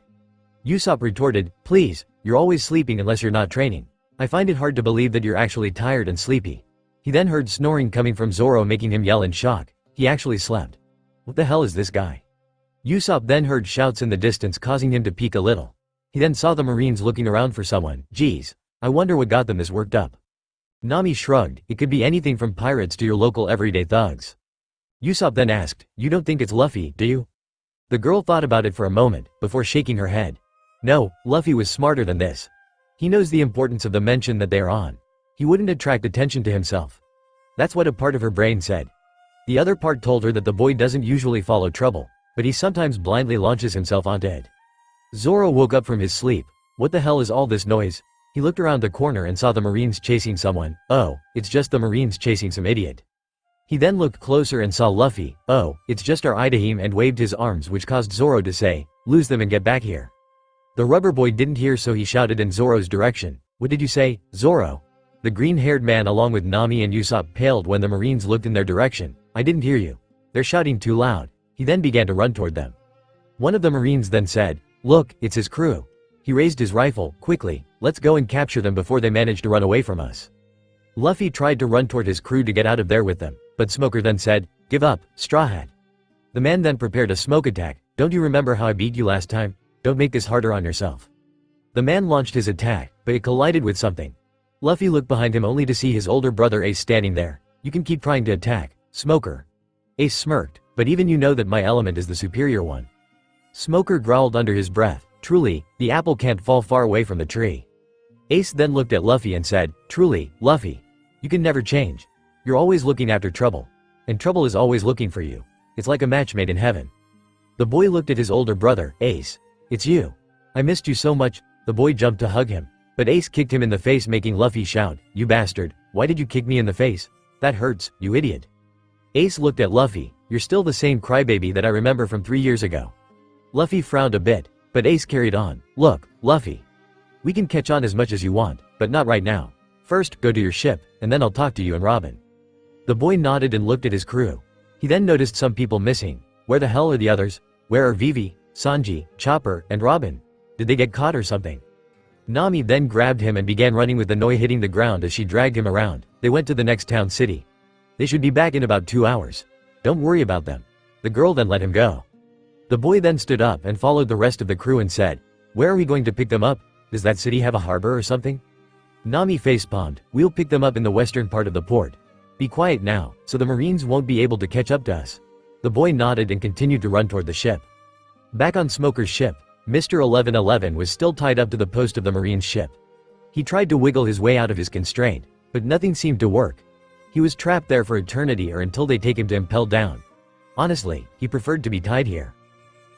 Usopp retorted, please, you're always sleeping unless you're not training. I find it hard to believe that you're actually tired and sleepy. He then heard snoring coming from Zoro making him yell in shock. He actually slept. What the hell is this guy? Usopp then heard shouts in the distance causing him to peek a little. He then saw the Marines looking around for someone. Geez, I wonder what got them this worked up. Nami shrugged, it could be anything from pirates to your local everyday thugs. Usopp then asked, you don't think it's Luffy, do you? The girl thought about it for a moment, before shaking her head. No, Luffy was smarter than this. He knows the importance of the mention that they are on. He wouldn't attract attention to himself. That's what a part of her brain said. The other part told her that the boy doesn't usually follow trouble, but he sometimes blindly launches himself onto it. Zoro woke up from his sleep. What the hell is all this noise? He looked around the corner and saw the Marines chasing someone. Oh, it's just the Marines chasing some idiot. He then looked closer and saw Luffy. Oh, it's just our Idaheem and waved his arms which caused Zoro to say, lose them and get back here. The rubber boy didn't hear so he shouted in Zoro's direction. What did you say, Zoro? The green-haired man along with Nami and Usopp paled when the Marines looked in their direction. I didn't hear you. They're shouting too loud. He then began to run toward them. One of the Marines then said, look, it's his crew. He raised his rifle. Quickly, let's go and capture them before they manage to run away from us. Luffy tried to run toward his crew to get out of there with them, but Smoker then said, give up, Straw Hat. The man then prepared a smoke attack. Don't you remember how I beat you last time? Don't make this harder on yourself. The man launched his attack, but it collided with something. Luffy looked behind him only to see his older brother Ace standing there. You can keep trying to attack, Smoker. Ace smirked, but even you know that my element is the superior one. Smoker growled under his breath, truly, the apple can't fall far away from the tree. Ace then looked at Luffy and said, truly, Luffy. You can never change. You're always looking after trouble. And trouble is always looking for you. It's like a match made in heaven. The boy looked at his older brother, Ace. It's you. I missed you so much. The boy jumped to hug him. But Ace kicked him in the face, making Luffy shout, you bastard, why did you kick me in the face? That hurts, you idiot. Ace looked at Luffy, you're still the same crybaby that I remember from 3 years ago. Luffy frowned a bit, but Ace carried on, look, Luffy. We can catch on as much as you want, but not right now. First, go to your ship, and then I'll talk to you and Robin. The boy nodded and looked at his crew. He then noticed some people missing. Where the hell are the others? Where are Vivi, Sanji, Chopper, and Robin? Did they get caught or something? Nami then grabbed him and began running with the Noi hitting the ground as she dragged him around. They went to the next town city. They should be back in about 2 hours. Don't worry about them. The girl then let him go. The boy then stood up and followed the rest of the crew and said, where are we going to pick them up? Does that city have a harbor or something? Nami facepalmed, we'll pick them up in the western part of the port. Be quiet now, so the Marines won't be able to catch up to us. The boy nodded and continued to run toward the ship. Back on Smoker's ship, Mr. 1111 was still tied up to the post of the Marine's ship. He tried to wiggle his way out of his constraint, but nothing seemed to work. He was trapped there for eternity or until they take him to impel down. Honestly, he preferred to be tied here.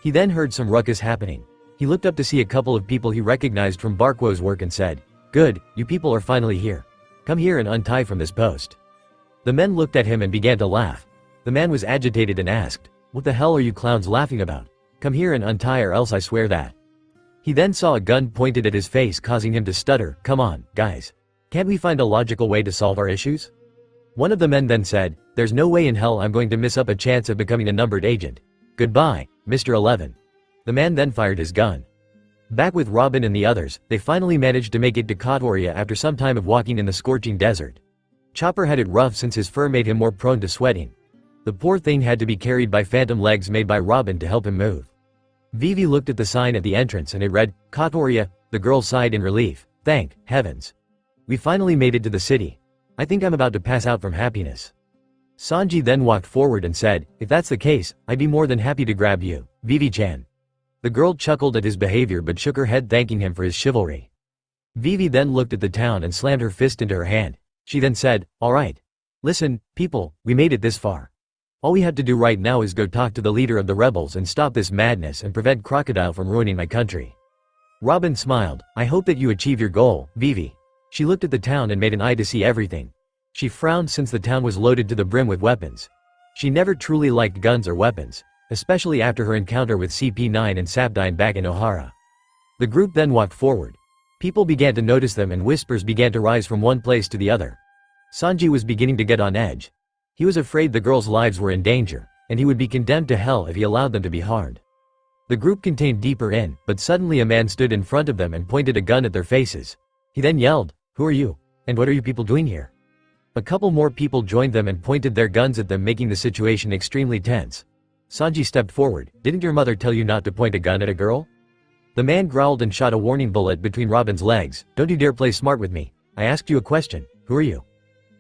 He then heard some ruckus happening. He looked up to see a couple of people he recognized from Barquo's work and said, good, you people are finally here. Come here and untie from this post. The men looked at him and began to laugh. The man was agitated and asked, what the hell are you clowns laughing about? Come here and untie or else I swear that. He then saw a gun pointed at his face, causing him to stutter. Come on, guys. Can't we find a logical way to solve our issues? One of the men then said, there's no way in hell I'm going to miss up a chance of becoming a numbered agent. Goodbye, Mr. 11. The man then fired his gun. Back with Robin and the others, they finally managed to make it to Katoria after some time of walking in the scorching desert. Chopper had it rough since his fur made him more prone to sweating. The poor thing had to be carried by phantom legs made by Robin to help him move. Vivi looked at the sign at the entrance and it read, Katoria. The girl sighed in relief. Thank heavens. We finally made it to the city. I think I'm about to pass out from happiness. Sanji then walked forward and said, if that's the case, I'd be more than happy to grab you, Vivi-chan. The girl chuckled at his behavior but shook her head, thanking him for his chivalry. Vivi then looked at the town and slammed her fist into her hand. She then said, all right. Listen, people, we made it this far. All we have to do right now is go talk to the leader of the rebels and stop this madness and prevent Crocodile from ruining my country. Robin smiled, I hope that you achieve your goal, Vivi. She looked at the town and made an eye to see everything. She frowned since the town was loaded to the brim with weapons. She never truly liked guns or weapons, especially after her encounter with CP9 and Sapdine back in Ohara. The group then walked forward. People began to notice them and whispers began to rise from one place to the other. Sanji was beginning to get on edge. He was afraid the girls' lives were in danger, and he would be condemned to hell if he allowed them to be harmed. The group continued deeper in, but suddenly a man stood in front of them and pointed a gun at their faces. He then yelled, who are you? And what are you people doing here? A couple more people joined them and pointed their guns at them, making the situation extremely tense. Sanji stepped forward. Didn't your mother tell you not to point a gun at a girl? The man growled and shot a warning bullet between Robin's legs. Don't you dare play smart with me. I asked you a question. Who are you?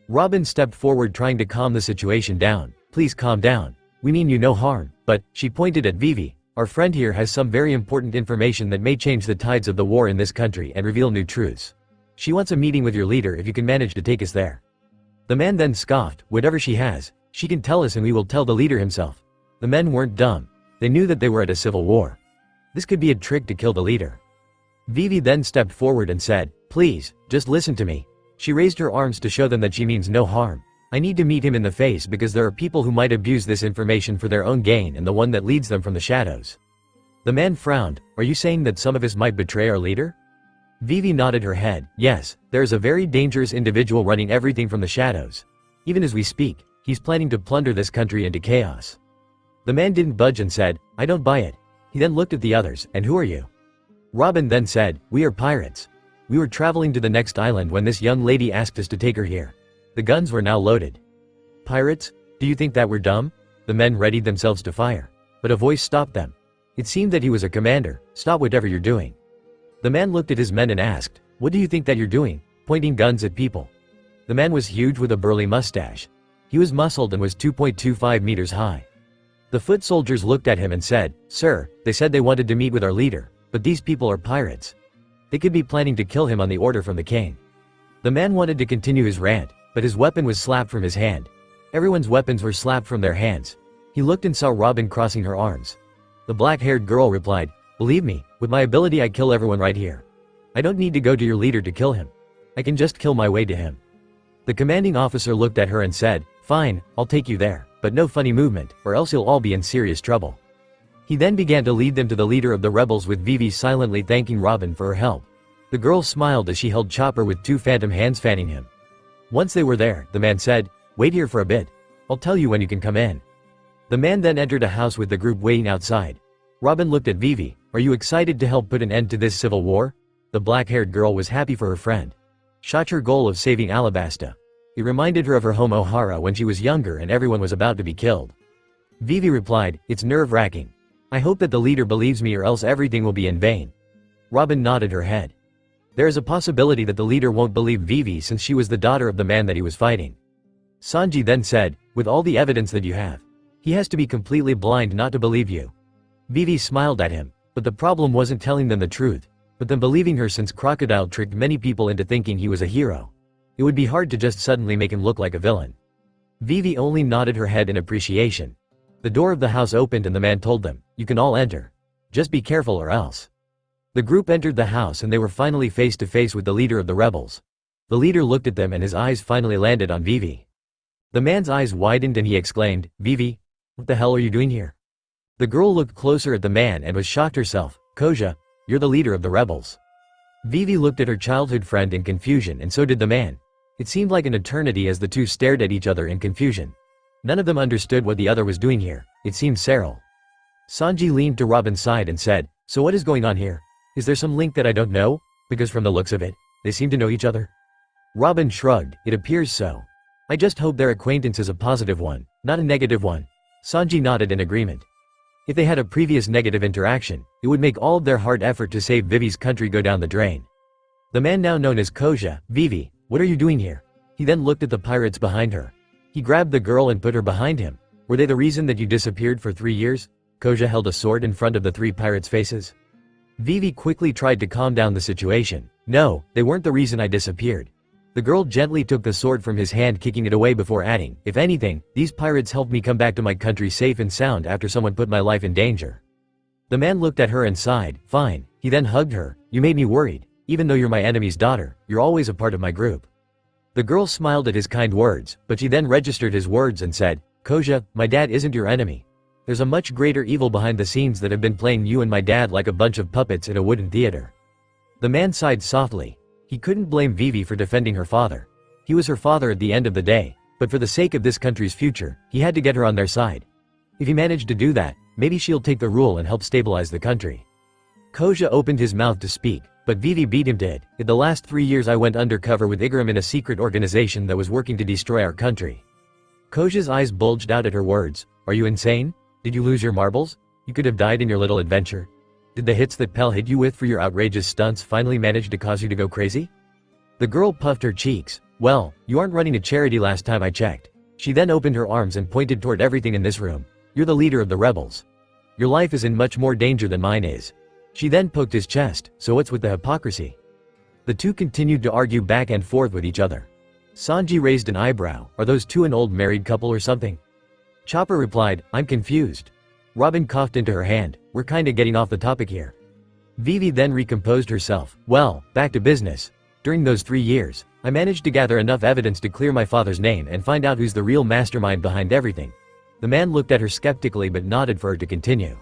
Robin stepped forward trying to calm the situation down. Please calm down. We mean you no harm. But, she pointed at Vivi, our friend here has some very important information that may change the tides of the war in this country and reveal new truths. She wants a meeting with your leader if you can manage to take us there. The man then scoffed, whatever she has, she can tell us and we will tell the leader himself. The men weren't dumb. They knew that they were at a civil war. This could be a trick to kill the leader. Vivi then stepped forward and said, please, just listen to me. She raised her arms to show them that she means no harm. I need to meet him in the face because there are people who might abuse this information for their own gain and the one that leads them from the shadows. The man frowned, are you saying that some of us might betray our leader? Vivi nodded her head. Yes, there is a very dangerous individual running everything from the shadows. Even as we speak, he's planning to plunder this country into chaos. The man didn't budge and said, I don't buy it. He then looked at the others, and who are you? Robin then said, we are pirates. We were traveling to the next island when this young lady asked us to take her here. The guns were now loaded. Pirates? Do you think that we're dumb? The men readied themselves to fire. But a voice stopped them. It seemed that he was a commander. Stop whatever you're doing. The man looked at his men and asked, what do you think that you're doing, pointing guns at people? The man was huge with a burly mustache. He was muscled and was 2.25 meters high. The foot soldiers looked at him and said, Sir, they said they wanted to meet with our leader, but these people are pirates. They could be planning to kill him on the order from the king. The man wanted to continue his rant, but his weapon was slapped from his hand. Everyone's weapons were slapped from their hands. He looked and saw Robin crossing her arms. The black-haired girl replied, believe me, with my ability I kill everyone right here. I don't need to go to your leader to kill him. I can just kill my way to him. The commanding officer looked at her and said, fine, I'll take you there, but no funny movement, or else you'll all be in serious trouble. He then began to lead them to the leader of the rebels with Vivi silently thanking Robin for her help. The girl smiled as she held Chopper with two phantom hands fanning him. Once they were there, the man said, wait here for a bit. I'll tell you when you can come in. The man then entered a house with the group waiting outside. Robin looked at Vivi. Are you excited to help put an end to this civil war? The black-haired girl was happy for her friend. Shot her goal of saving Alabasta. It reminded her of her home O'Hara when she was younger and everyone was about to be killed. Vivi replied, it's nerve-wracking. I hope that the leader believes me or else everything will be in vain. Robin nodded her head. There is a possibility that the leader won't believe Vivi since she was the daughter of the man that he was fighting. Sanji then said, with all the evidence that you have, he has to be completely blind not to believe you. Vivi smiled at him, but the problem wasn't telling them the truth, but them believing her since Crocodile tricked many people into thinking he was a hero. It would be hard to just suddenly make him look like a villain. Vivi only nodded her head in appreciation. The door of the house opened and the man told them, you can all enter. Just be careful or else. The group entered the house and they were finally face to face with the leader of the rebels. The leader looked at them and his eyes finally landed on Vivi. The man's eyes widened and he exclaimed, Vivi, what the hell are you doing here? The girl looked closer at the man and was shocked herself. Koja, you're the leader of the rebels. Vivi looked at her childhood friend in confusion and so did the man. It seemed like an eternity as the two stared at each other in confusion. None of them understood what the other was doing here. It seemed Cyril. Sanji leaned to Robin's side and said, so what is going on here? Is there some link that I don't know? Because from the looks of it, they seem to know each other. Robin shrugged, it appears so. I just hope their acquaintance is a positive one, not a negative one. Sanji nodded in agreement. If they had a previous negative interaction, it would make all of their hard effort to save Vivi's country go down the drain. The man now known as Koja, Vivi, what are you doing here? He then looked at the pirates behind her. He grabbed the girl and put her behind him. Were they the reason that you disappeared for 3 years? Koja held a sword in front of the three pirates' faces. Vivi quickly tried to calm down the situation. No, they weren't the reason I disappeared. The girl gently took the sword from his hand, kicking it away before adding, if anything, these pirates helped me come back to my country safe and sound after someone put my life in danger. The man looked at her and sighed, fine. He then hugged her. You made me worried. Even though you're my enemy's daughter, you're always a part of my group. The girl smiled at his kind words, but she then registered his words and said, Koja, my dad isn't your enemy. There's a much greater evil behind the scenes that have been playing you and my dad like a bunch of puppets in a wooden theater. The man sighed softly. He couldn't blame Vivi for defending her father. He was her father at the end of the day, but for the sake of this country's future, he had to get her on their side. If he managed to do that, maybe she'll take the rule and help stabilize the country. Koja opened his mouth to speak, but Vivi beat him to it. In the last 3 years I went undercover with Igaram in a secret organization that was working to destroy our country. Koja's eyes bulged out at her words. Are you insane? Did you lose your marbles? You could have died in your little adventure. Did the hits that Pell hit you with for your outrageous stunts finally manage to cause you to go crazy? The girl puffed her cheeks. Well, you aren't running a charity last time I checked. She then opened her arms and pointed toward everything in this room. You're the leader of the rebels. Your life is in much more danger than mine is. She then poked his chest, so what's with the hypocrisy? The two continued to argue back and forth with each other. Sanji raised an eyebrow. Are those two an old married couple or something? Chopper replied, I'm confused. Robin coughed into her hand. We're kinda getting off the topic here. Vivi then recomposed herself. Well, back to business. During those 3 years, I managed to gather enough evidence to clear my father's name and find out who's the real mastermind behind everything. The man looked at her skeptically but nodded for her to continue.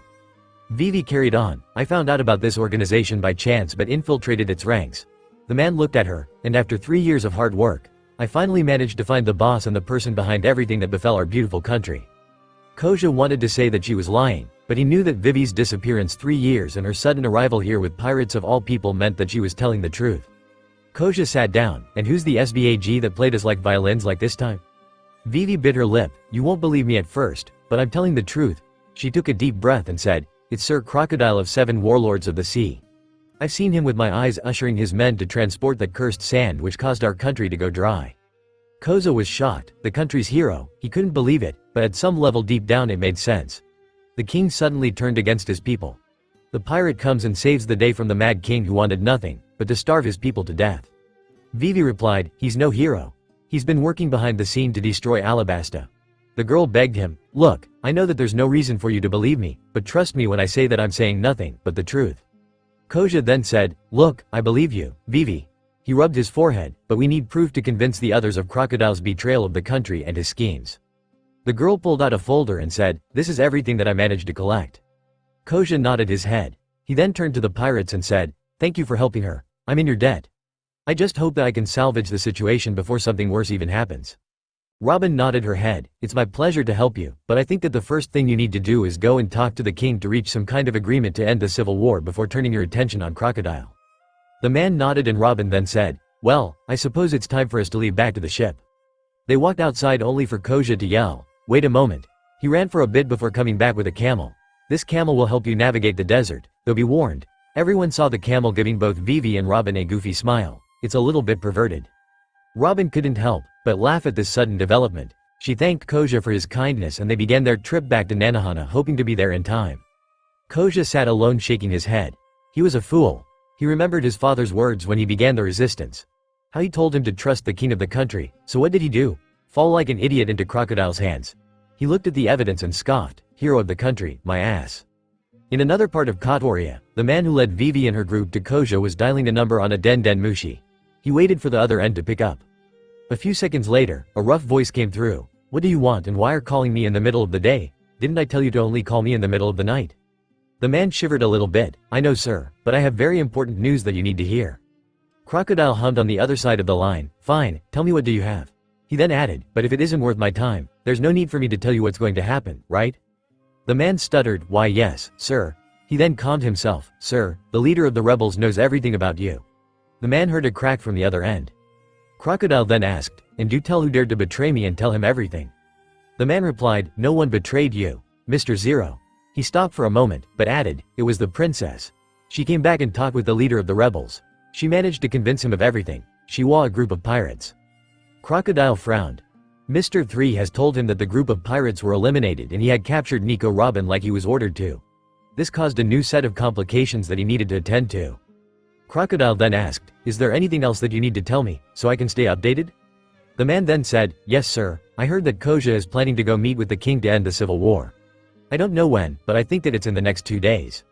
Vivi carried on, I found out about this organization by chance but infiltrated its ranks. The man looked at her, and after 3 years of hard work, I finally managed to find the boss and the person behind everything that befell our beautiful country. Koja wanted to say that she was lying, but he knew that Vivi's disappearance 3 years and her sudden arrival here with pirates of all people meant that she was telling the truth. Koja sat down, and who's the SBAG that played us like violins like this time? Vivi bit her lip, you won't believe me at first, but I'm telling the truth. She took a deep breath and said, it's Sir Crocodile of 7 Warlords of the Sea. I've seen him with my eyes ushering his men to transport that cursed sand which caused our country to go dry. Koza was shocked, the country's hero, he couldn't believe it, but at some level deep down it made sense. The king suddenly turned against his people. The pirate comes and saves the day from the mad king who wanted nothing but to starve his people to death. Vivi replied, he's no hero. He's been working behind the scene to destroy Alabasta. The girl begged him, look, I know that there's no reason for you to believe me, but trust me when I say that I'm saying nothing but the truth. Koja then said, look, I believe you, Vivi. He rubbed his forehead, but we need proof to convince the others of Crocodile's betrayal of the country and his schemes. The girl pulled out a folder and said, this is everything that I managed to collect. Koja nodded his head. He then turned to the pirates and said, thank you for helping her, I'm in your debt. I just hope that I can salvage the situation before something worse even happens. Robin nodded her head, it's my pleasure to help you, but I think that the first thing you need to do is go and talk to the king to reach some kind of agreement to end the civil war before turning your attention on Crocodile. The man nodded and Robin then said, well, I suppose it's time for us to leave back to the ship. They walked outside only for Koja to yell, wait a moment. He ran for a bit before coming back with a camel. This camel will help you navigate the desert, though be warned. Everyone saw the camel giving both Vivi and Robin a goofy smile. It's a little bit perverted. Robin couldn't help but laugh at this sudden development. She thanked Koja for his kindness and they began their trip back to Nanohana hoping to be there in time. Koja sat alone shaking his head. He was a fool. He remembered his father's words when he began the resistance. How he told him to trust the king of the country, so what did he do? Fall like an idiot into Crocodile's hands. He looked at the evidence and scoffed, hero of the country, my ass. In another part of Kotoria, the man who led Vivi and her group to Koja was dialing a number on a Den Mushi. He waited for the other end to pick up. A few seconds later, a rough voice came through. What do you want and why are calling me in the middle of the day? Didn't I tell you to only call me in the middle of the night? The man shivered a little bit. I know sir, but I have very important news that you need to hear. Crocodile hummed on the other side of the line. Fine, tell me what do you have? He then added, but if it isn't worth my time, there's no need for me to tell you what's going to happen, right? The man stuttered, why yes, sir. He then calmed himself, sir, the leader of the rebels knows everything about you. The man heard a crack from the other end. Crocodile then asked, and do tell who dared to betray me and tell him everything. The man replied, no one betrayed you, Mr. Zero. He stopped for a moment, but added, it was the princess. She came back and talked with the leader of the rebels. She managed to convince him of everything. She was a group of pirates. Crocodile frowned. Mr. 3 has told him that the group of pirates were eliminated and he had captured Nico Robin like he was ordered to. This caused a new set of complications that he needed to attend to. Crocodile then asked, is there anything else that you need to tell me, so I can stay updated? The man then said, yes sir, I heard that Koja is planning to go meet with the king to end the civil war. I don't know when, but I think that it's in the next 2 days.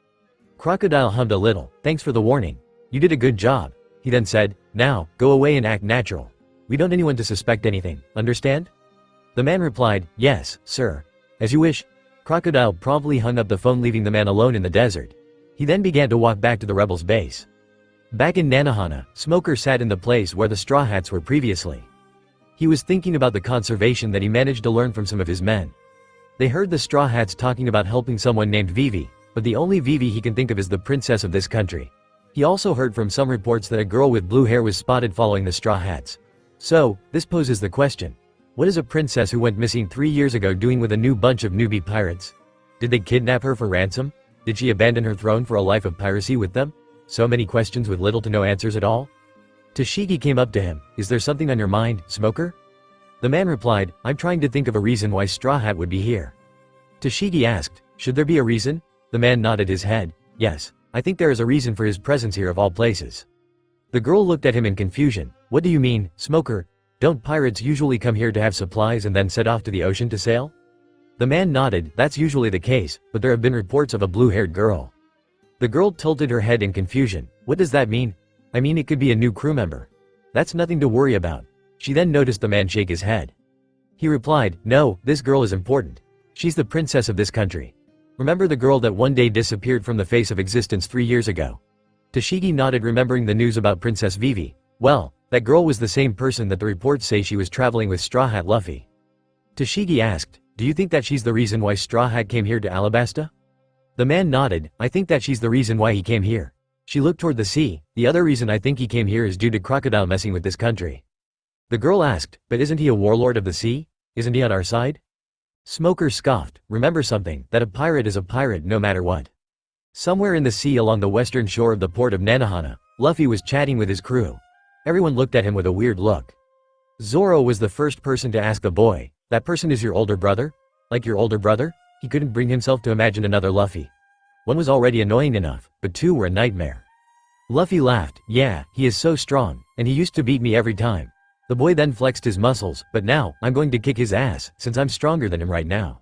Crocodile hummed a little, thanks for the warning. You did a good job. He then said, now, go away and act natural. We don't want anyone to suspect anything, understand? The man replied, yes, sir. As you wish. Crocodile promptly hung up the phone leaving the man alone in the desert. He then began to walk back to the rebels' base. Back in Nanohana, Smoker sat in the place where the Straw Hats were previously. He was thinking about the conservation that he managed to learn from some of his men. They heard the Straw Hats talking about helping someone named Vivi, but the only Vivi he can think of is the princess of this country. He also heard from some reports that a girl with blue hair was spotted following the Straw Hats. So, this poses the question. What is a princess who went missing 3 years ago doing with a new bunch of newbie pirates? Did they kidnap her for ransom? Did she abandon her throne for a life of piracy with them? So many questions with little to no answers at all? Tashigi came up to him, is there something on your mind, Smoker? The man replied, I'm trying to think of a reason why Straw Hat would be here. Tashigi asked, should there be a reason? The man nodded his head, yes, I think there is a reason for his presence here of all places. The girl looked at him in confusion, what do you mean, Smoker? Don't pirates usually come here to have supplies and then set off to the ocean to sail? The man nodded, that's usually the case, but there have been reports of a blue-haired girl. The girl tilted her head in confusion, what does that mean? I mean it could be a new crew member. That's nothing to worry about. She then noticed the man shake his head. He replied, no, this girl is important. She's the princess of this country. Remember the girl that one day disappeared from the face of existence 3 years ago? Toshigi nodded, remembering the news about Princess Vivi. Well, that girl was the same person that the reports say she was traveling with Straw Hat Luffy. Toshigi asked, do you think that she's the reason why Straw Hat came here to Alabasta? The man nodded, I think that she's the reason why he came here. She looked toward the sea, the other reason I think he came here is due to Crocodile messing with this country. The girl asked, but isn't he a warlord of the sea? Isn't he on our side? Smoker scoffed, remember something, that a pirate is a pirate no matter what. Somewhere in the sea along the western shore of the port of Nanohana, Luffy was chatting with his crew. Everyone looked at him with a weird look. Zoro was the first person to ask the boy, that person is your older brother? Like your older brother? He couldn't bring himself to imagine another Luffy. One was already annoying enough, but two were a nightmare. Luffy laughed, yeah, he is so strong, and he used to beat me every time. The boy then flexed his muscles, but now, I'm going to kick his ass, since I'm stronger than him right now.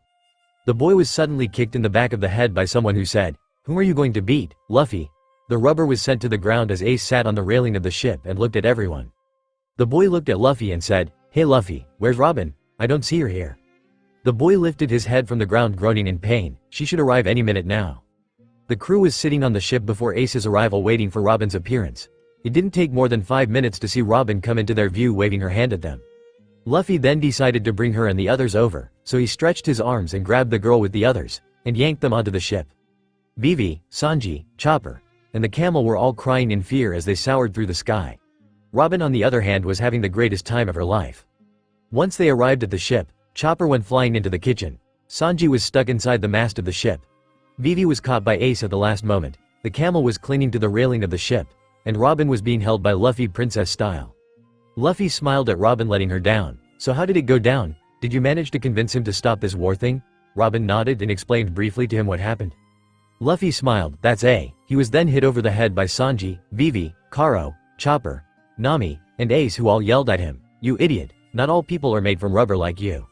The boy was suddenly kicked in the back of the head by someone who said, whom are you going to beat, Luffy? The rubber was sent to the ground as Ace sat on the railing of the ship and looked at everyone. The boy looked at Luffy and said, hey Luffy, where's Robin? I don't see her here. The boy lifted his head from the ground groaning in pain, she should arrive any minute now. The crew was sitting on the ship before Ace's arrival waiting for Robin's appearance. It didn't take more than 5 minutes to see Robin come into their view waving her hand at them. Luffy then decided to bring her and the others over, so he stretched his arms and grabbed the girl with the others, and yanked them onto the ship. Vivi, Sanji, Chopper, and the camel were all crying in fear as they soared through the sky. Robin on the other hand was having the greatest time of her life. Once they arrived at the ship, Chopper went flying into the kitchen. Sanji was stuck inside the mast of the ship. Vivi was caught by Ace at the last moment, the camel was clinging to the railing of the ship, and Robin was being held by Luffy princess style. Luffy smiled at Robin letting her down. So how did it go down? Did you manage to convince him to stop this war thing? Robin nodded and explained briefly to him what happened. Luffy smiled, that's A. He was then hit over the head by Sanji, Vivi, Karo, Chopper, Nami, and Ace who all yelled at him, you idiot, not all people are made from rubber like you.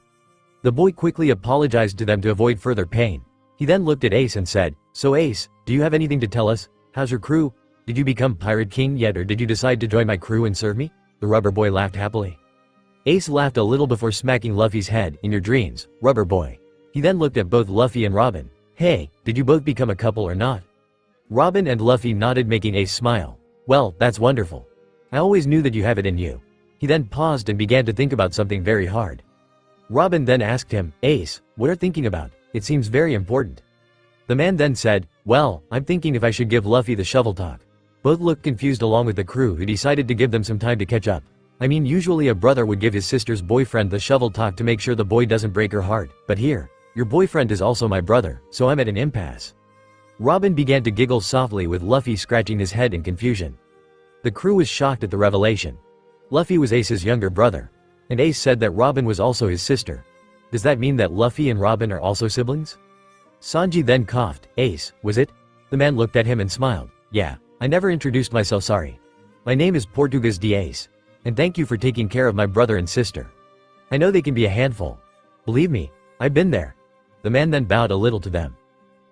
The boy quickly apologized to them to avoid further pain. He then looked at Ace and said, so Ace, do you have anything to tell us? How's your crew? Did you become Pirate King yet or did you decide to join my crew and serve me? The rubber boy laughed happily. Ace laughed a little before smacking Luffy's head, in your dreams, rubber boy. He then looked at both Luffy and Robin. Hey, did you both become a couple or not? Robin and Luffy nodded making Ace smile. Well, that's wonderful. I always knew that you have it in you. He then paused and began to think about something very hard. Robin then asked him, Ace, what are you thinking about? It seems very important. The man then said, well, I'm thinking if I should give Luffy the shovel talk. Both looked confused along with the crew who decided to give them some time to catch up. I mean usually a brother would give his sister's boyfriend the shovel talk to make sure the boy doesn't break her heart, but here, your boyfriend is also my brother, so I'm at an impasse. Robin began to giggle softly with Luffy scratching his head in confusion. The crew was shocked at the revelation. Luffy was Ace's younger brother. And Ace said that Robin was also his sister. Does that mean that Luffy and Robin are also siblings? Sanji then coughed, Ace, was it? The man looked at him and smiled, yeah, I never introduced myself, sorry. My name is Portugues de Ace. And thank you for taking care of my brother and sister. I know they can be a handful. Believe me, I've been there. The man then bowed a little to them.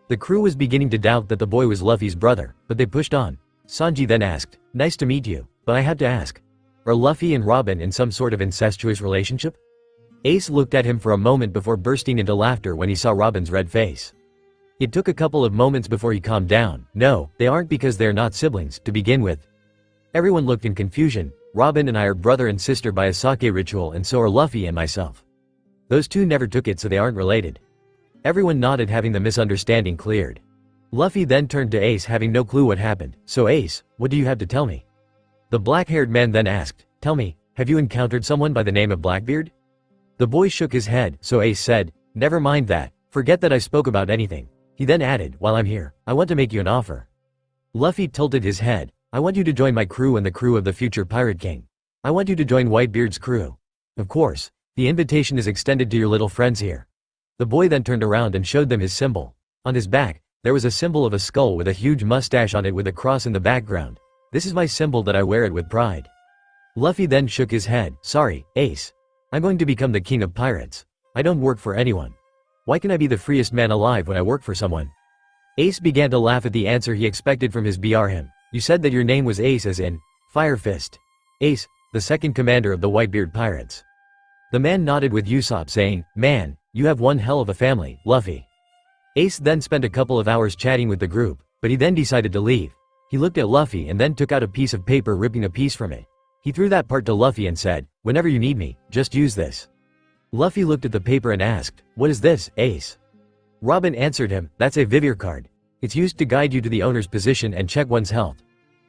The crew was beginning to doubt that the boy was Luffy's brother, but they pushed on. Sanji then asked, nice to meet you, but I have to ask. Are Luffy and Robin in some sort of incestuous relationship? Ace looked at him for a moment before bursting into laughter when he saw Robin's red face. It took a couple of moments before he calmed down. No, they aren't because they're not siblings, to begin with. Everyone looked in confusion. Robin and I are brother and sister by a sake ritual and so are Luffy and myself. Those two never took it so they aren't related. Everyone nodded having the misunderstanding cleared. Luffy then turned to Ace having no clue what happened. So Ace, what do you have to tell me? The black-haired man then asked, tell me, have you encountered someone by the name of Blackbeard? The boy shook his head, so Ace said, never mind that, forget that I spoke about anything. He then added, while I'm here, I want to make you an offer. Luffy tilted his head, I want you to join my crew and the crew of the future Pirate King. I want you to join Whitebeard's crew. Of course, the invitation is extended to your little friends here. The boy then turned around and showed them his symbol. On his back, there was a symbol of a skull with a huge mustache on it with a cross in the background. This is my symbol that I wear it with pride. Luffy then shook his head, sorry, Ace. I'm going to become the king of pirates. I don't work for anyone. Why can I be the freest man alive when I work for someone? Ace began to laugh at the answer he expected from his BR him. You said that your name was Ace as in, Fire Fist. Ace, the second commander of the Whitebeard Pirates. The man nodded with Usopp saying, man, you have one hell of a family, Luffy. Ace then spent a couple of hours chatting with the group, but he then decided to leave. He looked at Luffy and then took out a piece of paper, ripping a piece from it. He threw that part to Luffy and said, "Whenever you need me, just use this." Luffy looked at the paper and asked, "What is this, Ace?" Robin answered him, "That's a Vivier card. It's used to guide you to the owner's position and check one's health.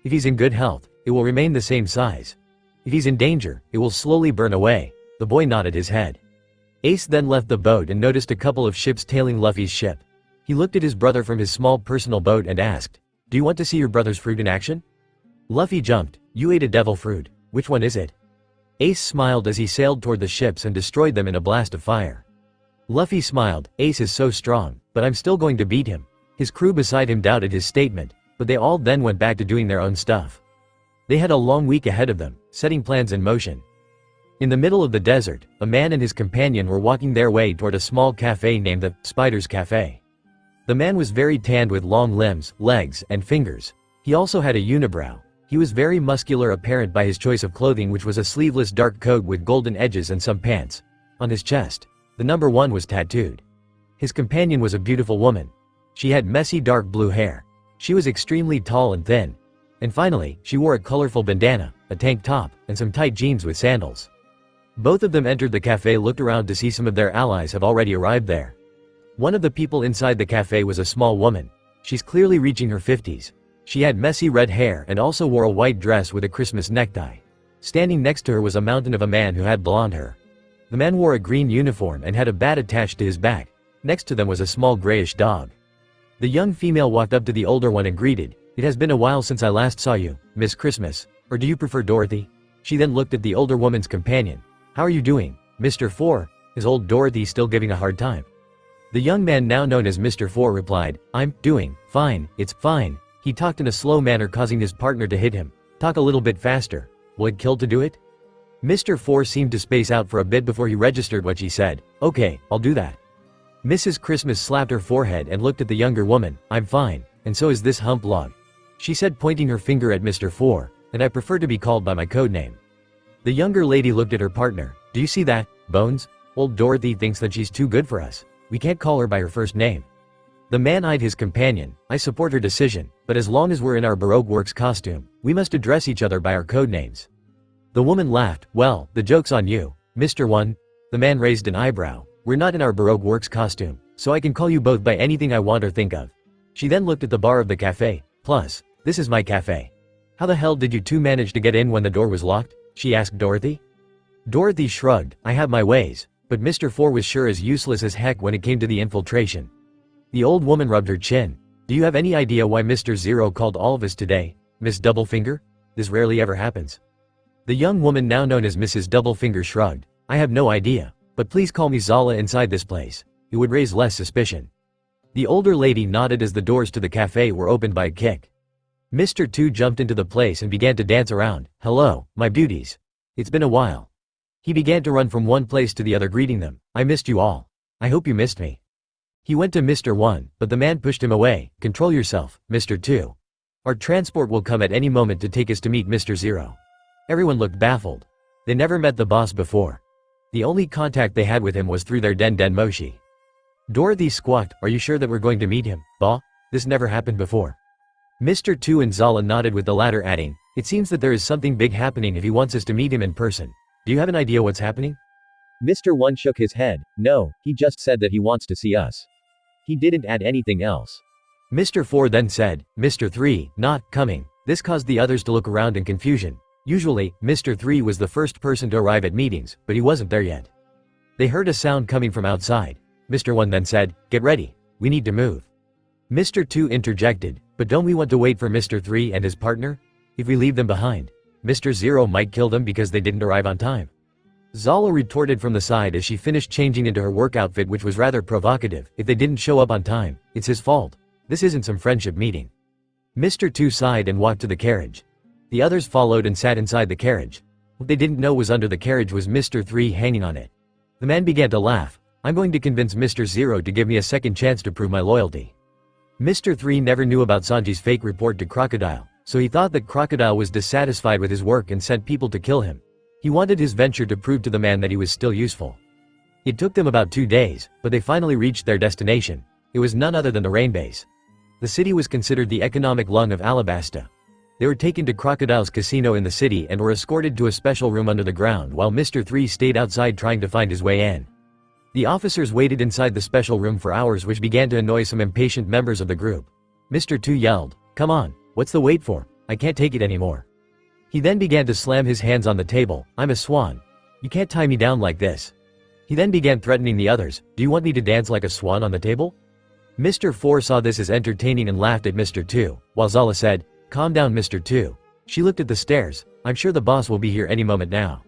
If he's in good health, it will remain the same size. If he's in danger, it will slowly burn away." The boy nodded his head. Ace then left the boat and noticed a couple of ships tailing Luffy's ship. He looked at his brother from his small personal boat and asked, "Do you want to see your brother's fruit in action?" Luffy jumped, "You ate a devil fruit. Which one is it?" Ace smiled as he sailed toward the ships and destroyed them in a blast of fire. Luffy smiled, "Ace is so strong, but I'm still going to beat him." His crew beside him doubted his statement, but they all then went back to doing their own stuff. They had a long week ahead of them, setting plans in motion. In the middle of the desert, a man and his companion were walking their way toward a small cafe named the Spider's Cafe. The man was very tanned with long limbs, legs, and fingers. He also had a unibrow. He was very muscular, apparent by his choice of clothing, which was a sleeveless dark coat with golden edges and some pants. On his chest, the number 1 was tattooed. His companion was a beautiful woman. She had messy dark blue hair. She was extremely tall and thin. And finally, she wore a colorful bandana, a tank top, and some tight jeans with sandals. Both of them entered the cafe, looked around to see some of their allies have already arrived there. One of the people inside the cafe was a small woman. She's clearly reaching her 50s. She had messy red hair and also wore a white dress with a Christmas necktie. Standing next to her was a mountain of a man who had blonde hair. The man wore a green uniform and had a bat attached to his back. Next to them was a small grayish dog. The young female walked up to the older one and greeted, "It has been a while since I last saw you, Miss Christmas, or do you prefer Dorothy?" She then looked at the older woman's companion. "How are you doing, Mr. Fore?" Is old Dorothy still giving a hard time? The young man, now known as Mr. Fore, replied, "I'm doing fine, it's fine." He talked in a slow manner, causing his partner to hit him. "Talk a little bit faster. Will it kill to do it?" Mr. Fore seemed to space out for a bit before he registered what she said. "Okay, I'll do that." Mrs. Christmas slapped her forehead and looked at the younger woman. "I'm fine, and so is this hump log," she said, pointing her finger at Mr. Fore, "and I prefer to be called by my code name." The younger lady looked at her partner. "Do you see that, Bones? Old Dorothy thinks that she's too good for us. We can't call her by her first name." The man eyed his companion. "I support her decision, but as long as we're in our Baroque Works costume, we must address each other by our code names." The woman laughed. "Well, the joke's on you, Mr. One." The man raised an eyebrow. "We're not in our Baroque Works costume, so I can call you both by anything I want or think of." She then looked at the bar of the cafe. "Plus, this is my cafe. How the hell did you two manage to get in when the door was locked?" she asked Dorothy. Dorothy shrugged. "I have my ways, but Mr. Fore was sure as useless as heck when it came to the infiltration." The old woman rubbed her chin. "Do you have any idea why Mr. Zero called all of us today, Miss Doublefinger? This rarely ever happens." The young woman, now known as Mrs. Doublefinger, shrugged. "I have no idea, but please call me Zala inside this place. It would raise less suspicion." The older lady nodded as the doors to the cafe were opened by a kick. Mr. Two jumped into the place and began to dance around. "Hello, my beauties. It's been a while." He began to run from one place to the other, greeting them. "I missed you all. I hope you missed me." He went to Mr. One, but the man pushed him away. "Control yourself, Mr. Two. Our transport will come at any moment to take us to meet Mr. Zero." Everyone looked baffled. They never met the boss before. The only contact they had with him was through their Den Moshi. Dorothy squawked, "Are you sure that we're going to meet him, Ba? This never happened before." Mr. Two and Zala nodded, with the latter adding, "It seems that there is something big happening if he wants us to meet him in person. Do you have an idea what's happening?" Mr. One shook his head. "No, he just said that he wants to see us. He didn't add anything else." Mr. Four then said, "Mr. Three, not coming." This caused the others to look around in confusion. Usually, Mr. Three was the first person to arrive at meetings, but he wasn't there yet. They heard a sound coming from outside. Mr. One then said, "Get ready. We need to move." Mr. Two interjected, "But don't we want to wait for Mr. Three and his partner? If we leave them behind, Mr. Zero might kill them because they didn't arrive on time." Zala retorted from the side as she finished changing into her work outfit, which was rather provocative. "If they didn't show up on time, it's his fault. This isn't some friendship meeting." Mr. Two sighed and walked to the carriage. The others followed and sat inside the carriage. What they didn't know was under the carriage was Mr. Three hanging on it. The man began to laugh. "I'm going to convince Mr. Zero to give me a second chance to prove my loyalty." Mr. Three never knew about Sanji's fake report to Crocodile, so he thought that Crocodile was dissatisfied with his work and sent people to kill him. He wanted his venture to prove to the man that he was still useful. It took them about 2 days, but they finally reached their destination. It was none other than the rain base. The city was considered the economic lung of Alabasta. They were taken to Crocodile's casino in the city and were escorted to a special room under the ground while Mr. 3 stayed outside trying to find his way in. The officers waited inside the special room for hours, which began to annoy some impatient members of the group. Mr. 2 yelled, "Come on, what's the wait for? I can't take it anymore." He then began to slam his hands on the table. "I'm a swan. You can't tie me down like this." He then began threatening the others. "Do you want me to dance like a swan on the table?" Mr. 4 saw this as entertaining and laughed at Mr. 2, while Zala said, "Calm down, Mr. 2. She looked at the stairs. "I'm sure the boss will be here any moment now."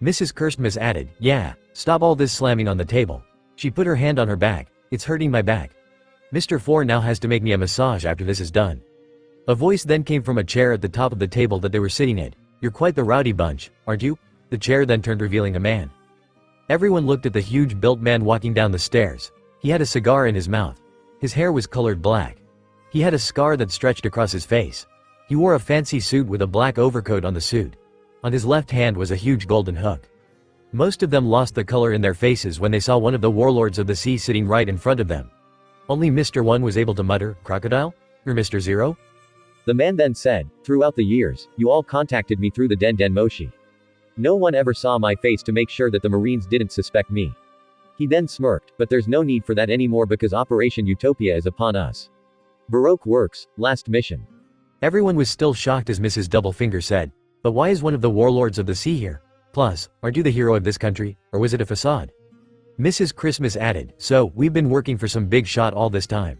Mrs. Christmas added, "Yeah, stop all this slamming on the table." She put her hand on her back. "It's hurting my back. Mr. 4 now has to make me a massage after this is done." A voice then came from a chair at the top of the table that they were sitting at. "You're quite the rowdy bunch, aren't you?" The chair then turned, revealing a man. Everyone looked at the huge built man walking down the stairs. He had a cigar in his mouth. His hair was colored black. He had a scar that stretched across his face. He wore a fancy suit with a black overcoat on the suit. On his left hand was a huge golden hook. Most of them lost the color in their faces when they saw one of the warlords of the sea sitting right in front of them. Only Mr. 1 was able to mutter, "Crocodile? You're Mr. 0? The man then said, "Throughout the years, you all contacted me through the Den Moshi. No one ever saw my face to make sure that the Marines didn't suspect me." He then smirked, "But there's no need for that anymore because Operation Utopia is upon us. Baroque works, last mission." Everyone was still shocked as Mrs. Doublefinger said, "But why is one of the warlords of the sea here? Plus, aren't you the hero of this country, or was it a facade?" Mrs. Christmas added, "So, we've been working for some big shot all this time."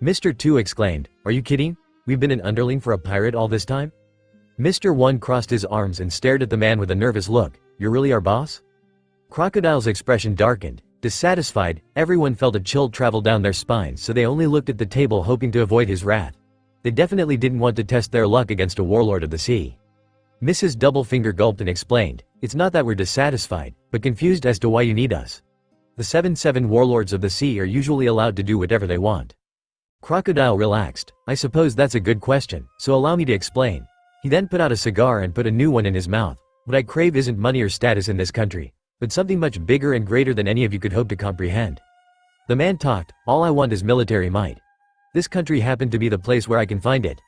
Mr. 2 exclaimed, "Are you kidding? We've been an underling for a pirate all this time?" Mr. 1 crossed his arms and stared at the man with a nervous look. "You're really our boss?" Crocodile's expression darkened. Dissatisfied, everyone felt a chill travel down their spines, so they only looked at the table hoping to avoid his wrath. They definitely didn't want to test their luck against a warlord of the sea. Mrs. Doublefinger gulped and explained, "It's not that we're dissatisfied, but confused as to why you need us. The 7 warlords of the sea are usually allowed to do whatever they want." Crocodile relaxed. "I suppose that's a good question, so allow me to explain." He then put out a cigar and put a new one in his mouth. "What I crave isn't money or status in this country, but something much bigger and greater than any of you could hope to comprehend." The man talked, "All I want is military might. This country happened to be the place where I can find it.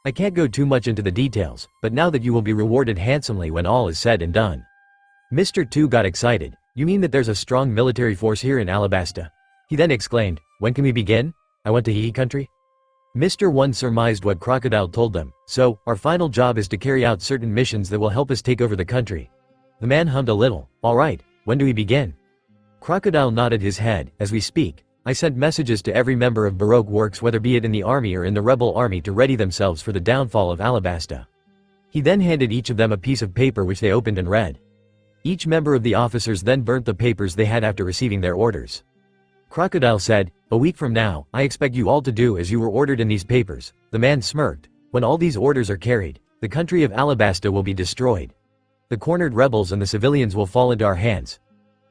I can't go too much into the details, but now that you will be rewarded handsomely when all is said and done." Mr. 2 got excited. "You mean that there's a strong military force here in Alabasta?" He then exclaimed, "When can we begin? I want to Hee country?" Mr. 1 surmised what Crocodile told them. "So, our final job is to carry out certain missions that will help us take over the country." The man hummed a little. "All right, when do we begin?" Crocodile nodded his head. "As we speak, I sent messages to every member of Baroque Works, whether be it in the army or in the rebel army, to ready themselves for the downfall of Alabasta." He then handed each of them a piece of paper which they opened and read. Each member of the officers then burnt the papers they had after receiving their orders. Crocodile said, "A week from now, I expect you all to do as you were ordered in these papers." The man smirked. "When all these orders are carried, the country of Alabasta will be destroyed. The cornered rebels and the civilians will fall into our hands."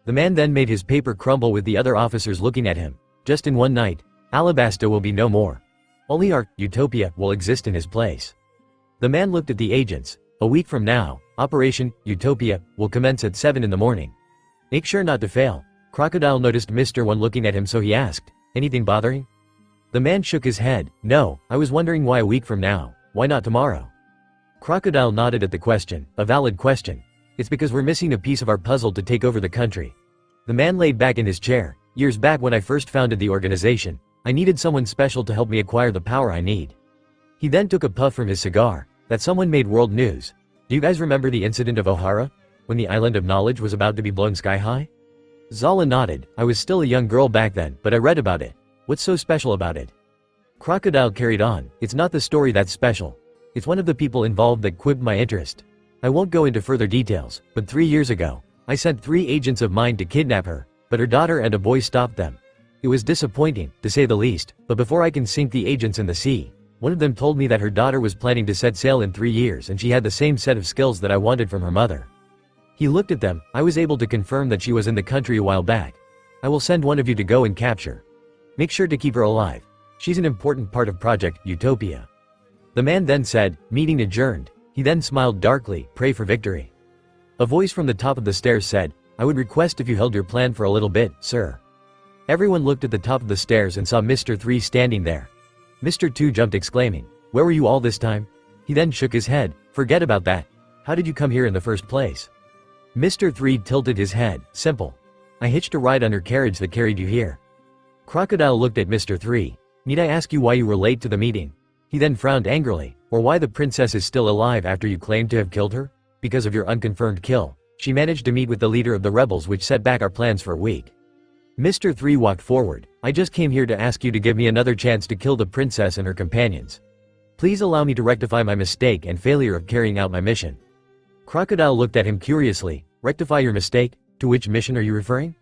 The man then made his paper crumble with the other officers looking at him. "Just in one night, Alabasta will be no more. Only our Utopia will exist in his place." The man looked at the agents. "A week from now, Operation Utopia will commence at 7 in the morning. Make sure not to fail." Crocodile noticed Mr. 1 looking at him, so he asked, "Anything bothering?" The man shook his head. "No, I was wondering why a week from now, why not tomorrow?" Crocodile nodded at the question. "A valid question. It's because we're missing a piece of our puzzle to take over the country." The man laid back in his chair. "Years back when I first founded the organization, I needed someone special to help me acquire the power I need." He then took a puff from his cigar. "That someone made world news. Do you guys remember the incident of O'Hara? When the island of knowledge was about to be blown sky high?" Zala nodded. "I was still a young girl back then, but I read about it. What's so special about it?" Crocodile carried on. "It's not the story that's special. It's one of the people involved that quibbed my interest. I won't go into further details, but 3 years ago, I sent 3 agents of mine to kidnap her, but her daughter and a boy stopped them. It was disappointing, to say the least, but before I can sink the agents in the sea, one of them told me that her daughter was planning to set sail in 3 years and she had the same set of skills that I wanted from her mother. He looked at them. I was able to confirm that she was in the country a while back. I will send one of you to go and capture. Make sure to keep her alive. She's an important part of Project Utopia." The man then said, "Meeting adjourned." He then smiled darkly. "Pray for victory." A voice from the top of the stairs said, "I would request if you held your plan for a little bit, sir." Everyone looked at the top of the stairs and saw Mr. 3 standing there. Mr. 2 jumped exclaiming, "Where were you all this time?" He then shook his head. "Forget about that. How did you come here in the first place?" Mr. 3 tilted his head. "Simple. I hitched a ride on your carriage that carried you here." Crocodile looked at Mr. 3. "Need I ask you why you were late to the meeting?" He then frowned angrily. "Or why the princess is still alive after you claimed to have killed her? Because of your unconfirmed kill. She managed to meet with the leader of the rebels, which set back our plans for a week." Mr. 3 walked forward. "I just came here to ask you to give me another chance to kill the princess and her companions. Please allow me to rectify my mistake and failure of carrying out my mission." Crocodile looked at him curiously. "Rectify your mistake? To which mission are you referring?"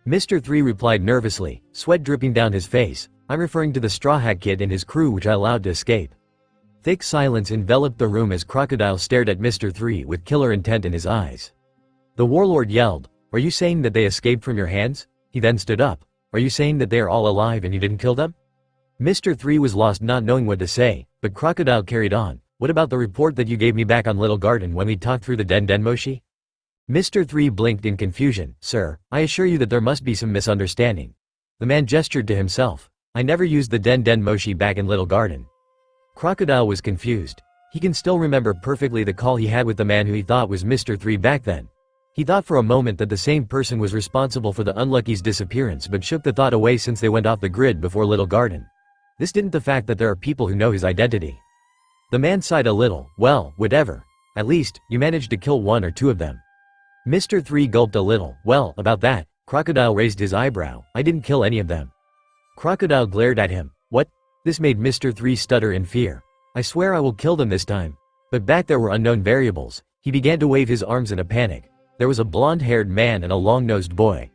Mr. 3 replied nervously, sweat dripping down his face. "I'm referring to the Straw Hat Kid and his crew which I allowed to escape." Thick silence enveloped the room as Crocodile stared at Mr. 3 with killer intent in his eyes. The warlord yelled, "Are you saying that they escaped from your hands?" He then stood up. "Are you saying that they are all alive and you didn't kill them?" Mr. 3 was lost, not knowing what to say, but Crocodile carried on. "What about the report that you gave me back on Little Garden when we talked through the Den Moshi?" Mr. 3 blinked in confusion. "Sir, I assure you that there must be some misunderstanding." The man gestured to himself. "I never used the Den Moshi back in Little Garden." Crocodile was confused. He can still remember perfectly the call he had with the man who he thought was Mr. 3 back then. He thought for a moment that the same person was responsible for the Unlucky's disappearance, but shook the thought away since they went off the grid before Little Garden. This didn't the fact that there are people who know his identity. The man sighed a little. "Well, whatever. At least, you managed to kill one or two of them." Mr. 3 gulped a little. "Well, about that." Crocodile raised his eyebrow. "I didn't kill any of them." Crocodile glared at him. "What?" This made Mr. 3 stutter in fear. "I swear I will kill them this time." But back there were unknown variables. He began to wave his arms in a panic. There was a blonde-haired man and a long-nosed boy.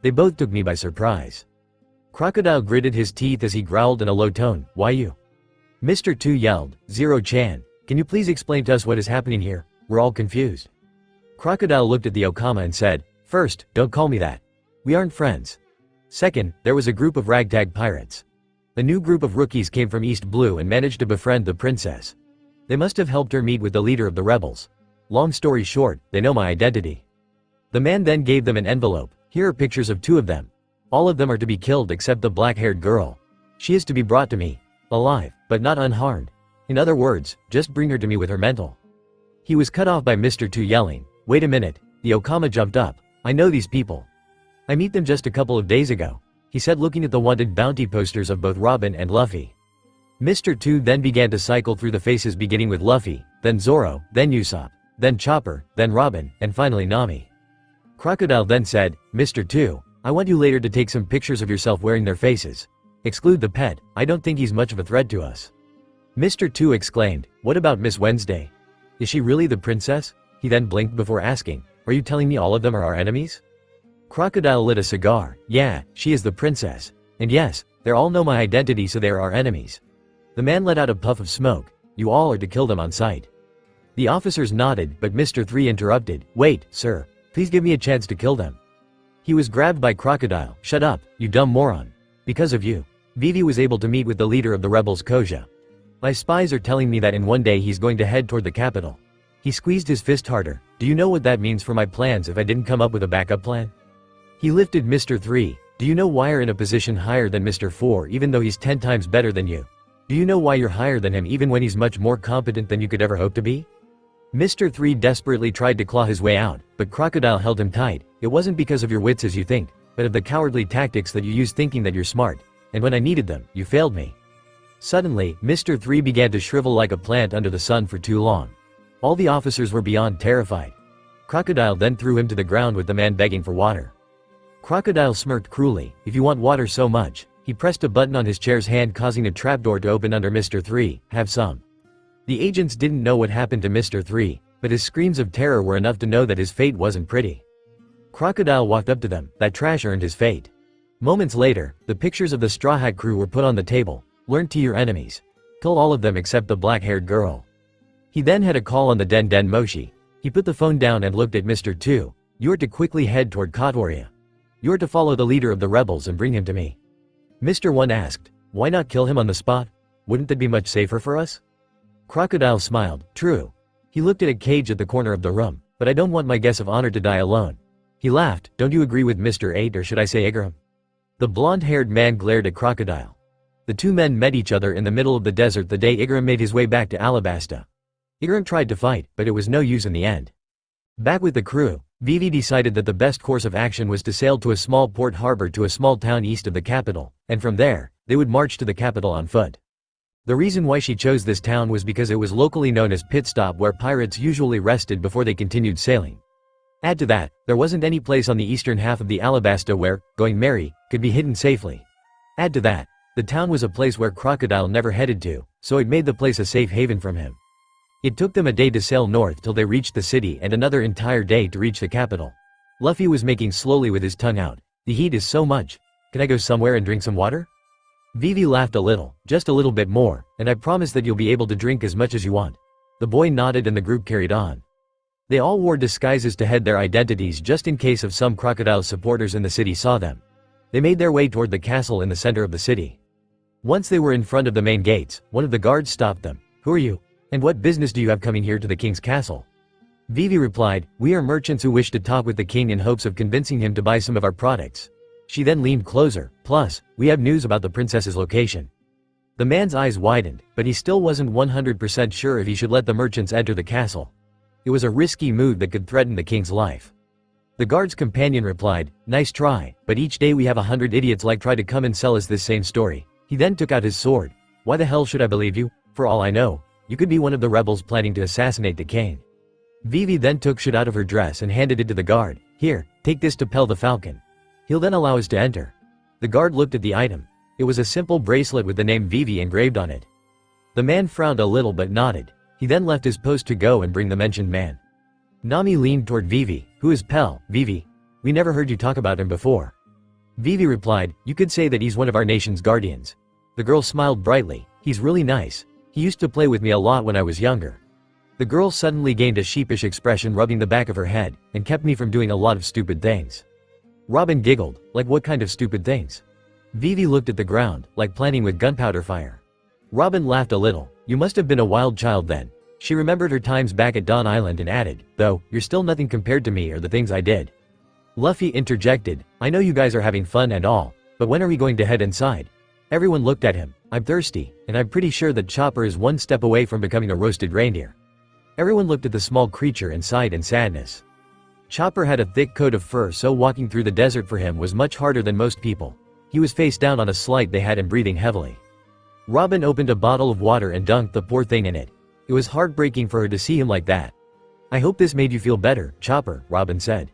They both took me by surprise. Crocodile gritted his teeth as he growled in a low tone, "Why you?" Mr. 2 yelled, "Zero-chan, can you please explain to us what is happening here? We're all confused." Crocodile looked at the Okama and said, "First, don't call me that. We aren't friends. Second, there was a group of ragtag pirates. A new group of rookies came from East Blue and managed to befriend the princess. They must have helped her meet with the leader of the rebels. Long story short, they know my identity." The man then gave them an envelope. "Here are pictures of two of them. All of them are to be killed except the black-haired girl. She is to be brought to me, alive, but not unharmed. In other words, just bring her to me with her mental." He was cut off by Mr. 2 yelling, "Wait a minute." The Okama jumped up. "I know these people. I met them just a couple of days ago," he said, looking at the wanted bounty posters of both Robin and Luffy. Mr. 2 then began to cycle through the faces, beginning with Luffy, then Zoro, then Usopp, then Chopper, then Robin, and finally Nami. Crocodile then said, "Mr. 2, I want you later to take some pictures of yourself wearing their faces. Exclude the pet, I don't think he's much of a threat to us." Mr. 2 exclaimed, "What about Miss Wednesday? Is she really the princess?" He then blinked before asking, "Are you telling me all of them are our enemies?" Crocodile lit a cigar. "Yeah, she is the princess. And yes, they all know my identity, so they are our enemies." The man let out a puff of smoke. "You all are to kill them on sight." The officers nodded, but Mr. 3 interrupted, "Wait, sir. Please give me a chance to kill them." He was grabbed by Crocodile. "Shut up, you dumb moron. Because of you, Vivi was able to meet with the leader of the rebels, Koja. My spies are telling me that in one day he's going to head toward the capital." He squeezed his fist harder. "Do you know what that means for my plans if I didn't come up with a backup plan?" He lifted Mr. 3. "Do you know why you're in a position higher than Mr. 4 even though he's 10 times better than you? Do you know why you're higher than him even when he's much more competent than you could ever hope to be?" Mr. 3 desperately tried to claw his way out, but Crocodile held him tight. "It wasn't because of your wits as you think, but of the cowardly tactics that you use thinking that you're smart. And when I needed them, you failed me." Suddenly, Mr. 3 began to shrivel like a plant under the sun for too long. All the officers were beyond terrified. Crocodile then threw him to the ground with the man begging for water. Crocodile smirked cruelly. "If you want water so much," he pressed a button on his chair's hand, causing a trapdoor to open under Mr. 3. "Have some." The agents didn't know what happened to Mr. 3, but his screams of terror were enough to know that his fate wasn't pretty. Crocodile walked up to them. That trash earned his fate. Moments later, the pictures of the Straw Hat crew were put on the table. "Learn to your enemies. Kill all of them except the black-haired girl." He then had a call on the Den Moshi. He put the phone down and looked at Mr. 2. "You are to quickly head toward Katoria. You are to follow the leader of the rebels and bring him to me." Mr. 1 asked, "Why not kill him on the spot? Wouldn't that be much safer for us?" Crocodile smiled. "True." He looked at a cage at the corner of the room. "But I don't want my guest of honor to die alone." He laughed. "Don't you agree with Mr. 8, or should I say Igaram?" The blonde-haired man glared at Crocodile. The two men met each other in the middle of the desert the day Igaram made his way back to Alabasta. Igaram tried to fight, but it was no use in the end. Back with the crew, Vivi decided that the best course of action was to sail to a small port harbor to a small town east of the capital, and from there, they would march to the capital on foot. The reason why she chose this town was because it was locally known as Pit Stop, where pirates usually rested before they continued sailing. Add to that, there wasn't any place on the eastern half of the Alabasta where, going merry, could be hidden safely. Add to that, the town was a place where Crocodile never headed to, so it made the place a safe haven from him. It took them a day to sail north till they reached the city and another entire day to reach the capital. Luffy was making slowly with his tongue out. The heat is so much. Can I go somewhere and drink some water? Vivi laughed a little, just a little bit more, and I promise that you'll be able to drink as much as you want. The boy nodded and the group carried on. They all wore disguises to hide their identities just in case of some Crocodile supporters in the city saw them. They made their way toward the castle in the center of the city. Once they were in front of the main gates, one of the guards stopped them. Who are you? And what business do you have coming here to the king's castle? Vivi replied, we are merchants who wish to talk with the king in hopes of convincing him to buy some of our products. She then leaned closer, plus, we have news about the princess's location. The man's eyes widened, but he still wasn't 100% sure if he should let the merchants enter the castle. It was a risky move that could threaten the king's life. The guard's companion replied, nice try, but each day we have 100 idiots like try to come and sell us this same story. He then took out his sword. Why the hell should I believe you? For all I know, you could be one of the rebels planning to assassinate the king. Vivi then took shit out of her dress and handed it to the guard. Here, take this to Pell the Falcon. He'll then allow us to enter. The guard looked at the item. It was a simple bracelet with the name Vivi engraved on it. The man frowned a little but nodded. He then left his post to go and bring the mentioned man. Nami leaned toward Vivi. Who is Pell, Vivi? We never heard you talk about him before. Vivi replied, you could say that he's one of our nation's guardians. The girl smiled brightly. He's really nice. He used to play with me a lot when I was younger. The girl suddenly gained a sheepish expression, rubbing the back of her head, and kept me from doing a lot of stupid things. Robin giggled, like what kind of stupid things? Vivi looked at the ground, like planning with gunpowder fire. Robin laughed a little. You must have been a wild child then. She remembered her times back at Dawn Island and added, though, you're still nothing compared to me or the things I did. Luffy interjected, I know you guys are having fun and all, but when are we going to head inside? Everyone looked at him. I'm thirsty, and I'm pretty sure that Chopper is one step away from becoming a roasted reindeer. Everyone looked at the small creature and sighed in sadness. Chopper had a thick coat of fur, so walking through the desert for him was much harder than most people. He was face down on a slide they had him breathing heavily. Robin opened a bottle of water and dunked the poor thing in it. It was heartbreaking for her to see him like that. I hope this made you feel better, Chopper, Robin said.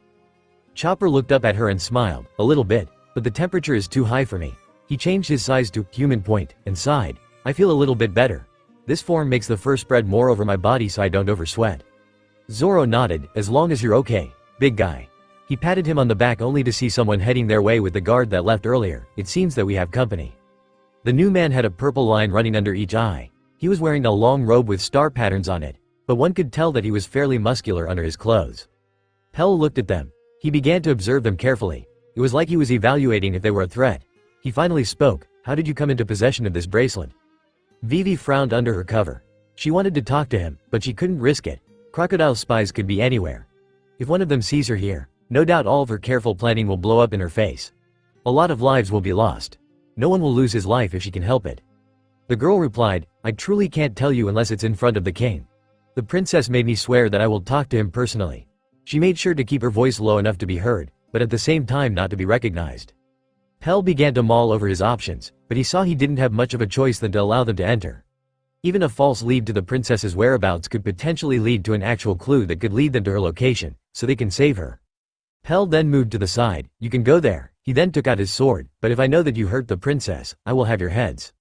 Chopper looked up at her and smiled, a little bit, but the temperature is too high for me. He changed his size to human point and sighed. I feel a little bit better. This form makes the fur spread more over my body so I don't oversweat. Zoro nodded, as long as you're okay, big guy. He patted him on the back only to see someone heading their way with the guard that left earlier. It seems that we have company. The new man had a purple line running under each eye. He was wearing a long robe with star patterns on it, but one could tell that he was fairly muscular under his clothes. Pell looked at them. He began to observe them carefully. It was like he was evaluating if they were a threat. He finally spoke, how did you come into possession of this bracelet? Vivi frowned under her cover. She wanted to talk to him, but she couldn't risk it. Crocodile spies could be anywhere. If one of them sees her here, no doubt all of her careful planning will blow up in her face. A lot of lives will be lost. No one will lose his life if she can help it. The girl replied, I truly can't tell you unless it's in front of the king. The princess made me swear that I will talk to him personally. She made sure to keep her voice low enough to be heard, but at the same time not to be recognized. Pell began to mull over his options, but he saw he didn't have much of a choice than to allow them to enter. Even a false lead to the princess's whereabouts could potentially lead to an actual clue that could lead them to her location, so they can save her. Pell then moved to the side. You can go there. He then took out his sword, but if I know that you hurt the princess, I will have your heads.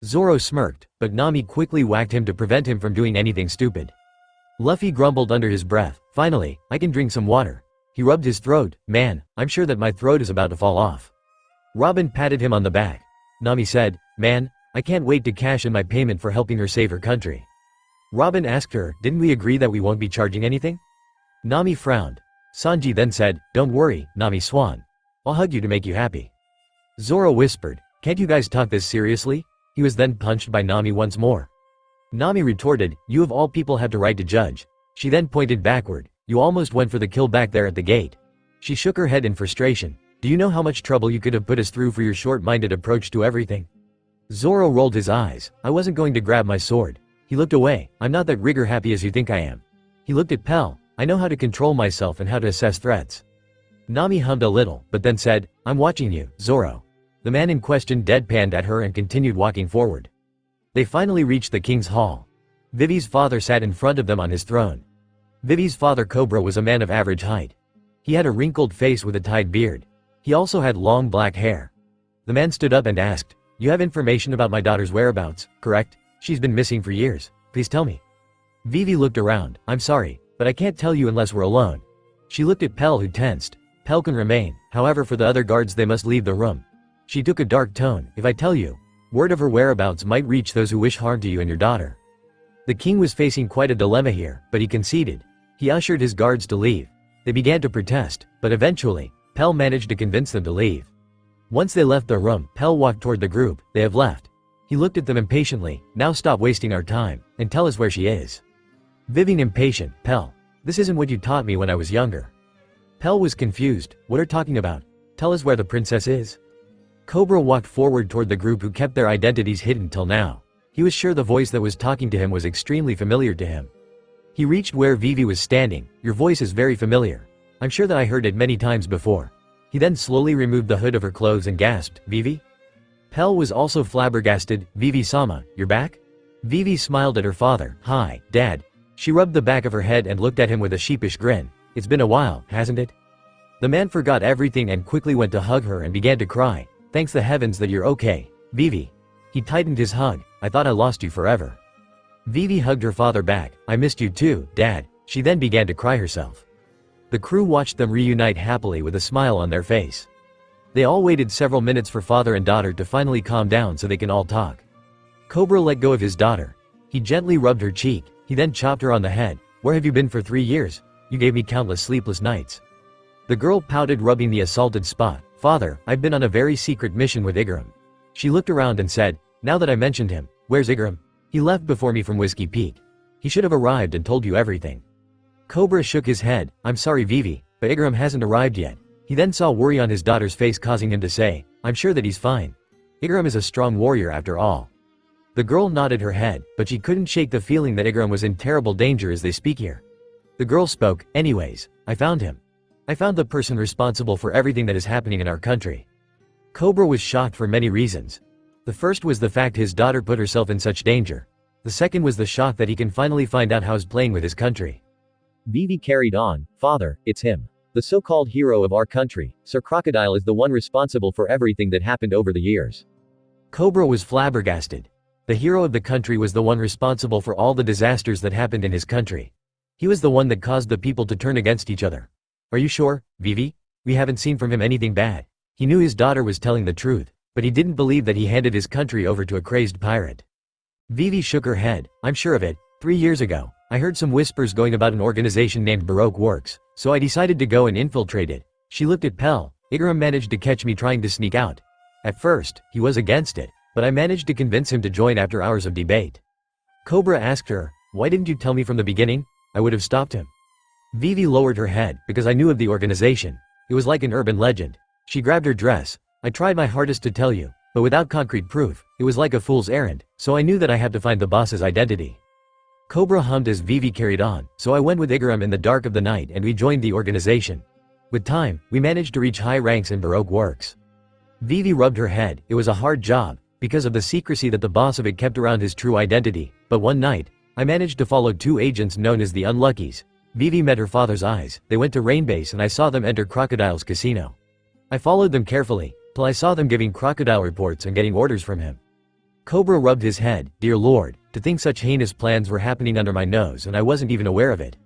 Zoro smirked, but Nami quickly whacked him to prevent him from doing anything stupid. Luffy grumbled under his breath, finally, I can drink some water. He rubbed his throat. Man, I'm sure that my throat is about to fall off. Robin patted him on the back. Nami said, man, I can't wait to cash in my payment for helping her save her country. Robin asked her, didn't we agree that we won't be charging anything? Nami frowned. Sanji then said, don't worry, Nami Swan. I'll hug you to make you happy. Zoro whispered, can't you guys talk this seriously? He was then punched by Nami once more. Nami retorted, you of all people have the right to judge. She then pointed backward, you almost went for the kill back there at the gate. She shook her head in frustration. Do you know how much trouble you could have put us through for your short-minded approach to everything? Zoro rolled his eyes. I wasn't going to grab my sword. He looked away. I'm not that rigor happy as you think I am. He looked at Pell. I know how to control myself and how to assess threats. Nami hummed a little, but then said, I'm watching you, Zoro. The man in question deadpanned at her and continued walking forward. They finally reached the king's hall. Vivi's father sat in front of them on his throne. Vivi's father Cobra was a man of average height. He had a wrinkled face with a tied beard. He also had long black hair. The man stood up and asked, You have information about my daughter's whereabouts, correct? She's been missing for years. Please tell me. Vivi looked around. I'm sorry, but I can't tell you unless we're alone. She looked at Pell, who tensed. Pell can remain, however for the other guards they must leave the room. She took a dark tone. If I tell you, word of her whereabouts might reach those who wish harm to you and your daughter. The king was facing quite a dilemma here, but he conceded. He ushered his guards to leave. They began to protest, but eventually, Pell managed to convince them to leave. Once they left the room, Pell walked toward the group. They have left. He looked at them impatiently. Now stop wasting our time, and tell us where she is. Vivian impatient. Pell, this isn't what you taught me when I was younger. Pell was confused. What are you talking about? Tell us where the princess is. Cobra walked forward toward the group who kept their identities hidden till now. He was sure the voice that was talking to him was extremely familiar to him. He reached where Vivi was standing. Your voice is very familiar. I'm sure that I heard it many times before. He then slowly removed the hood of her clothes and gasped, Vivi? Pell was also flabbergasted. Vivi-sama, you're back? Vivi smiled at her father. Hi, Dad. She rubbed the back of her head and looked at him with a sheepish grin. It's been a while, hasn't it? The man forgot everything and quickly went to hug her and began to cry. Thanks the heavens that you're okay, Vivi. He tightened his hug. I thought I lost you forever. Vivi hugged her father back. I missed you too, Dad. She then began to cry herself. The crew watched them reunite happily with a smile on their face. They all waited several minutes for father and daughter to finally calm down so they can all talk. Cobra let go of his daughter. He gently rubbed her cheek. He then chopped her on the head. Where have you been for 3 years? You gave me countless sleepless nights. The girl pouted, rubbing the assaulted spot. Father, I've been on a very secret mission with Igaram. She looked around and said, now that I mentioned him, where's Igaram? He left before me from Whiskey Peak. He should have arrived and told you everything. Cobra shook his head. I'm sorry Vivi, but Igaram hasn't arrived yet. He then saw worry on his daughter's face, causing him to say, I'm sure that he's fine. Igaram is a strong warrior after all. The girl nodded her head, but she couldn't shake the feeling that Igaram was in terrible danger as they speak here. The girl spoke, anyways, I found him. I found the person responsible for everything that is happening in our country. Cobra was shocked for many reasons. The first was the fact his daughter put herself in such danger. The second was the shock that he can finally find out how he's playing with his country. Vivi carried on, Father, it's him. The so-called hero of our country, Sir Crocodile is the one responsible for everything that happened over the years. Cobra was flabbergasted. The hero of the country was the one responsible for all the disasters that happened in his country. He was the one that caused the people to turn against each other. Are you sure, Vivi? We haven't seen from him anything bad. He knew his daughter was telling the truth, but he didn't believe that he handed his country over to a crazed pirate. Vivi shook her head. I'm sure of it. 3 years ago, I heard some whispers going about an organization named Baroque Works, so I decided to go and infiltrate it. She looked at Pell. Igaram managed to catch me trying to sneak out. At first, he was against it, but I managed to convince him to join after hours of debate. Cobra asked her, why didn't you tell me from the beginning? I would have stopped him. Vivi lowered her head, because I knew of the organization. It was like an urban legend. She grabbed her dress. I tried my hardest to tell you, but without concrete proof, it was like a fool's errand, so I knew that I had to find the boss's identity. Cobra hummed as Vivi carried on, so I went with Igaram in the dark of the night and we joined the organization. With time, we managed to reach high ranks in Baroque Works. Vivi rubbed her head. It was a hard job, because of the secrecy that the boss of it kept around his true identity, but one night, I managed to follow 2 agents known as the Unluckies. Vivi met her father's eyes. They went to Rainbase and I saw them enter Crocodile's casino. I followed them carefully, till I saw them giving Crocodile reports and getting orders from him. Cobra rubbed his head. Dear Lord, to think such heinous plans were happening under my nose and I wasn't even aware of it.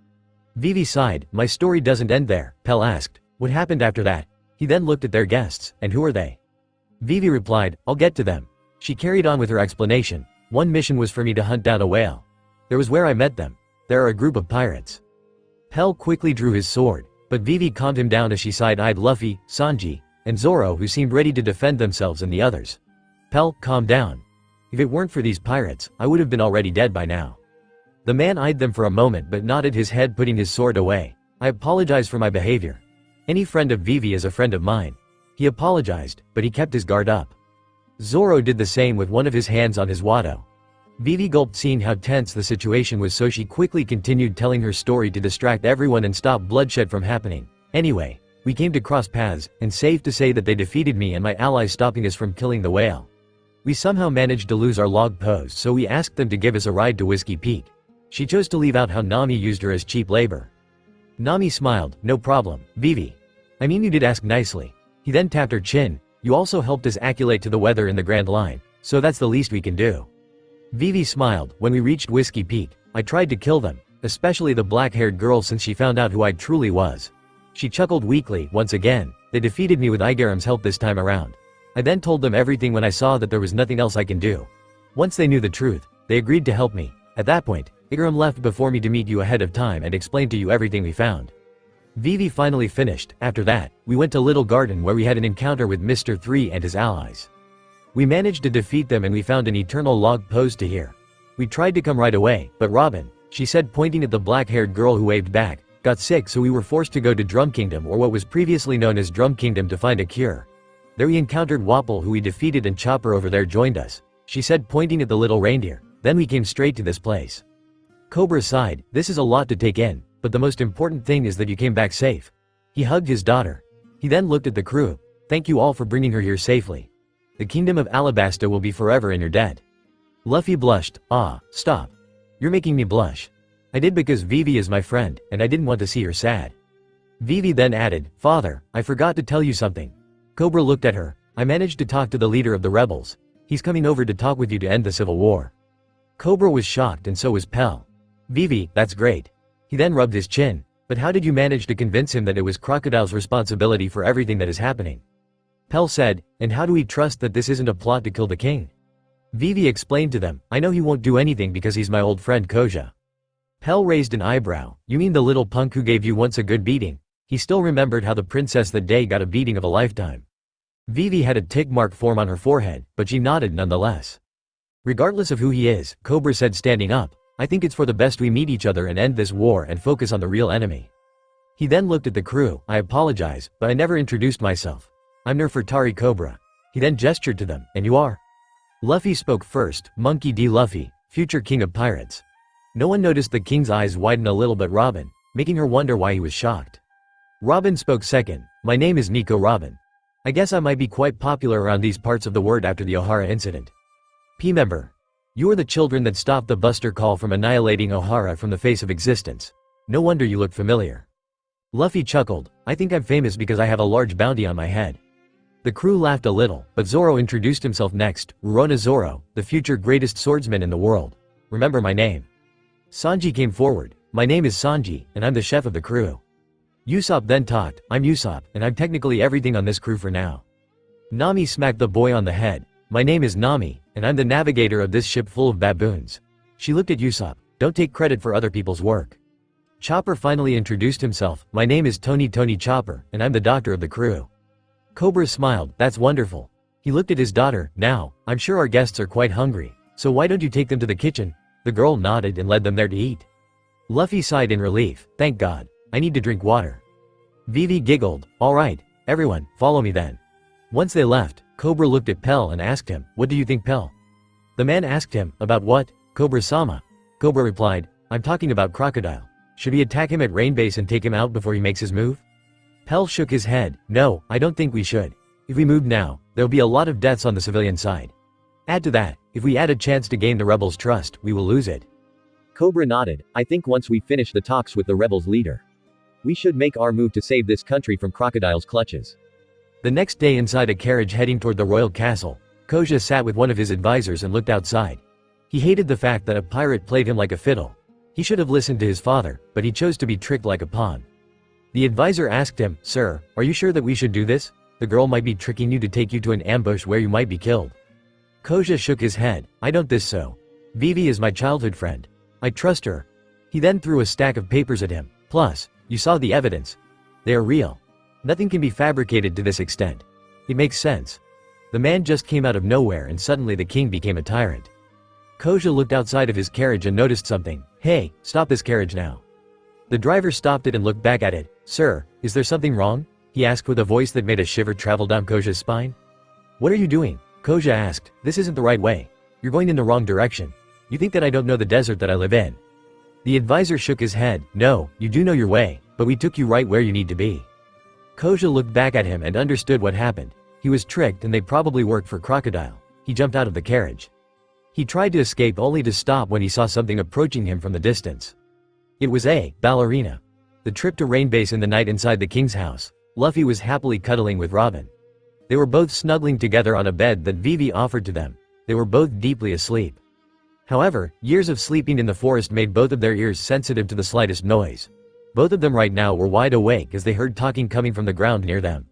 Vivi sighed. My story doesn't end there. Pell asked, what happened after that? He then looked at their guests. And who are they? Vivi replied, I'll get to them. She carried on with her explanation. One mission was for me to hunt down a whale. There was where I met them. There are a group of pirates. Pell quickly drew his sword, but Vivi calmed him down as she side-eyed Luffy, Sanji, and Zoro, who seemed ready to defend themselves, and the others. Pell, calm down. If it weren't for these pirates, I would have been already dead by now. The man eyed them for a moment but nodded his head, putting his sword away. I apologize for my behavior. Any friend of Vivi is a friend of mine. He apologized, but he kept his guard up. Zoro did the same with one of his hands on his Watto. Vivi gulped, seeing how tense the situation was, so she quickly continued telling her story to distract everyone and stop bloodshed from happening. Anyway, we came to cross paths, and safe to say that they defeated me and my allies, stopping us from killing the whale. We somehow managed to lose our log post, so we asked them to give us a ride to Whiskey Peak. She chose to leave out how Nami used her as cheap labor. Nami smiled, no problem, Vivi. I mean, you did ask nicely. He then tapped her chin. You also helped us acculate to the weather in the Grand Line, so that's the least we can do. Vivi smiled. When we reached Whiskey Peak, I tried to kill them, especially the black-haired girl, since she found out who I truly was. She chuckled weakly. Once again, they defeated me with Igaram's help this time around. I then told them everything when I saw that there was nothing else I can do. Once they knew the truth, they agreed to help me. At that point, Igaram left before me to meet you ahead of time and explain to you everything we found. Vivi finally finished. After that, we went to Little Garden, where we had an encounter with Mr. 3 and his allies. We managed to defeat them and we found an eternal log posed to here. We tried to come right away, but Robin, she said, pointing at the black-haired girl who waved back, got sick, so we were forced to go to Drum Kingdom, or what was previously known as Drum Kingdom, to find a cure. There we encountered Wapple, who we defeated, and Chopper over there joined us. She said, pointing at the little reindeer. Then we came straight to this place. Cobra sighed. This is a lot to take in, but the most important thing is that you came back safe. He hugged his daughter. He then looked at the crew. Thank you all for bringing her here safely. The kingdom of Alabasta will be forever in your debt. Luffy blushed. Ah, stop. You're making me blush. I did because Vivi is my friend, and I didn't want to see her sad. Vivi then added, Father, I forgot to tell you something. Cobra looked at her. I managed to talk to the leader of the rebels. He's coming over to talk with you to end the civil war. Cobra was shocked, and so was Pell. Vivi, that's great. He then rubbed his chin. But how did you manage to convince him that it was Crocodile's responsibility for everything that is happening? Pell said, and how do we trust that this isn't a plot to kill the king? Vivi explained to them, I know he won't do anything because he's my old friend Koja. Pell raised an eyebrow. You mean the little punk who gave you once a good beating? He still remembered how the princess that day got a beating of a lifetime. Vivi had a tick mark form on her forehead, but she nodded nonetheless. Regardless of who he is, Cobra said, standing up, I think it's for the best we meet each other and end this war and focus on the real enemy. He then looked at the crew. I apologize, but I never introduced myself. I'm Nefertari Cobra. He then gestured to them. And you are? Luffy spoke first. Monkey D. Luffy, future king of pirates. No one noticed the king's eyes widen a little but Robin, making her wonder why he was shocked. Robin spoke second. My name is Nico Robin. I guess I might be quite popular around these parts of the world after the Ohara incident. P. Member. You are the children that stopped the Buster Call from annihilating Ohara from the face of existence. No wonder you look familiar. Luffy chuckled. I think I'm famous because I have a large bounty on my head. The crew laughed a little, but Zoro introduced himself next. Rona Zoro, the future greatest swordsman in the world. Remember my name. Sanji came forward. My name is Sanji, and I'm the chef of the crew. Usopp then talked. I'm Usopp, and I'm technically everything on this crew for now. Nami smacked the boy on the head. My name is Nami, and I'm the navigator of this ship full of baboons. She looked at Usopp. Don't take credit for other people's work. Chopper finally introduced himself. My name is Tony Chopper, and I'm the doctor of the crew. Cobra smiled. That's wonderful. He looked at his daughter. Now, I'm sure our guests are quite hungry, so why don't you take them to the kitchen? The girl nodded and led them there to eat. Luffy sighed in relief. Thank God. I need to drink water. Vivi giggled. All right, everyone, follow me then. Once they left, Cobra looked at Pell and asked him, what do you think, Pell? The man asked him, about what? Cobra-sama. Cobra replied, I'm talking about Crocodile. Should we attack him at Rainbase and take him out before he makes his move? Pell shook his head. No, I don't think we should. If we move now, there'll be a lot of deaths on the civilian side. Add to that, if we add a chance to gain the rebels' trust, we will lose it. Cobra nodded. I think once we finish the talks with the rebels' leader, we should make our move to save this country from Crocodile's clutches. The next day, inside a carriage heading toward the royal castle, Koja sat with one of his advisors and looked outside. He hated the fact that a pirate played him like a fiddle. He should have listened to his father, but he chose to be tricked like a pawn. The advisor asked him, Sir, are you sure that we should do this? The girl might be tricking you to take you to an ambush where you might be killed. Koja shook his head. I don't think so. Vivi is my childhood friend. I trust her. He then threw a stack of papers at him. Plus, you saw the evidence. They are real. Nothing can be fabricated to this extent. It makes sense. The man just came out of nowhere and suddenly the king became a tyrant. Koja looked outside of his carriage and noticed something. Hey, stop this carriage now. The driver stopped it and looked back at it. Sir, is there something wrong? he asked with a voice that made a shiver travel down Koja's spine. What are you doing? Koja asked. This isn't the right way. You're going in the wrong direction. You think that I don't know the desert that I live in? The advisor shook his head. No, you do know your way, but we took you right where you need to be. Koja looked back at him and understood what happened. He was tricked and they probably worked for Crocodile. He jumped out of the carriage. He tried to escape only to stop when he saw something approaching him from the distance. It was a ballerina. The trip to Rainbase in the night inside the king's house, Luffy was happily cuddling with Robin. They were both snuggling together on a bed that Vivi offered to them. They were both deeply asleep. However, years of sleeping in the forest made both of their ears sensitive to the slightest noise. Both of them right now were wide awake as they heard talking coming from the ground near them.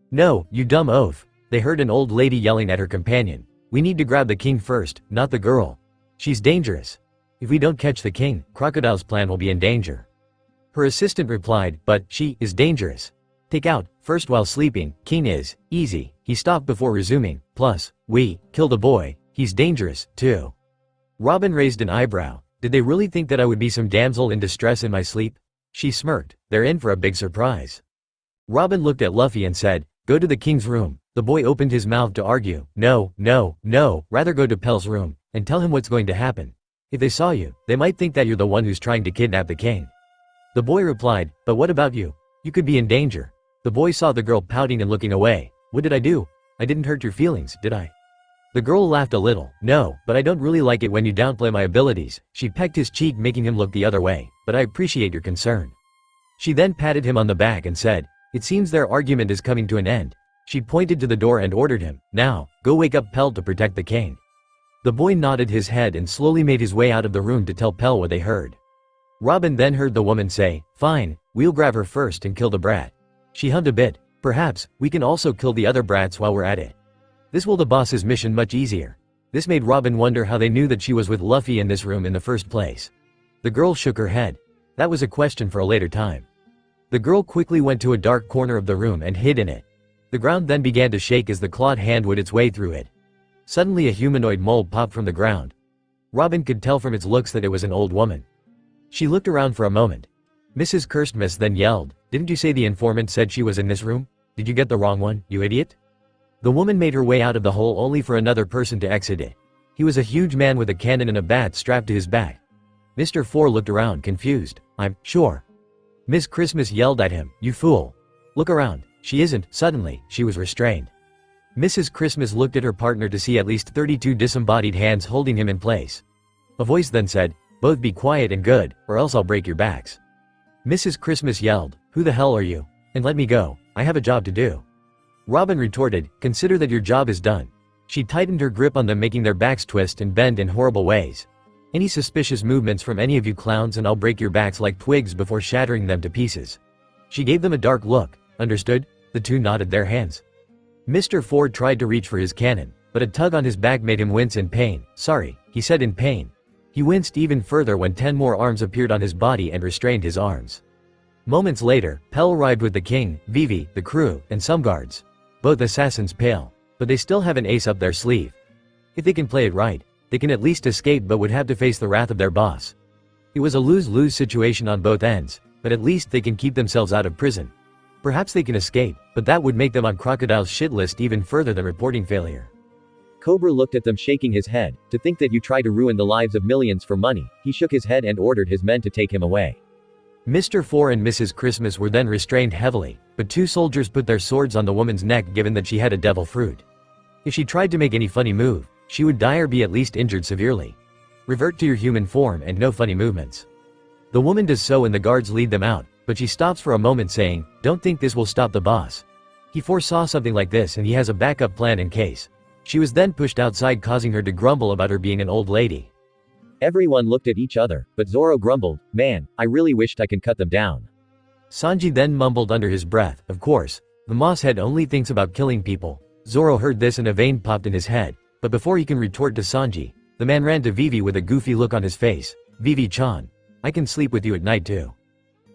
No, you dumb oaf. They heard an old lady yelling at her companion. We need to grab the king first, not the girl. She's dangerous. If we don't catch the king, Crocodile's plan will be in danger. Her assistant replied, but she is dangerous. Take out, first while sleeping, king is easy. He stopped before resuming, plus, we kill the boy, he's dangerous, too. Robin raised an eyebrow. Did they really think that I would be some damsel in distress in my sleep? She smirked. They're in for a big surprise. Robin looked at Luffy and said, go to the king's room. The boy opened his mouth to argue. No, no, no, rather go to Pel's room, and tell him what's going to happen. If they saw you, they might think that you're the one who's trying to kidnap the king. The boy replied, but what about you? You could be in danger. The boy saw the girl pouting and looking away. What did I do? I didn't hurt your feelings, did I? The girl laughed a little. No, but I don't really like it when you downplay my abilities. She pecked his cheek making him look the other way, but I appreciate your concern. She then patted him on the back and said, it seems their argument is coming to an end. She pointed to the door and ordered him, now, go wake up Pel to protect the king. The boy nodded his head and slowly made his way out of the room to tell Pel what they heard. Robin then heard the woman say, fine, we'll grab her first and kill the brat. She hummed a bit. Perhaps, we can also kill the other brats while we're at it. This will the boss's mission much easier. This made Robin wonder how they knew that she was with Luffy in this room in the first place. The girl shook her head. That was a question for a later time. The girl quickly went to a dark corner of the room and hid in it. The ground then began to shake as the clawed hand would its way through it. Suddenly a humanoid mole popped from the ground. Robin could tell from its looks that it was an old woman. She looked around for a moment. Mrs. Kirstmas then yelled, didn't you say the informant said she was in this room? Did you get the wrong one, you idiot? The woman made her way out of the hole only for another person to exit it. He was a huge man with a cannon and a bat strapped to his back. Mr. Fore looked around confused. I'm sure. Miss Christmas yelled at him, you fool. Look around. She isn't. Suddenly, she was restrained. Mrs. Christmas looked at her partner to see at least 32 disembodied hands holding him in place. A voice then said, both be quiet and good, or else I'll break your backs. Mrs. Christmas yelled, who the hell are you? And let me go, I have a job to do. Robin retorted, consider that your job is done. She tightened her grip on them making their backs twist and bend in horrible ways. Any suspicious movements from any of you clowns and I'll break your backs like twigs before shattering them to pieces. She gave them a dark look. Understood? The two nodded their hands. Mr. Ford tried to reach for his cannon, but a tug on his back made him wince in pain. Sorry, he said in pain. He winced even further when 10 more arms appeared on his body and restrained his arms. Moments later, Pel arrived with the king, Vivi, the crew, and some guards. Both assassins pale, but they still have an ace up their sleeve. If they can play it right, they can at least escape but would have to face the wrath of their boss. It was a lose-lose situation on both ends, but at least they can keep themselves out of prison. Perhaps they can escape, but that would make them on Crocodile's shit list even further than reporting failure. Cobra looked at them shaking his head. To think that you try to ruin the lives of millions for money. He shook his head and ordered his men to take him away. Mr. Fore and Mrs. Christmas were then restrained heavily, but 2 soldiers put their swords on the woman's neck given that she had a devil fruit. If she tried to make any funny move, she would die or be at least injured severely. Revert to your human form and no funny movements. The woman does so and the guards lead them out, but she stops for a moment saying, don't think this will stop the boss. He foresaw something like this and he has a backup plan in case. She was then pushed outside causing her to grumble about her being an old lady. Everyone looked at each other, but Zoro grumbled, man, I really wished I could cut them down. Sanji then mumbled under his breath, of course, the moss head only thinks about killing people. Zoro heard this and a vein popped in his head, but before he can retort to Sanji, the man ran to Vivi with a goofy look on his face. Vivi-chan, I can sleep with you at night too.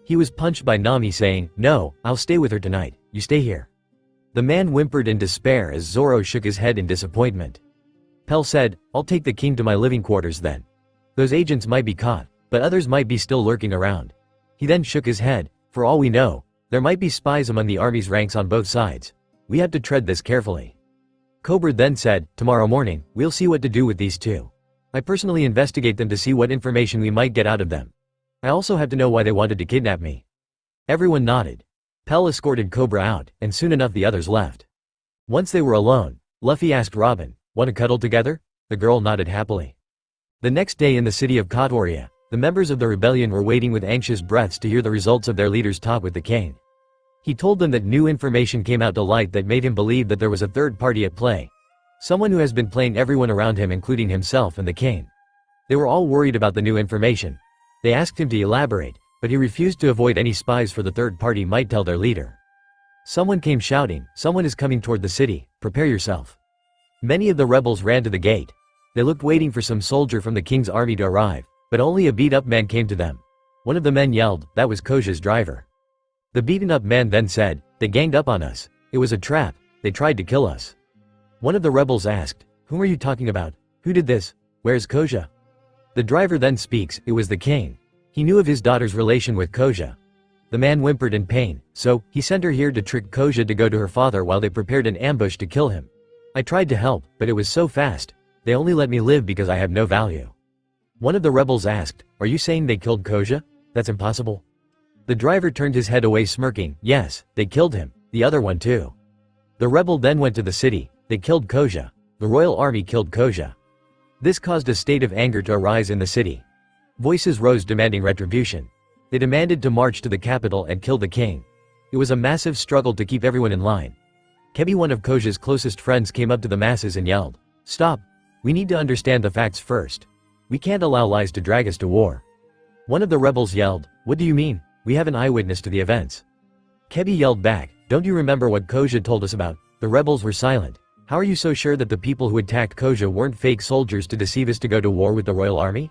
He was punched by Nami saying, no, I'll stay with her tonight, you stay here. The man whimpered in despair as Zoro shook his head in disappointment. Pel said, I'll take the king to my living quarters then. Those agents might be caught, but others might be still lurking around. He then shook his head, for all we know, There might be spies among the army's ranks on both sides. We have to tread this carefully. Cobra then said, tomorrow morning, we'll see what to do with these two. I personally investigate them to see what information we might get out of them. I also have to know why they wanted to kidnap me. Everyone nodded. Pell escorted Cobra out, and soon enough the others left. Once they were alone, Luffy asked Robin, "Want to cuddle together?" The girl nodded happily. The next day in the city of Kotoria, the members of the rebellion were waiting with anxious breaths to hear the results of their leader's talk with the king. He told them that new information came out to light that made him believe that there was a third party at play. Someone who has been playing everyone around him, including himself and the king. They were all worried about the new information. They asked him to elaborate, but he refused to avoid any spies for the third party might tell their leader. Someone came shouting, "Someone is coming toward the city, prepare yourself." Many of the rebels ran to the gate. They looked waiting for some soldier from the king's army to arrive, but only a beat-up man came to them. One of the men yelled, that was Koja's driver. The beaten-up man then said, "They ganged up on us. It was a trap. They tried to kill us." One of the rebels asked, "Whom are you talking about? Who did this? Where's Koja?" The driver then speaks, "It was the king. He knew of his daughter's relation with Koja." The man whimpered in pain, "So, he sent her here to trick Koja to go to her father while they prepared an ambush to kill him. I tried to help, but it was so fast. They only let me live because I have no value." One of the rebels asked, "Are you saying they killed Koja? That's impossible." The driver turned his head away smirking, "Yes, they killed him, the other one too." The rebel then went to the city. They killed Koja. The royal army killed Koja. This caused a state of anger to arise in the city. Voices rose demanding retribution. They demanded to march to the capital and kill the king. It was a massive struggle to keep everyone in line. Kebi, one of Koja's closest friends, came up to the masses and yelled, "Stop! We need to understand the facts first. We can't allow lies to drag us to war." One of the rebels yelled, "What do you mean? We have an eyewitness to the events." Kebi yelled back, "Don't you remember what Koja told us about?" The rebels were silent. "How are you so sure that the people who attacked Koja weren't fake soldiers to deceive us to go to war with the royal army?"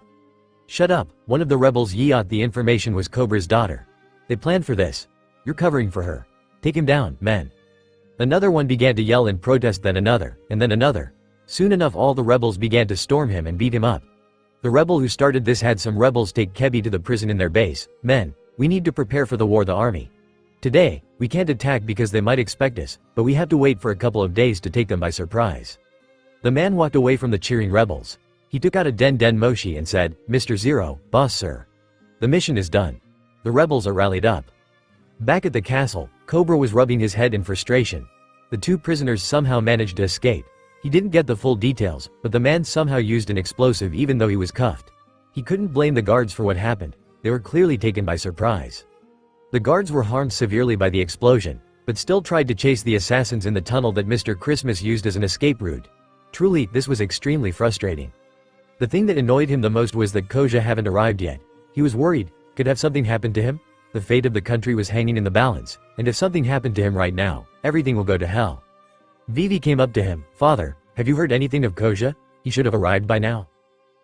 "Shut up," one of the rebels yelled. "The information was Cobra's daughter. They planned for this. You're covering for her. Take him down, men." Another one began to yell in protest, then another, and then another. Soon enough all the rebels began to storm him and beat him up. The rebel who started this had some rebels take Kebi to the prison in their base. "Men, we need to prepare for the war, the army. Today, we can't attack because they might expect us, but we have to wait for a couple of days to take them by surprise." The man walked away from the cheering rebels. He took out a Den Moshi and said, "Mr. Zero, boss sir. The mission is done." The rebels are rallied up. Back at the castle, Cobra was rubbing his head in frustration. The two prisoners somehow managed to escape. He didn't get the full details, but the man somehow used an explosive even though he was cuffed. He couldn't blame the guards for what happened. They were clearly taken by surprise. The guards were harmed severely by the explosion, but still tried to chase the assassins in the tunnel that Mr. Christmas used as an escape route. Truly, this was extremely frustrating. The thing that annoyed him the most was that Koja hadn't arrived yet. He was worried. Could have something happened to him? The fate of the country was hanging in the balance, and if something happened to him right now, everything will go to hell. Vivi came up to him, "Father, have you heard anything of Koja? He should have arrived by now."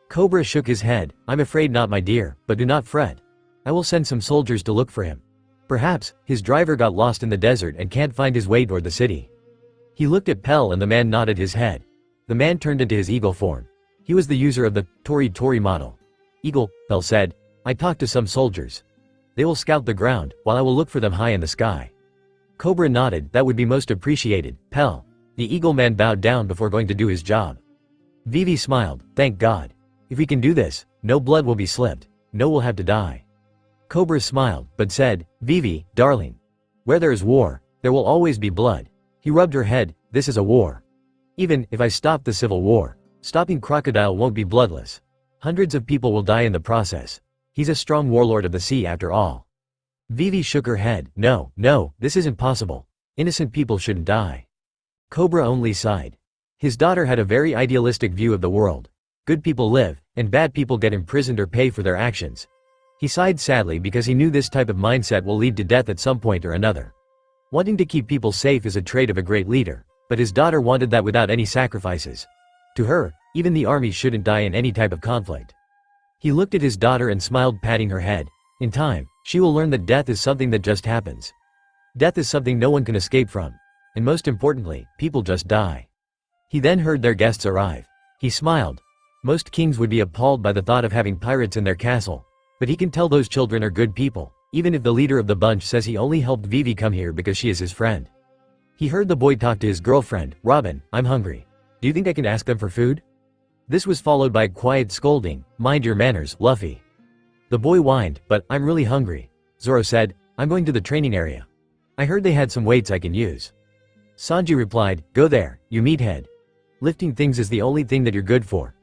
Cobra shook his head, "I'm afraid not, my dear, but do not fret. I will send some soldiers to look for him. Perhaps, his driver got lost in the desert and can't find his way toward the city." He looked at Pell and the man nodded his head. The man turned into his eagle form. He was the user of the Tori model. "Eagle," Pell said, "I talked to some soldiers. They will scout the ground, while I will look for them high in the sky." Cobra nodded, "That would be most appreciated, Pell." The eagle man bowed down before going to do his job. Vivi smiled, "Thank God. If we can do this, no blood will be slipped, no will have to die." Cobra smiled, but said, "Vivi, darling. Where there is war, there will always be blood." He rubbed her head, "This is a war. Even if I stop the civil war, stopping Crocodile won't be bloodless. Hundreds of people will die in the process. He's a strong warlord of the sea after all." Vivi shook her head, No, this isn't possible. Innocent people shouldn't die." Cobra only sighed. His daughter had a very idealistic view of the world. Good people live, and bad people get imprisoned or pay for their actions. He sighed sadly because he knew this type of mindset will lead to death at some point or another. Wanting to keep people safe is a trait of a great leader, but his daughter wanted that without any sacrifices. To her, even the army shouldn't die in any type of conflict. He looked at his daughter and smiled, patting her head. In time, she will learn that death is something that just happens. Death is something no one can escape from. And most importantly, people just die. He then heard their guests arrive. He smiled. Most kings would be appalled by the thought of having pirates in their castle. But he can tell those children are good people. Even if the leader of the bunch says he only helped Vivi come here because she is his friend. He heard the boy talk to his girlfriend, Robin, I'm hungry. Do you think I can ask them for food? This was followed by a quiet scolding, mind your manners, Luffy. The boy whined, but I'm really hungry. Zoro said, I'm going to the training area. I heard they had some weights I can use. Sanji replied, go there, you meathead. Lifting things is the only thing that you're good for.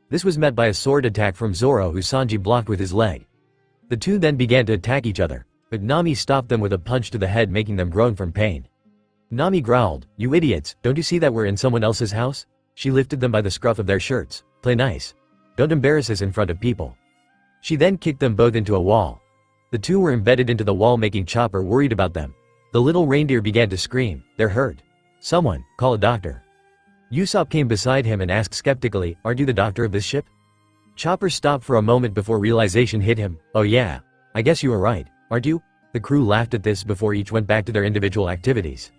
This was met by a sword attack from Zoro who Sanji blocked with his leg. The two then began to attack each other, but Nami stopped them with a punch to the head making them groan from pain. Nami growled, you idiots, don't you see that we're in someone else's house? She lifted them by the scruff of their shirts. Play nice. Don't embarrass us in front of people. She then kicked them both into a wall. The two were embedded into the wall making Chopper worried about them. The little reindeer began to scream, they're hurt. Someone, call a doctor. Usopp came beside him and asked skeptically, aren't you the doctor of this ship? Chopper stopped for a moment before realization hit him, oh yeah, I guess you were right, aren't you? The crew laughed at this before each went back to their individual activities.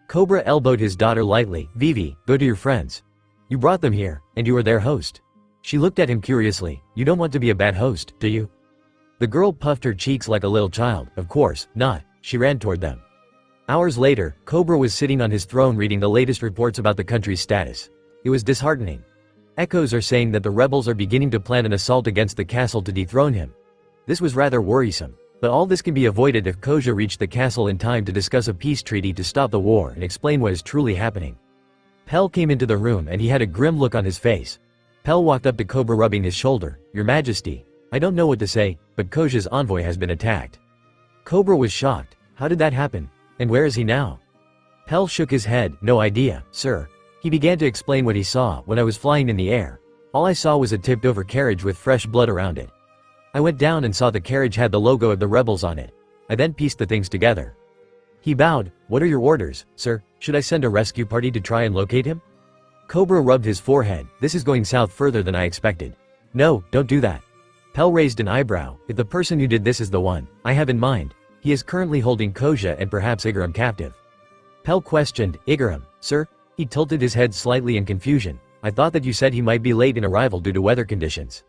Cobra elbowed his daughter lightly, Vivi, go to your friends. You brought them here, and you are their host. She looked at him curiously, you don't want to be a bad host, do you? The girl puffed her cheeks like a little child, of course, not, she ran toward them. Hours later, Cobra was sitting on his throne reading the latest reports about the country's status. It was disheartening. Echoes are saying that the rebels are beginning to plan an assault against the castle to dethrone him. This was rather worrisome, but all this can be avoided if Koja reached the castle in time to discuss a peace treaty to stop the war and explain what is truly happening. Pell came into the room and he had a grim look on his face. Pell walked up to Cobra rubbing his shoulder, Your Majesty, I don't know what to say, but Koja's envoy has been attacked. Cobra was shocked, how did that happen? And where is he now? Pell shook his head, no idea, sir. He began to explain what he saw when I was flying in the air. All I saw was a tipped over carriage with fresh blood around it. I went down and saw the carriage had the logo of the rebels on it. I then pieced the things together. He bowed, what are your orders, sir? Should I send a rescue party to try and locate him? Cobra rubbed his forehead, this is going south further than I expected. No, don't do that. Pell raised an eyebrow, if the person who did this is the one I have in mind. He is currently holding Koja and perhaps Igaram captive. Pell questioned, Igaram, sir? He tilted his head slightly in confusion. I thought that you said he might be late in arrival due to weather conditions.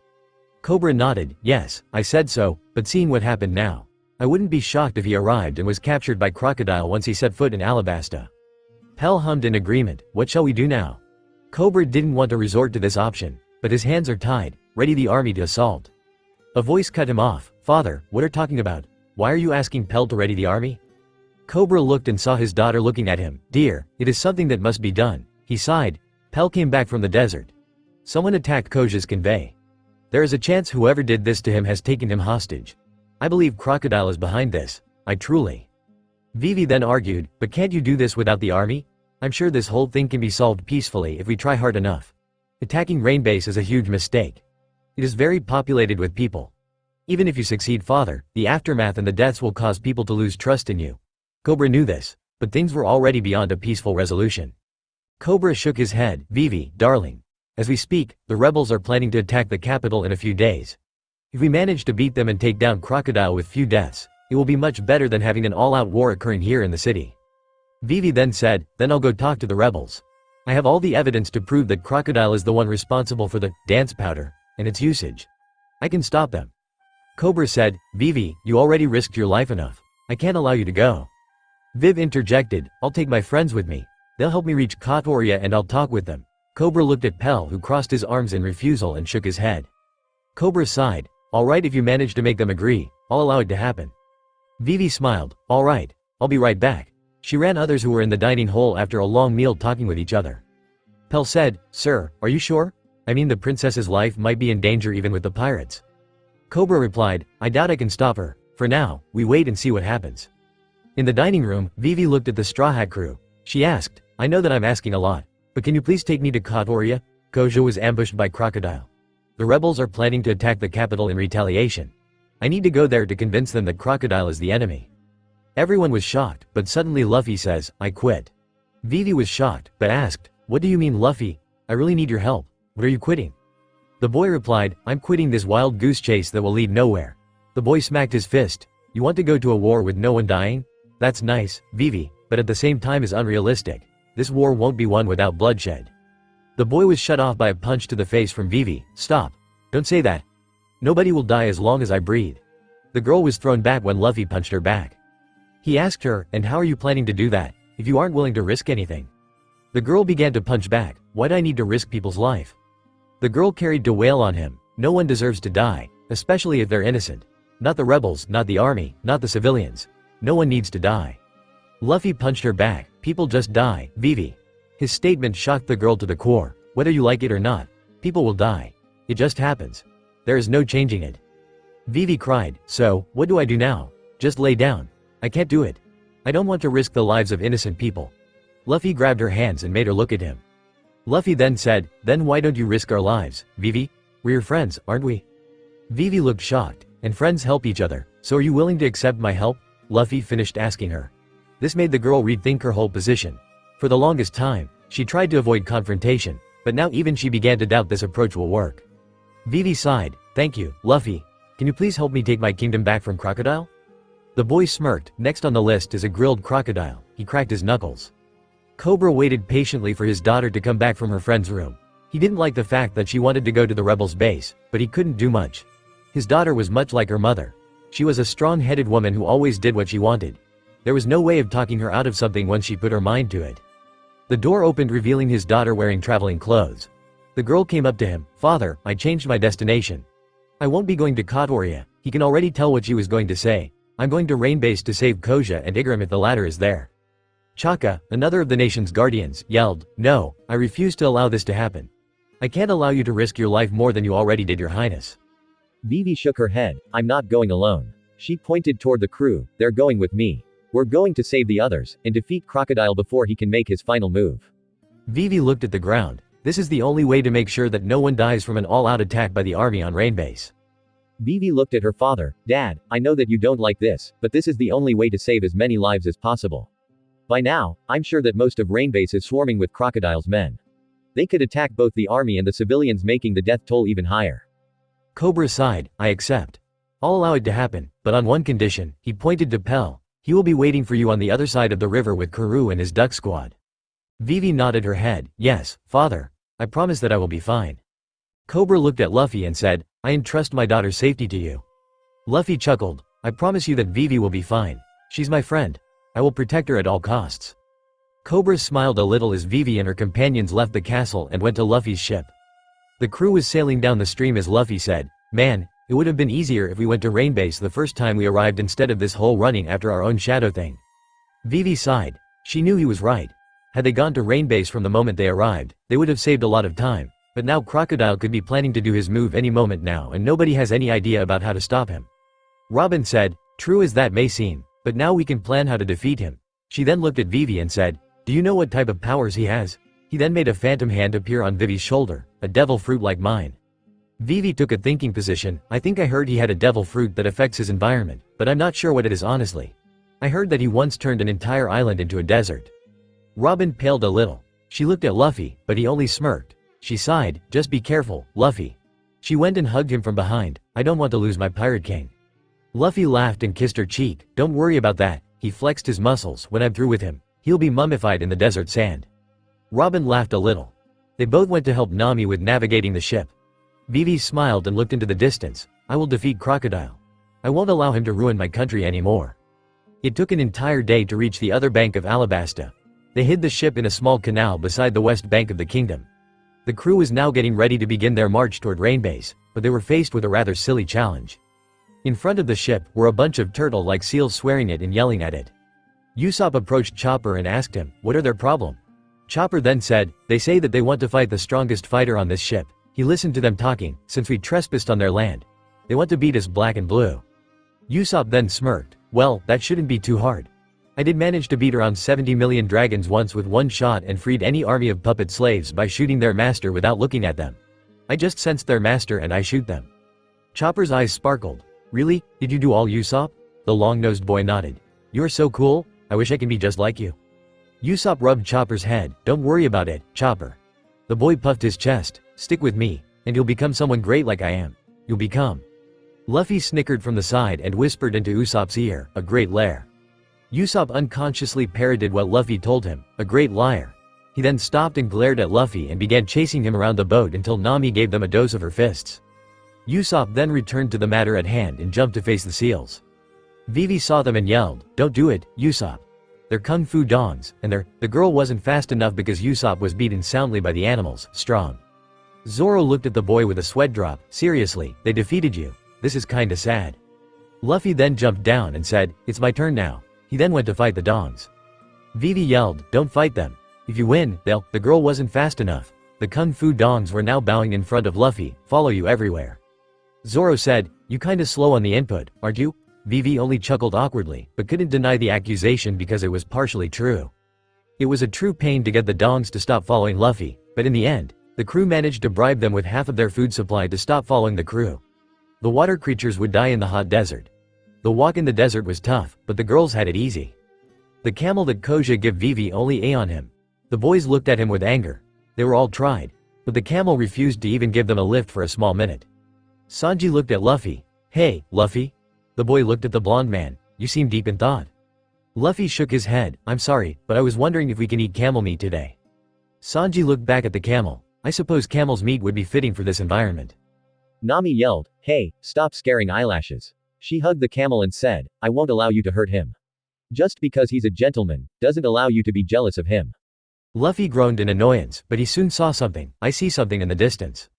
Cobra nodded, yes, I said so, but seeing what happened now, I wouldn't be shocked if he arrived and was captured by Crocodile once he set foot in Alabasta. Pell hummed in agreement, what shall we do now? Cobra didn't want to resort to this option, but his hands are tied, ready the army to assault. A voice cut him off, Father, what are you talking about? Why are you asking Pell to ready the army? Cobra looked and saw his daughter looking at him. Dear, it is something that must be done. He sighed. Pell came back from the desert. Someone attacked Koja's convey. There is a chance whoever did this to him has taken him hostage. I believe Crocodile is behind this. I truly. Vivi then argued, but can't you do this without the army? I'm sure this whole thing can be solved peacefully if we try hard enough. Attacking Rainbase is a huge mistake. It is very populated with people. Even if you succeed, Father, the aftermath and the deaths will cause people to lose trust in you. Cobra knew this, but things were already beyond a peaceful resolution. Cobra shook his head, Vivi, darling. As we speak, the rebels are planning to attack the capital in a few days. If we manage to beat them and take down Crocodile with few deaths, it will be much better than having an all-out war occurring here in the city. Vivi then said, then I'll go talk to the rebels. I have all the evidence to prove that Crocodile is the one responsible for the dance powder and its usage. I can stop them. Cobra said, Vivi, you already risked your life enough. I can't allow you to go. Viv interjected, I'll take my friends with me. They'll help me reach Kotoria and I'll talk with them. Cobra looked at Pell who crossed his arms in refusal and shook his head. Cobra sighed, alright if you manage to make them agree, I'll allow it to happen. Vivi smiled, alright, I'll be right back. She ran others who were in the dining hall after a long meal talking with each other. Pell said, Sir, are you sure? I mean the princess's life might be in danger even with the pirates. Cobra replied, I doubt I can stop her. For now, we wait and see what happens. In the dining room, Vivi looked at the Straw Hat crew. She asked, I know that I'm asking a lot, but can you please take me to Kotoria? Koja was ambushed by Crocodile. The rebels are planning to attack the capital in retaliation. I need to go there to convince them that Crocodile is the enemy. Everyone was shocked, but suddenly Luffy says, I quit. Vivi was shocked, but asked, what do you mean Luffy? I really need your help. What are you quitting? The boy replied, I'm quitting this wild goose chase that will lead nowhere. The boy smacked his fist. You want to go to a war with no one dying? That's nice, Vivi, but at the same time is unrealistic. This war won't be won without bloodshed. The boy was shut off by a punch to the face from Vivi. Stop. Don't say that. Nobody will die as long as I breathe. The girl was thrown back when Luffy punched her back. He asked her, and how are you planning to do that, if you aren't willing to risk anything? The girl began to punch back, why'd I need to risk people's life? The girl carried to wail on him, no one deserves to die, especially if they're innocent. Not the rebels, not the army, not the civilians. No one needs to die. Luffy punched her back, people just die, Vivi. His statement shocked the girl to the core, whether you like it or not, people will die. It just happens. There is no changing it. Vivi cried, so, what do I do now? Just lay down. I can't do it. I don't want to risk the lives of innocent people. Luffy grabbed her hands and made her look at him. Luffy then said, then why don't you risk our lives, Vivi? We're your friends, aren't we? Vivi looked shocked, and friends help each other, so are you willing to accept my help? Luffy finished asking her. This made the girl rethink her whole position. For the longest time, she tried to avoid confrontation, but now even she began to doubt this approach will work. Vivi sighed, thank you, Luffy. Can you please help me take my kingdom back from Crocodile? The boy smirked, next on the list is a grilled crocodile. He cracked his knuckles. Cobra waited patiently for his daughter to come back from her friend's room. He didn't like the fact that she wanted to go to the rebels' base, but he couldn't do much. His daughter was much like her mother. She was a strong-headed woman who always did what she wanted. There was no way of talking her out of something once she put her mind to it. The door opened revealing his daughter wearing traveling clothes. The girl came up to him, Father, I changed my destination. I won't be going to Kotoria. He can already tell what she was going to say. I'm going to Rain Base to save Koja and Igaram if the latter is there. Chaka, another of the nation's guardians, yelled, no, I refuse to allow this to happen. I can't allow you to risk your life more than you already did, Your Highness. Vivi shook her head, I'm not going alone. She pointed toward the crew, they're going with me. We're going to save the others, and defeat Crocodile before he can make his final move. Vivi looked at the ground. This is the only way to make sure that no one dies from an all-out attack by the army on Rain Base. Vivi looked at her father, Dad, I know that you don't like this, but this is the only way to save as many lives as possible. By now, I'm sure that most of Rain Base is swarming with Crocodile's men. They could attack both the army and the civilians, making the death toll even higher. Cobra sighed, I accept. I'll allow it to happen, but on one condition. He pointed to Pell. He will be waiting for you on the other side of the river with Karoo and his duck squad. Vivi nodded her head, yes, father. I promise that I will be fine. Cobra looked at Luffy and said, I entrust my daughter's safety to you. Luffy chuckled, I promise you that Vivi will be fine. She's my friend. I will protect her at all costs. Cobra smiled a little as Vivi and her companions left the castle and went to Luffy's ship. The crew was sailing down the stream as Luffy said, man, it would have been easier if we went to Rain Base the first time we arrived instead of this whole running after our own shadow thing. Vivi sighed. She knew he was right. Had they gone to Rain Base from the moment they arrived, they would have saved a lot of time, but now Crocodile could be planning to do his move any moment now and nobody has any idea about how to stop him. Robin said, true as that may seem, but now we can plan how to defeat him. She then looked at Vivi and said, do you know what type of powers he has? He then made a phantom hand appear on Vivi's shoulder, a devil fruit like mine. Vivi took a thinking position, I think I heard he had a devil fruit that affects his environment, but I'm not sure what it is honestly. I heard that he once turned an entire island into a desert. Robin paled a little. She looked at Luffy, but he only smirked. She sighed, just be careful, Luffy. She went and hugged him from behind, I don't want to lose my Pirate King. Luffy laughed and kissed her cheek, don't worry about that, he flexed his muscles, when I'm through with him, he'll be mummified in the desert sand. Robin laughed a little. They both went to help Nami with navigating the ship. Vivi smiled and looked into the distance, I will defeat Crocodile. I won't allow him to ruin my country anymore. It took an entire day to reach the other bank of Alabasta. They hid the ship in a small canal beside the west bank of the kingdom. The crew was now getting ready to begin their march toward Rain Base, but they were faced with a rather silly challenge. In front of the ship were a bunch of turtle-like seals swearing it and yelling at it. Usopp approached Chopper and asked him, what are their problem? Chopper then said, they say that they want to fight the strongest fighter on this ship. He listened to them talking, since we trespassed on their land. They want to beat us black and blue. Usopp then smirked, well, that shouldn't be too hard. I did manage to beat around 70 million dragons once with one shot and freed any army of puppet slaves by shooting their master without looking at them. I just sensed their master and I shoot them. Chopper's eyes sparkled. Really? Did you do all, Usopp? The long-nosed boy nodded. You're so cool, I wish I can be just like you. Usopp rubbed Chopper's head, don't worry about it, Chopper. The boy puffed his chest, stick with me, and you'll become someone great like I am. You'll become. Luffy snickered from the side and whispered into Usopp's ear, a great lair. Usopp unconsciously parroted what Luffy told him, a great liar. He then stopped and glared at Luffy and began chasing him around the boat until Nami gave them a dose of her fists. Usopp then returned to the matter at hand and jumped to face the seals. Vivi saw them and yelled, "Don't do it, Usopp. They're kung fu dongs, and the girl wasn't fast enough because Usopp was beaten soundly by the animals, strong." Zoro looked at the boy with a sweat drop. "Seriously, they defeated you. This is kinda sad." Luffy then jumped down and said, "It's my turn now." He then went to fight the dongs. Vivi yelled, "Don't fight them. If you win, the girl wasn't fast enough." The kung fu dongs were now bowing in front of Luffy, "Follow you everywhere." Zoro said, "You kinda slow on the input, aren't you?" Vivi only chuckled awkwardly, but couldn't deny the accusation because it was partially true. It was a true pain to get the dongs to stop following Luffy, but in the end, the crew managed to bribe them with half of their food supply to stop following the crew. The water creatures would die in the hot desert. The walk in the desert was tough, but the girls had it easy. The camel that Koja gave Vivi only ate on him. The boys looked at him with anger. They were all tried, but the camel refused to even give them a lift for a small minute. Sanji looked at Luffy. "Hey, Luffy?" The boy looked at the blonde man. "You seem deep in thought." Luffy shook his head. "I'm sorry, but I was wondering if we can eat camel meat today." Sanji looked back at the camel. "I suppose camel's meat would be fitting for this environment." Nami yelled, "Hey, stop scaring eyelashes." She hugged the camel and said, "I won't allow you to hurt him. Just because he's a gentleman, doesn't allow you to be jealous of him." Luffy groaned in annoyance, but he soon saw something. "I see something in the distance."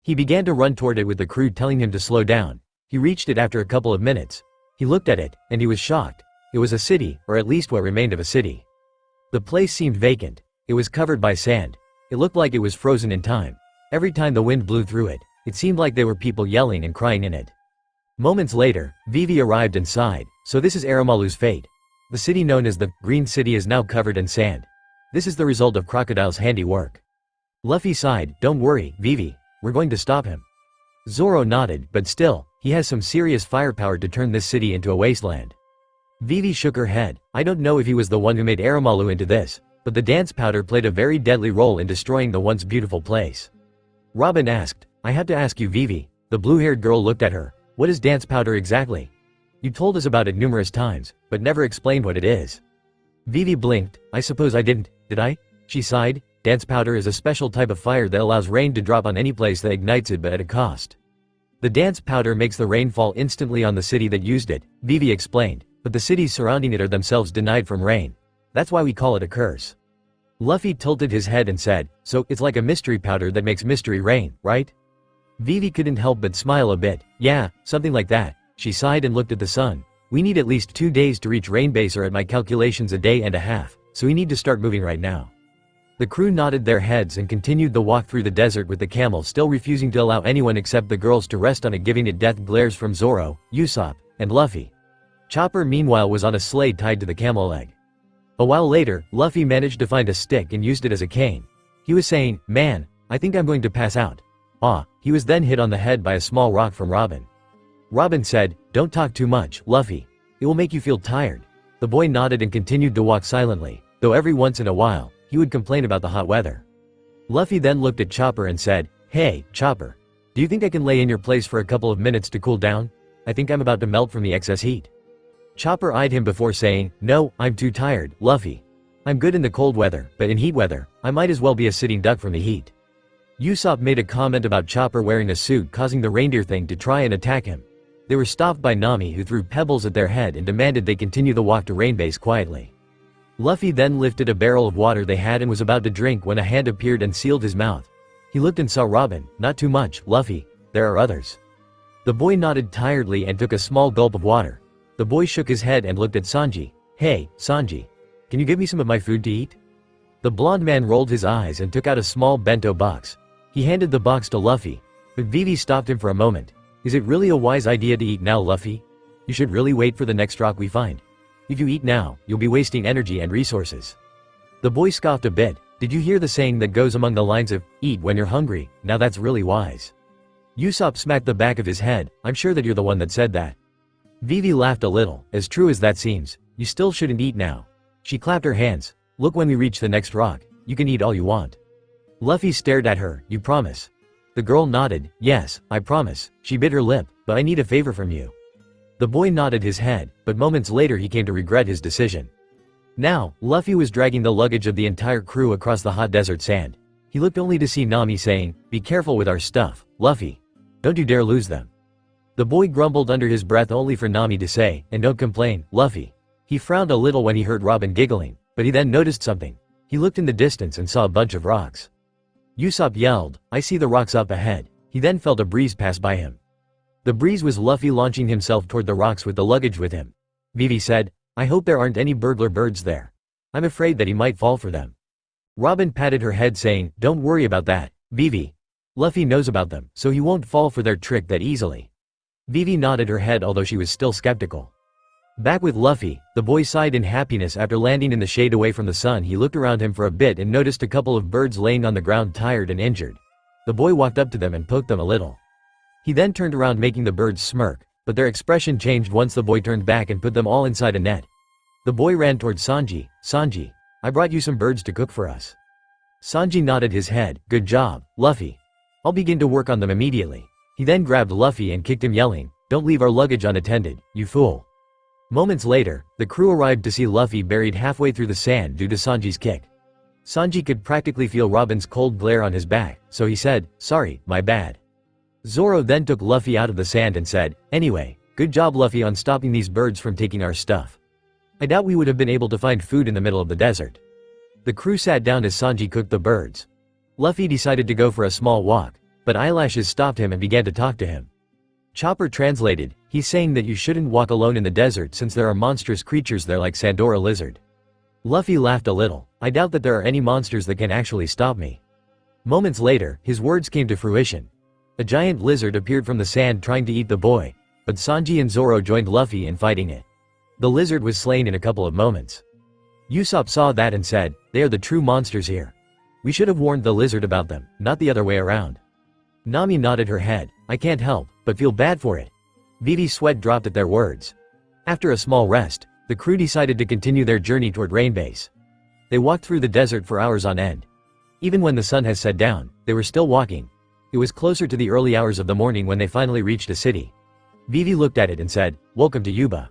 He began to run toward it with the crew telling him to slow down. He reached it after a couple of minutes. He looked at it, and he was shocked. It was a city, or at least what remained of a city. The place seemed vacant. It was covered by sand. It looked like it was frozen in time. Every time the wind blew through it, it seemed like there were people yelling and crying in it. Moments later, Vivi arrived and sighed. "So this is Aramalu's fate. The city known as the Green City is now covered in sand. This is the result of Crocodile's handiwork." Luffy sighed. "Don't worry, Vivi. We're going to stop him." Zoro nodded, but still, he has some serious firepower to turn this city into a wasteland. Vivi shook her head. "I don't know if he was the one who made Aramalu into this, but the dance powder played a very deadly role in destroying the once beautiful place." Robin asked, "I had to ask you, Vivi." The blue-haired girl looked at her. "What is dance powder exactly? You told us about it numerous times, but never explained what it is." Vivi blinked. "I suppose I didn't, did I?" She sighed. "Dance powder is a special type of fire that allows rain to drop on any place that ignites it, but at a cost. The dance powder makes the rain fall instantly on the city that used it," Vivi explained, "but the cities surrounding it are themselves denied from rain. That's why we call it a curse." Luffy tilted his head and said, "So, it's like a mystery powder that makes mystery rain, right?" Vivi couldn't help but smile a bit. "Yeah, something like that." She sighed and looked at the sun. "We need at least 2 days to reach rain base, or at my calculations a day and a half, so we need to start moving right now." The crew nodded their heads and continued the walk through the desert with the camel still refusing to allow anyone except the girls to rest on it, giving it death glares from Zoro, Usopp, and Luffy. Chopper meanwhile was on a sleigh tied to the camel leg. A while later, Luffy managed to find a stick and used it as a cane. He was saying, "Man, I think I'm going to pass out." He was then hit on the head by a small rock from Robin. Robin said, "Don't talk too much, Luffy. It will make you feel tired." The boy nodded and continued to walk silently, though every once in a while, he would complain about the hot weather. Luffy then looked at Chopper and said, "Hey, Chopper. Do you think I can lay in your place for a couple of minutes to cool down? I think I'm about to melt from the excess heat." Chopper eyed him before saying, "No, I'm too tired, Luffy. I'm good in the cold weather, but in heat weather, I might as well be a sitting duck from the heat." Usopp made a comment about Chopper wearing a suit, causing the reindeer thing to try and attack him. They were stopped by Nami, who threw pebbles at their head and demanded they continue the walk to rain base quietly. Luffy then lifted a barrel of water they had and was about to drink when a hand appeared and sealed his mouth. He looked and saw Robin. "Not too much, Luffy. There are others." The boy nodded tiredly and took a small gulp of water. The boy shook his head and looked at Sanji. "Hey, Sanji. Can you give me some of my food to eat?" The blonde man rolled his eyes and took out a small bento box. He handed the box to Luffy, but Vivi stopped him for a moment. "Is it really a wise idea to eat now, Luffy? You should really wait for the next rock we find. If you eat now, you'll be wasting energy and resources." The boy scoffed a bit. "Did you hear the saying that goes among the lines of, 'Eat when you're hungry'? Now that's really wise." Usopp smacked the back of his head. "I'm sure that you're the one that said that." Vivi laughed a little. "As true as that seems, you still shouldn't eat now." She clapped her hands. "Look, when we reach the next rock, you can eat all you want." Luffy stared at her. "You promise?" The girl nodded. "Yes, I promise." She bit her lip. "But I need a favor from you." The boy nodded his head, but moments later he came to regret his decision. Now, Luffy was dragging the luggage of the entire crew across the hot desert sand. He looked only to see Nami saying, "Be careful with our stuff, Luffy." Don't you dare lose them. The boy grumbled under his breath only for Nami to say, and don't complain, Luffy. He frowned a little when he heard Robin giggling, but he then noticed something. He looked in the distance and saw a bunch of rocks. Usopp yelled, I see the rocks up ahead. He then felt a breeze pass by him. The breeze was Luffy launching himself toward the rocks with the luggage with him. Vivi said, I hope there aren't any burglar birds there. I'm afraid that he might fall for them. Robin patted her head saying, don't worry about that, Vivi. Luffy knows about them, so he won't fall for their trick that easily. Vivi nodded her head although she was still skeptical. Back with Luffy, the boy sighed in happiness after landing in the shade away from the sun. He looked around him for a bit and noticed a couple of birds laying on the ground tired and injured. The boy walked up to them and poked them a little. He then turned around making the birds smirk, but their expression changed once the boy turned back and put them all inside a net. The boy ran toward Sanji. Sanji, I brought you some birds to cook for us. Sanji nodded his head, good job, Luffy. I'll begin to work on them immediately. He then grabbed Luffy and kicked him yelling, don't leave our luggage unattended, you fool. Moments later, the crew arrived to see Luffy buried halfway through the sand due to Sanji's kick. Sanji could practically feel Robin's cold glare on his back, so he said, sorry, my bad. Zoro then took Luffy out of the sand and said, anyway, good job Luffy on stopping these birds from taking our stuff. I doubt we would have been able to find food in the middle of the desert. The crew sat down as Sanji cooked the birds. Luffy decided to go for a small walk, but Eyelashes stopped him and began to talk to him. Chopper translated, he's saying that you shouldn't walk alone in the desert since there are monstrous creatures there like Sandora lizard. Luffy laughed a little, I doubt that there are any monsters that can actually stop me. Moments later, his words came to fruition. A giant lizard appeared from the sand trying to eat the boy, but Sanji and Zoro joined Luffy in fighting it. The lizard was slain in a couple of moments. Usopp saw that and said, they are the true monsters here. We should have warned the lizard about them, not the other way around. Nami nodded her head, I can't help, but feel bad for it. Vivi's sweat dropped at their words. After a small rest, the crew decided to continue their journey toward Rainbase. They walked through the desert for hours on end. Even when the sun has set down, they were still walking. It was closer to the early hours of the morning when they finally reached a city. Vivi looked at it and said, welcome to Yuba.